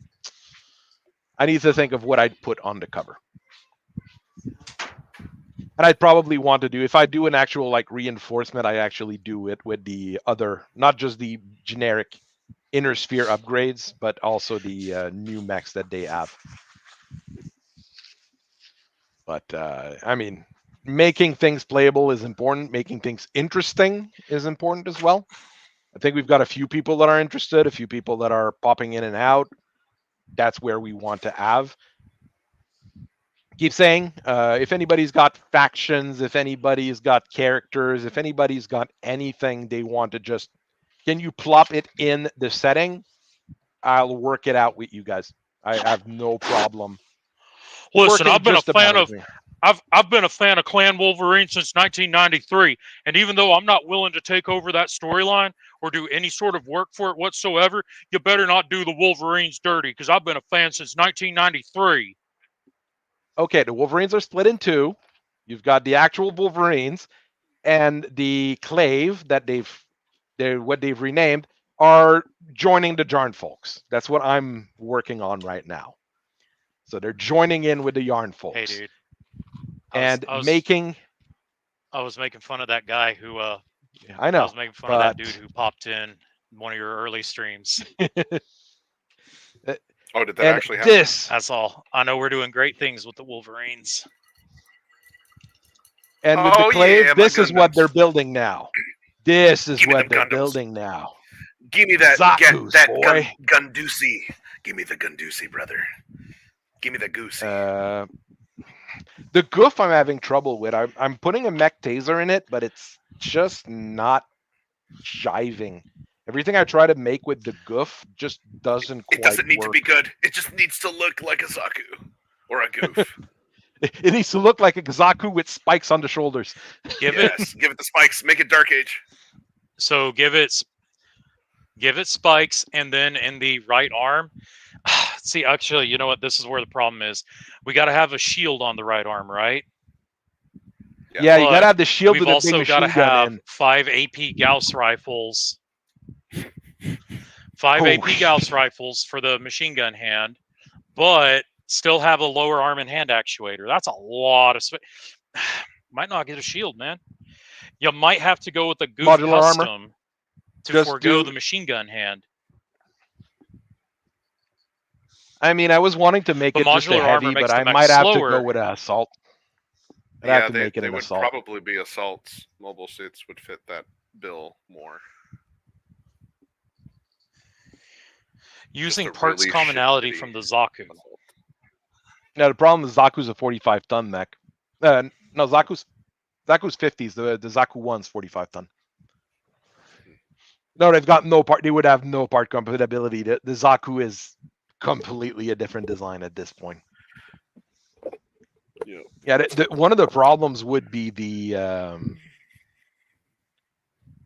I need to think of what I'd put on the cover. And I'd probably want to do, if I do an actual like reinforcement, I actually do it with the other, not just the generic inner sphere upgrades, but also the new mechs that they have. But I mean, making things playable is important. Making things interesting is important as well. I think we've got a few people that are interested, a few people that are popping in and out. That's where we want to have. Keep saying, if anybody's got factions, if anybody's got characters, if anybody's got anything they want to just, can you plop it in the setting? I'll work it out with you guys. I have no problem. Listen, working I've been a just about fan of everything. I've been a fan of Clan Wolverine since 1993, and even though I'm not willing to take over that storyline or do any sort of work for it whatsoever, you better not do the Wolverines dirty, because I've been a fan since 1993. Okay, the Wolverines are split in two. You've got the actual Wolverines and the Clave that they've renamed are joining the Yarn folks. That's what I'm working on right now. So they're joining in with the Yarn folks. Hey, dude. I was making fun of that guy who. I know. I was making fun of that dude who popped in one of your early streams. Oh, did that actually happen? That's all. I know we're doing great things with the Wolverines. And with the Clave, this is what they're building now. This is what they're building now. Give me that Zaku's, boy. Gundusi. Give me the Gundusi, brother. Give me the goosey. The goof I'm having trouble with. I'm putting a mech taser in it, but it's just not jiving. Everything I try to make with the goof just doesn't quite work. It doesn't need to be good. It just needs to look like a Zaku or a goof. It needs to look like a Zaku with spikes on the shoulders. Give it the spikes. Make it Dark Age. So give it spikes, and then in the right arm. See, actually, you know what? This is where the problem is. We got to have a shield on the right arm, right? Yeah, you got to have the shield. We've also got to have 5 AP Gauss rifles. 5 AP Gauss rifles for the machine gun hand, but still have a lower arm and hand actuator. That's a lot of space. Might not get a shield, man. You might have to go with a goof modular custom armor to forego the machine gun hand. I mean, I was wanting to make it just a heavy, but I might have to go with an assault. I'd have to make it an assault. They would probably be assaults. Mobile suits would fit that bill more. Using parts commonality from the Zaku. Now the problem is Zaku's a 45-ton mech. No, Zaku's 50s. The Zaku 1's 45-ton. No, they've got no part. They would have no part compatibility. The Zaku is completely a different design at this point. Yeah. One of the problems would be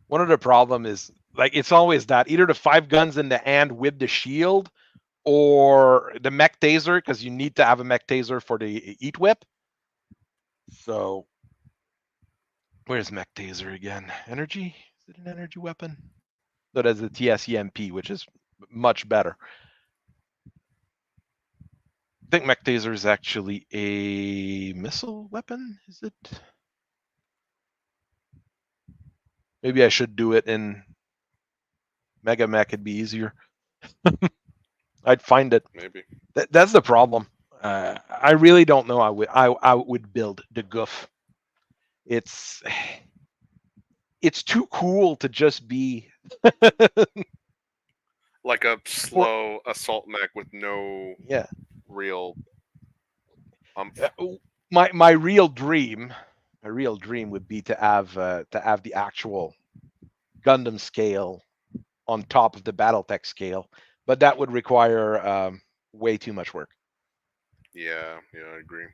one of the problem is, like, it's always that either the 5 guns in the hand with the shield or the mech taser, because you need to have a mech taser for the Eat Whip. So where's mech taser again? Energy? Is it an energy weapon? So that's the TSEMP, which is much better. I think mech taser is actually a missile weapon. Is it? Maybe I should do it in Mega Mech. It'd be easier. I'd find it. Maybe. That's the problem. I really don't know. I would build the goof. It's too cool to just be like a slow assault mech with no real. My real dream would be to have the actual Gundam scale on top of the Battletech scale, but that would require way too much work. Yeah, I agree.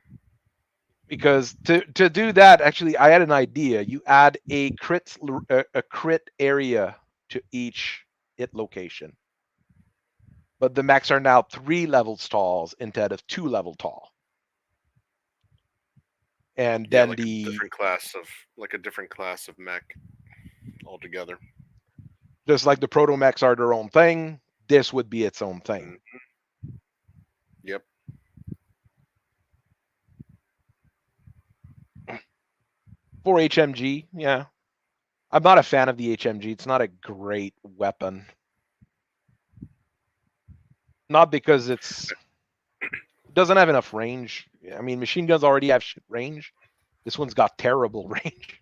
Because to do that, actually, I had an idea. You add a crit area to each location, but the mechs are now 3 levels tall instead of 2 level tall. And then like a different class of mech altogether. Just like the protomechs are their own thing, this would be its own thing. Yep. For HMG, yeah. I'm not a fan of the HMG. It's not a great weapon. Not because it doesn't have enough range. I mean, machine guns already have shit range. This one's got terrible range.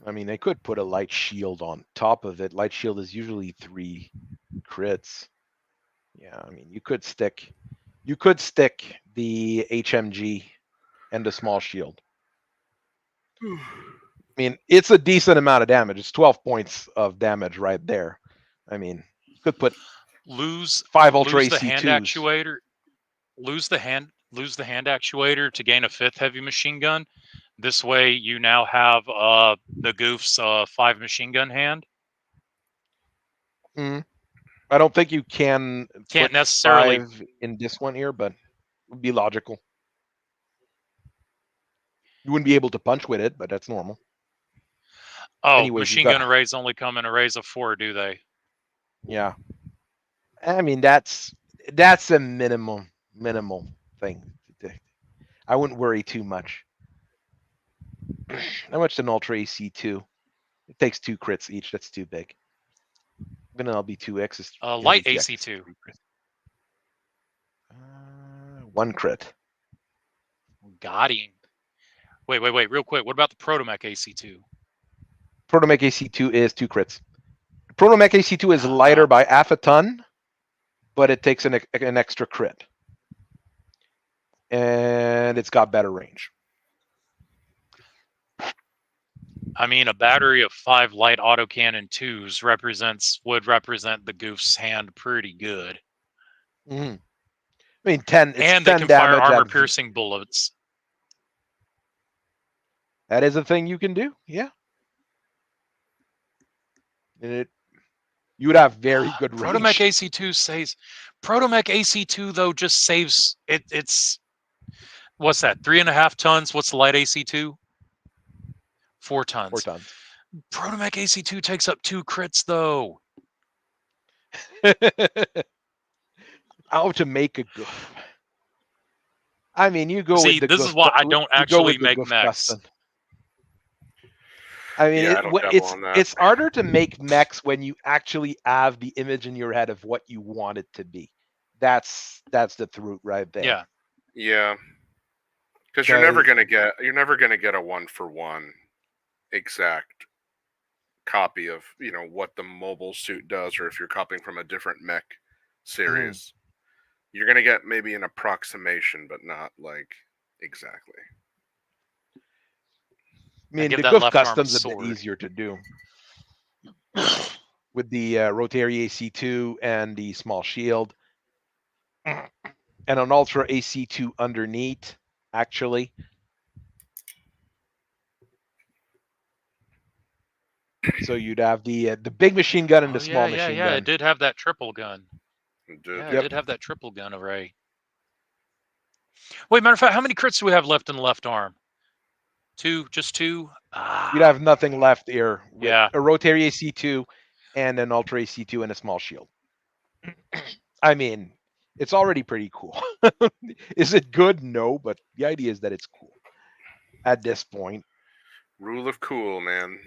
I mean, they could put a light shield on top of it. Light shield is usually 3 crits. Yeah, I mean, you could stick the HMG and the small shield. I mean, it's a decent amount of damage. It's 12 points of damage right there. I mean, you could put lose 5 Ultra lose the hand AC2s. actuator. Lose the hand actuator to gain a 5th heavy machine gun. This way, you now have the Goof's 5 machine gun hand. I don't think you can't put necessarily 5 in this one here, but it would be logical. You wouldn't be able to punch with it, but that's normal. Oh, Anyways, machine gun arrays only come in arrays of 4, do they? Yeah. I mean, that's a minimal thing. I wouldn't worry too much. How much an Ultra AC2? It takes 2 crits each. That's too big. Then it'll be 2x. Light AC2. 1 crit. Got him. Wait, real quick. What about the Protomech AC2? Protomech AC2 is 2 crits. Protomech AC2 is lighter by half a ton, but it takes an extra crit. And it's got better range. I mean, a battery of 5 light autocannon 2s would represent the Goof's hand pretty good. I mean, 10. It's and 10 they can fire damage armor-piercing bullets. That is a thing you can do. Yeah. You would have very good range. Protomech AC2 saves. Protomech AC2 though just saves it. It's what's that? 3.5 tons. What's the light AC2? 4 tons. 4 tons. Protomech AC2 takes up 2 crits though. How to make a goof? I mean, you go See, with the this goof, is why I don't actually make mechs. custom. I mean, Yeah, it's harder to make mechs when you actually have the image in your head of what you want it to be. That's the truth right there. Yeah. Yeah. Because you're never gonna get a 1-for-1 exact copy of what the mobile suit does, or if you're copying from a different mech series, you're gonna get maybe an approximation, but not like exactly. I mean, the goof custom's a bit easier to do with the rotary AC2 and the small shield, and an Ultra AC2 underneath, actually. So you'd have the big machine gun and the small machine gun. Yeah, it did have that triple gun. It did. Yeah, it did have that triple gun array. Wait, matter of fact, how many crits do we have left in the left arm? 2, just 2. You'd have nothing left here. With Yeah, a rotary AC2 and an Ultra AC2 and a small shield. I mean, it's already pretty cool. Is it good? No, but the idea is that it's cool at this point. Rule of cool, man.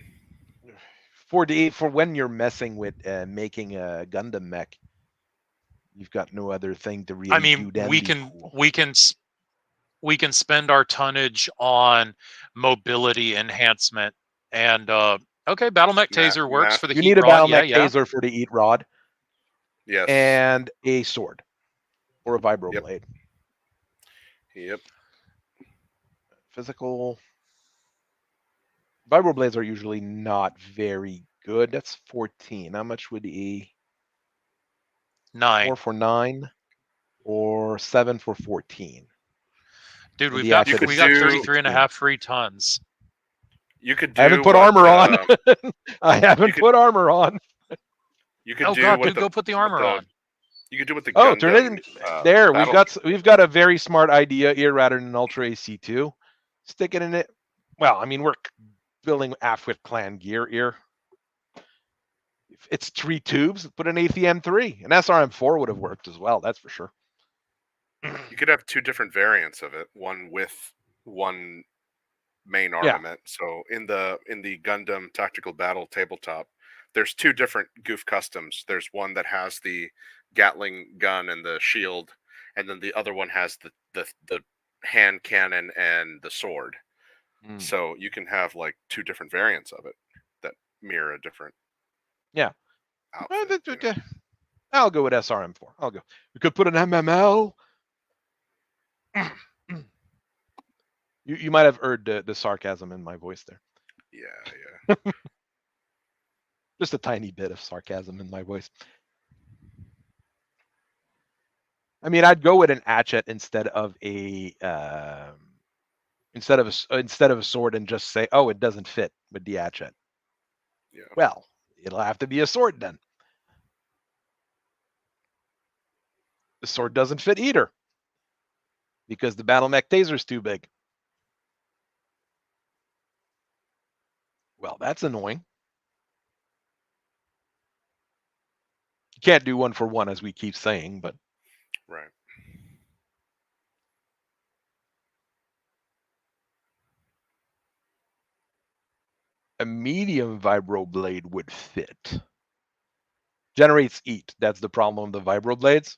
For when you're messing with making a Gundam mech, you've got no other thing to really. I mean, do we can spend our tonnage on mobility enhancement, and okay, battle mech taser works for the you heat need a rod. battle mech taser for the heat rod. Yes. And a sword or a vibroblade. Yep. Physical. Vibroblades are usually not very good. That's 14. How much would E? 9. 4 for 9 or 7 for 14? Dude, we got 33.5 free tons. You could do. I haven't put armor on. I haven't put armor on. You could go put the armor on. You could do with the Gundam, turn it in. There, we've got a very smart idea here rather than an Ultra AC2. Stick it in it. Well, I mean, building Afwit clan gear here. If it's 3 tubes, put an ATM3. An SRM4 would have worked as well, that's for sure. You could have 2 different variants of it, one with one main armament. So in the Gundam Tactical Battle tabletop, there's 2 different goof customs. There's one that has the Gatling gun and the shield, and then the other one has the hand cannon and the sword. So you can have like 2 different variants of it that mirror a different outfit. I'll go with SRM4. I'll go. We could put an MML. You might have heard the sarcasm in my voice there. Yeah. Just a tiny bit of sarcasm in my voice. I mean, I'd go with an hatchet instead of a sword and just say, oh, it doesn't fit with the hatchet. Yeah. Well, it'll have to be a sword then. The sword doesn't fit either because the battle mech taser is too big. Well, that's annoying. You can't do 1 for 1 as we keep saying, but Right. a medium vibroblade would fit. Generates heat. That's the problem of the vibroblades.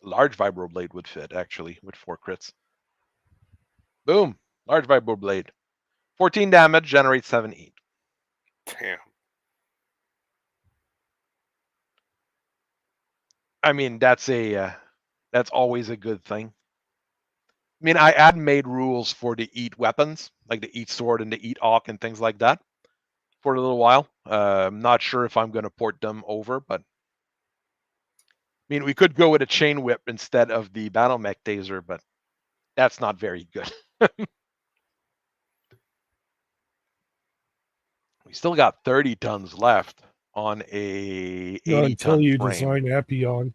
A large vibroblade would fit, actually, with 4 crits. Boom. Large vibroblade. 14 damage, generates 7 heat. Damn. I mean, that's always a good thing. I mean, I had made rules for the eat weapons, like the eat sword and the eat hawk and things like that for a little while. I'm not sure if I'm going to port them over, but I mean, we could go with a chain whip instead of the battle mech taser, but that's not very good. We still got 30 tons left on a 80 until ton you frame. design Epion.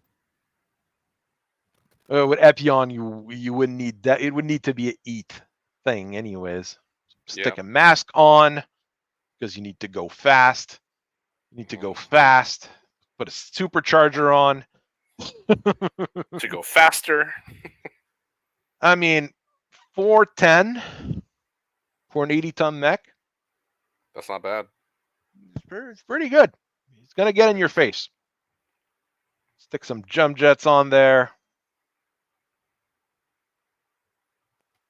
With Epion, you wouldn't need that. It would need to be an eat thing, anyways. Stick a mask on because you need to go fast. You need to go fast. Put a supercharger on to go faster. I mean, 410 for an 80-ton mech. That's not bad. It's pretty good. It's gonna get in your face. Stick some jump jets on there.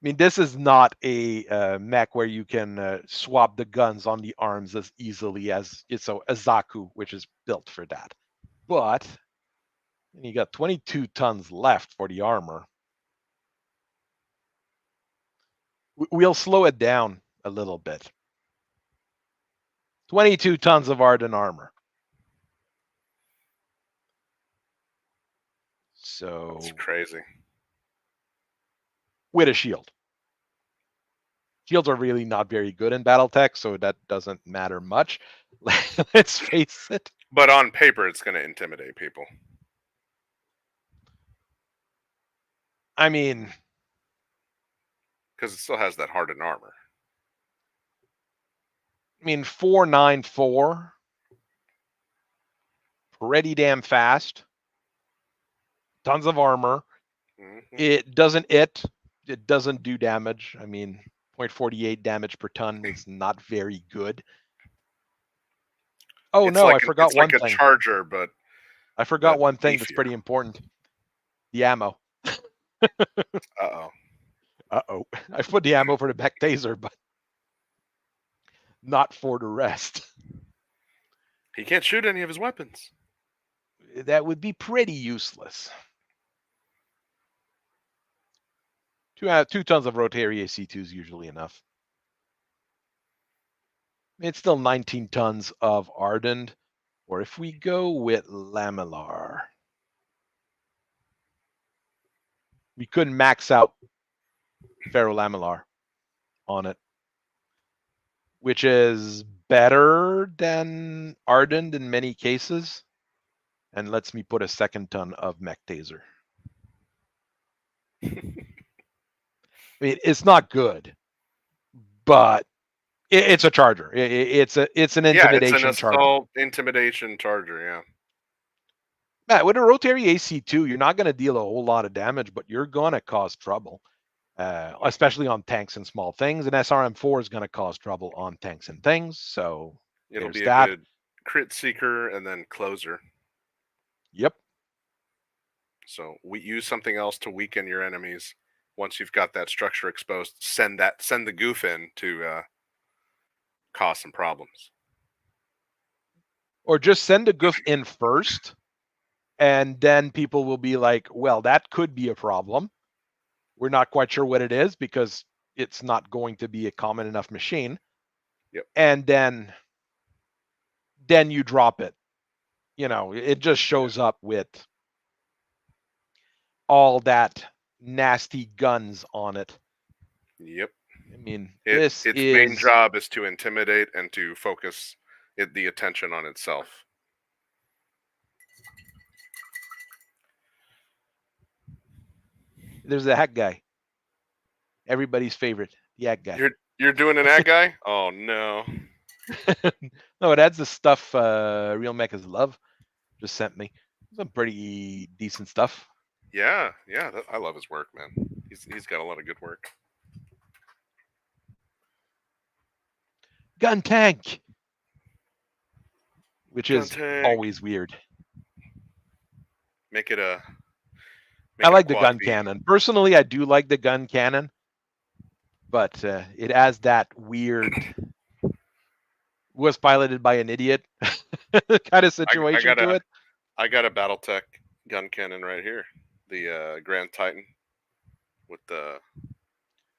I mean, this is not a mech where you can swap the guns on the arms as easily as a Zaku, which is built for that. But you got 22 tons left for the armor. We'll slow it down a little bit. 22 tons of Arden armor. So it's crazy. With a shield. Shields are really not very good in Battletech, so that doesn't matter much. Let's face it. But on paper, it's going to intimidate people. I mean, because it still has that hardened armor. I mean, 494. Pretty damn fast. Tons of armor. Mm-hmm. It doesn't do damage. I mean, 0.48 damage per ton is not very good. Oh, no, I forgot one thing. It's like a charger, but I forgot one thing beefier. that's pretty important. The ammo. Uh-oh. Uh-oh. I put the ammo for the back taser, but not for the rest. He can't shoot any of his weapons. That would be pretty useless. 2 tons of rotary AC2 is usually enough. It's still 19 tons of Ardent. Or if we go with Lamellar, we couldn't max out Ferro-Lamellar on it, which is better than Ardent in many cases, and lets me put a 2nd ton of Mech Taser. I mean, it's not good, but It's a charger. It's an Yeah, it's an intimidation charger. assault intimidation charger. Yeah. Yeah, with a rotary AC2, you're not going to deal a whole lot of damage, but you're going to cause trouble, especially on tanks and small things. And SRM4 is going to cause trouble on tanks and things. So It'll there's be a that. good crit seeker and then closer. Yep. So we use something else to weaken your enemies. Once you've got that structure exposed, send the goof in to cause some problems. Or just send a goof in first, and then people will be like, well, that could be a problem. We're not quite sure what it is because it's not going to be a common enough machine. Yep. And then you drop it. You know, it just shows up with all that nasty guns on it. Yep. I mean, Its main job is to intimidate and to focus the attention on itself. There's the hack guy. Everybody's favorite, the hack guy. You're doing an ad guy? Oh no. No, it adds the stuff Real Mechas Love just sent me. Some pretty decent stuff. Yeah, I love his work, man. He's got a lot of good work. Gun tank, which Gun is tank. always weird. Make it a. I like the gun cannon. Personally, I do like the gun cannon, but it has that weird. Was piloted by an idiot kind of situation to it. I got a Battletech gun cannon right here, the Grand Titan with the.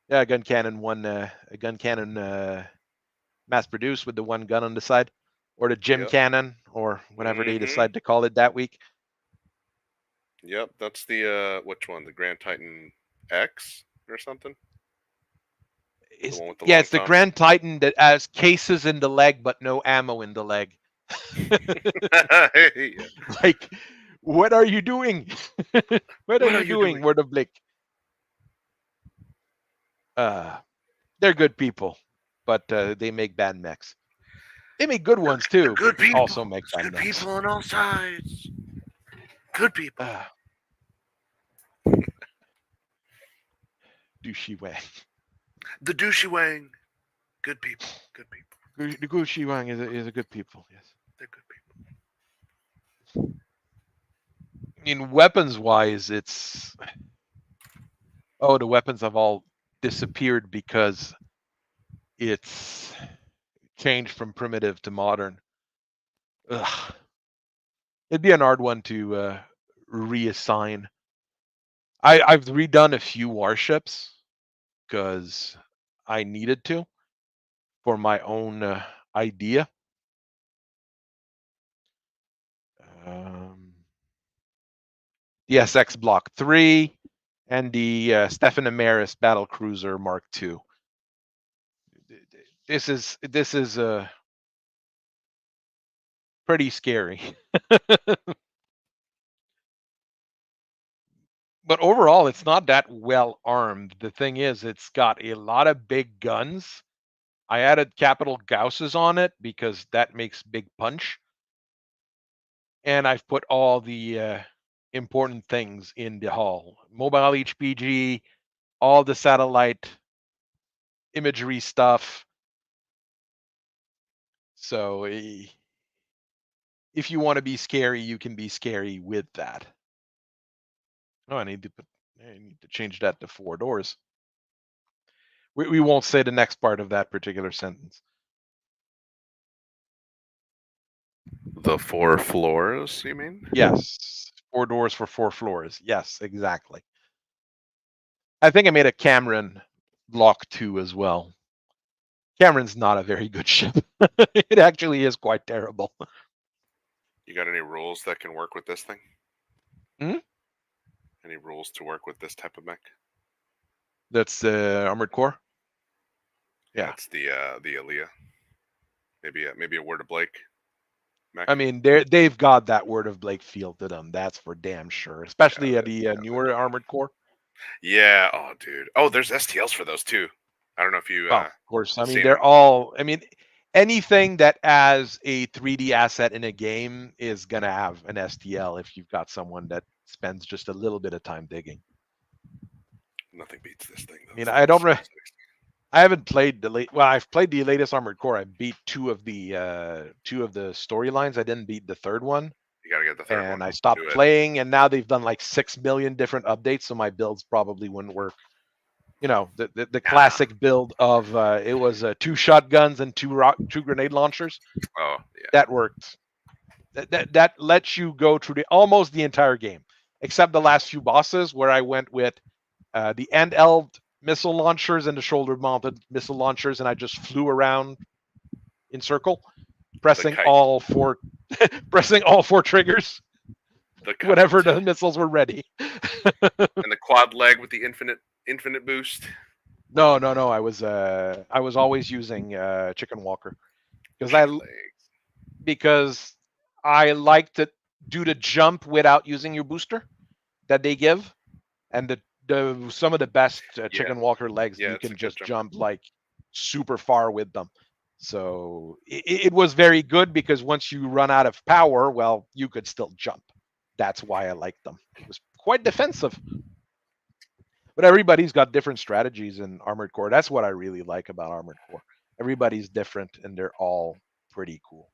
Yeah, a gun cannon mass produced with the one gun on the side, or the gym cannon, or whatever they decide to call it that week. Yep, that's the which one? The Grand Titan X or something? It's the Grand Titan that has cases in the leg but no ammo in the leg. Yeah. Like, what are you doing? what are you doing, Word of Blick? They're good people, but they make bad mechs. They make good ones too. Good people. Also make bad mechs. Good people on all sides. Good people. Douchey Wang. The douchey Wang. Good people. Good people. The Douchey Wang is a good people. Yes. They're good people. I mean, weapons-wise, it's... Oh, the weapons have all disappeared because it's changed from primitive to modern. Ugh. It'd be an hard one to reassign. I've redone a few warships because I needed to for my own idea. The SX Block 3 and the Stefan Amaris Battle Cruiser Mark II. This is pretty scary. But overall, it's not that well armed. The thing is, it's got a lot of big guns. I added capital Gausses on it because that makes big punch. And I've put all the important things in the hull. Mobile HPG, all the satellite imagery stuff. So if you want to be scary, you can be scary with that. Oh, I need to change that to 4 doors. We won't say the next part of that particular sentence. The 4 floors, you mean? Yes. 4 doors for 4 floors. Yes, exactly. I think I made a Cameron Block 2 as well. Cameron's not a very good ship. It actually is quite terrible. You got any rules that can work with this thing? Any rules to work with this type of mech? That's Armored Core? Yeah. It's the Aaliyah. Maybe a Word of Blake mech. I mean, they've got that Word of Blake feel to them. That's for damn sure. Especially the newer Armored Core. Yeah. Oh, dude. Oh, there's STLs for those too. I don't know if you. Well, of course. I mean, seen they're it. all. I mean, anything that has a 3D asset in a game is gonna have an STL if you've got someone that spends just a little bit of time digging. Nothing beats this thing. Though. I mean, I don't. I haven't played the late. Well, I've played the latest Armored Core. I beat two of the storylines. I didn't beat the third one. You gotta get the third one. And I stopped playing, and now they've done like 6 million different updates, so my builds probably wouldn't work. You know, the classic build of it was 2 shotguns and 2 grenade launchers. Oh, yeah. That worked. That lets you go through almost the entire game, except the last few bosses where I went with the handheld missile launchers and the shoulder-mounted missile launchers, and I just flew around in circle, pressing all 4 triggers whenever the missiles were ready. And the quad leg with the infinite boost. No. I was always using Chicken Walker because I like to do the jump without using your booster that they give, and some of the best Chicken Walker legs you can just jump like super far with them. So it was very good because once you run out of power, well, you could still jump. That's why I liked them. It was quite defensive. But everybody's got different strategies in Armored Core. That's what I really like about Armored Core. Everybody's different, and they're all pretty cool.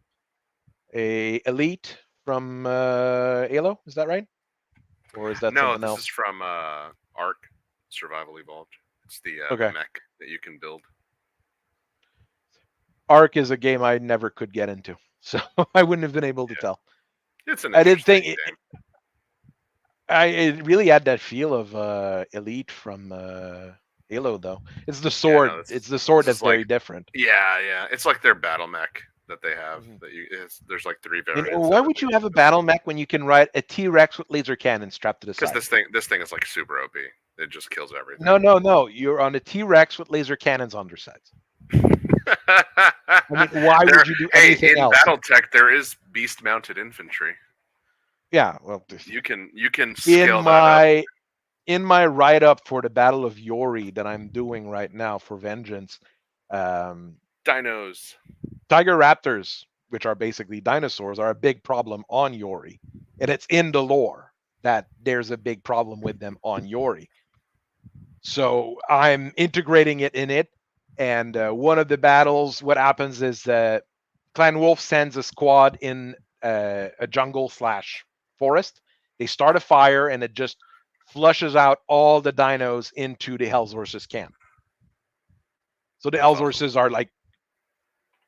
A Elite from Halo, is that right? Or is that something else? No, this is from Ark Survival Evolved. It's the mech that you can build. Ark is a game I never could get into, so I wouldn't have been able to tell. It's an I didn't think game. it really had that feel of Elite from Halo, though. It's the sword. It's the sword that's very different. Yeah. It's like their battle mech that they have. There's like 3 variants. Why would you have a battle mech when you can ride a T-Rex with laser cannon strapped to the side? Because this thing is like super OP. It just kills everything. No. You're on a T-Rex with laser cannons on their sides. I mean, why would you do anything else? In Battletech, there is beast-mounted infantry. Yeah, well, you can scale that up. In my write-up for the Battle of Yorii that I'm doing right now for Vengeance, dinos, tiger raptors, which are basically dinosaurs, are a big problem on Yorii, and it's in the lore that there's a big problem with them on Yorii. So I'm integrating it in it, and one of the battles, what happens is Clan Wolf sends a squad in a jungle/forest. They start a fire, and it just flushes out all the dinos into the Hellshorses camp. So the Hellshorses are like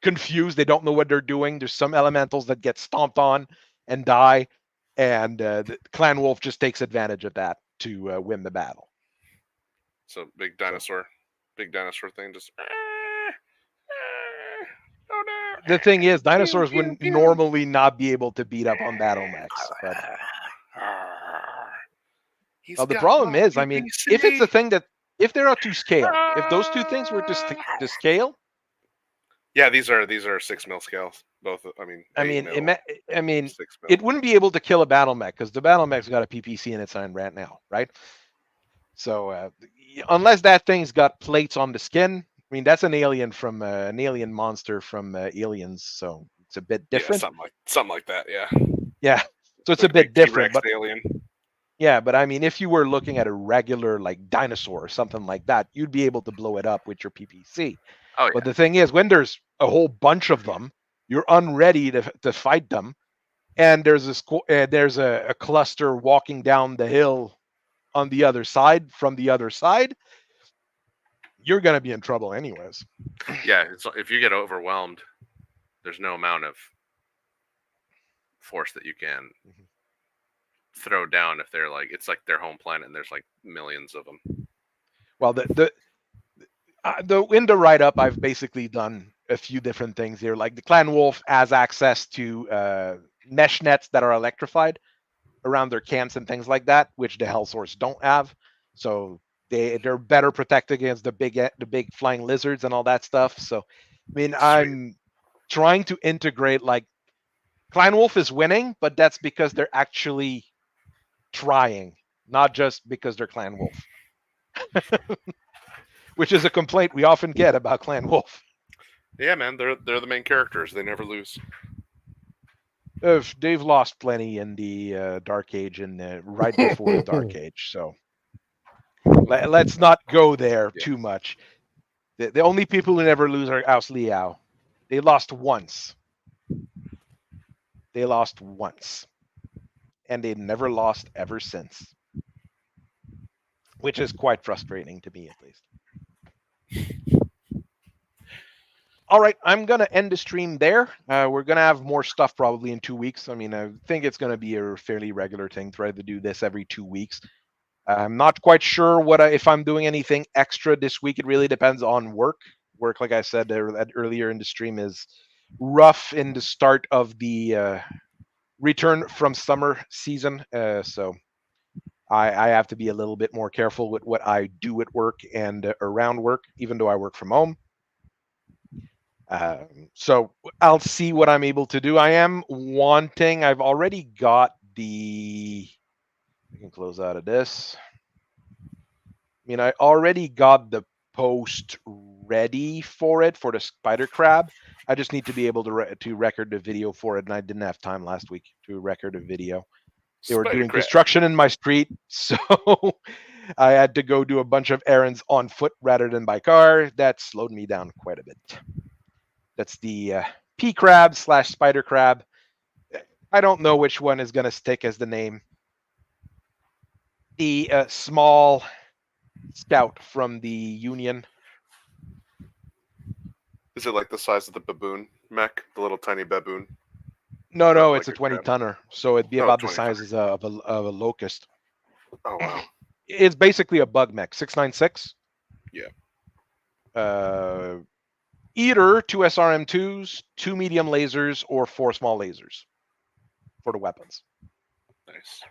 confused. They don't know what they're doing. There's some elementals that get stomped on and die, and the Clan Wolf just takes advantage of that to win the battle. So big dinosaur thing just. Oh no! The thing is, dinosaurs wouldn't normally not be able to beat up on battle mechs. But the problem is, I mean, if it's a thing if they're not to scale, if those two things were to scale. Yeah, these are 6 mil scales. Both. I mean, it wouldn't be able to kill a battle mech because the battle mech's got a PPC in its hand right now, right? So unless that thing's got plates on the skin, I mean, that's an alien from an alien monster from Aliens, so it's a bit different. Yeah, something like that. Yeah. Yeah. So it's a bit different, but alien. Yeah, but I mean, if you were looking at a regular like dinosaur or something like that, you'd be able to blow it up with your PPC. Oh, yeah. But the thing is, when there's a whole bunch of them, you're unready to fight them, and there's a cluster walking down the hill on the other side from the other side, you're gonna be in trouble anyways. Yeah, if you get overwhelmed, there's no amount of force that you can throw down if they're like, it's like their home planet and there's like millions of them. Well, in the write-up, I've basically done a few different things here. Like the Clan Wolf has access to mesh nets that are electrified around their camps and things like that, which the Hellswords don't have. So they're better protected against the big flying lizards and all that stuff. So, I mean, I'm trying to integrate, like, Clan Wolf is winning, but that's because they're actually trying, not just because they're Clan Wolf. which is a complaint we often get about Clan Wolf. Yeah, man, they're the main characters. They never lose. They've lost plenty in the Dark Age and right before the Dark Age, so let's not go there too much. The only people who never lose are Aus Liao. They lost once. They lost once. And they never lost ever since. Which is quite frustrating to me, at least. All right, I'm going to end the stream there. We're going to have more stuff probably in 2 weeks. I mean, I think it's going to be a fairly regular thing, try to do this every 2 weeks. I'm not quite sure if I'm doing anything extra this week. It really depends on work. Work, like I said earlier in the stream, is rough in the start of the return from summer season. So I have to be a little bit more careful with what I do at work and around work, even though I work from home. So I'll see what I'm able to do. I've already got I can close out of this. I mean, I already got the post ready for it for the spider crab. I just need to be able to record the video for it, and I didn't have time last week to record a video. They were doing construction in my street, so I had to go do a bunch of errands on foot rather than by car. That slowed me down quite a bit. That's the pea crab / spider crab. I don't know which one is going to stick as the name. The small scout from the Union. Is it like the size of the baboon mech, the little tiny baboon? No, like it's a a 20-tonner, so it'd be about the size of a locust. Oh wow! It's basically a bug mech, 696. Yeah. Either 2 SRM2s, 2 medium lasers, or 4 small lasers for the weapons. Nice.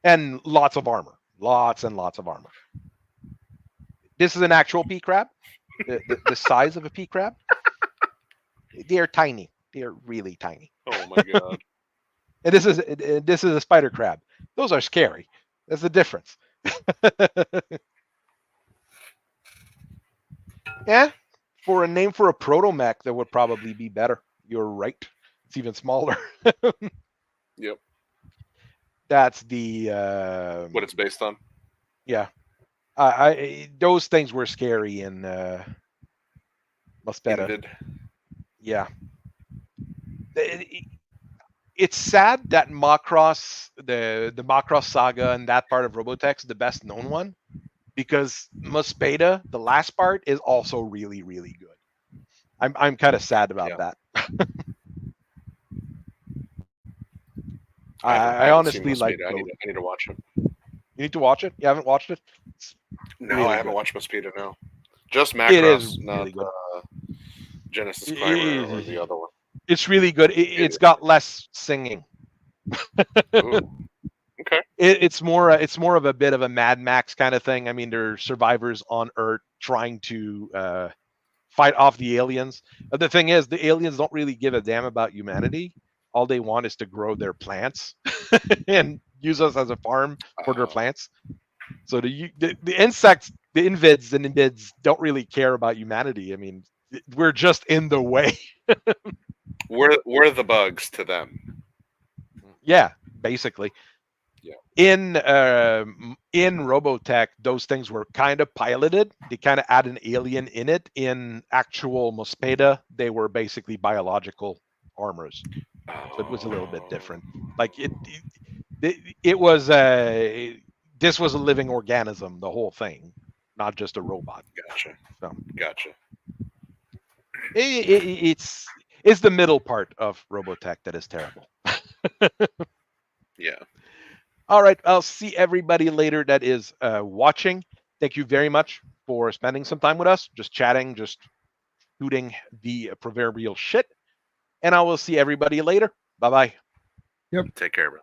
And lots of armor. Lots and lots of armor. This is an actual pea crab. The size of a pea crab. They're tiny. They're really tiny. Oh my god. And this is a spider crab. Those are scary. That's the difference. Yeah. For a name for a proto mech, that would probably be better. You're right. It's even smaller. Yep. That's the What it's based on. Yeah. Those things were scary in Muspeta. Yeah. It's sad that Macross, the Macross saga and that part of Robotech is the best known one, because Muspeta, the last part, is also really, really good. I'm kind of sad about that. I honestly like. I need to watch it. You need to watch it. You haven't watched it? No, really I haven't good. watched Muspeta. No, just Macross. It is not really good. Genesis Primer or the other one. It's really good. It's got less singing. Ooh. Okay. It's more of a bit of a Mad Max kind of thing. I mean, they're survivors on Earth trying to fight off the aliens. But the thing is, the aliens don't really give a damn about humanity. All they want is to grow their plants and use us as a farm for their plants. So the insects, the invids and imbids don't really care about humanity. I mean, we're just in the way. We're the bugs to them. Yeah, basically. Yeah. In Robotech, those things were kind of piloted. They kind of add an alien in it. In actual Muspeta, they were basically biological armors. So it was a little bit different. Like it was this was a living organism, the whole thing, not just a robot. Gotcha. So Gotcha. It's the middle part of Robotech that is terrible. Yeah. All right. I'll see everybody later that is watching. Thank you very much for spending some time with us, just chatting, just shooting the proverbial shit. And I will see everybody later. Bye-bye. Take care, bro.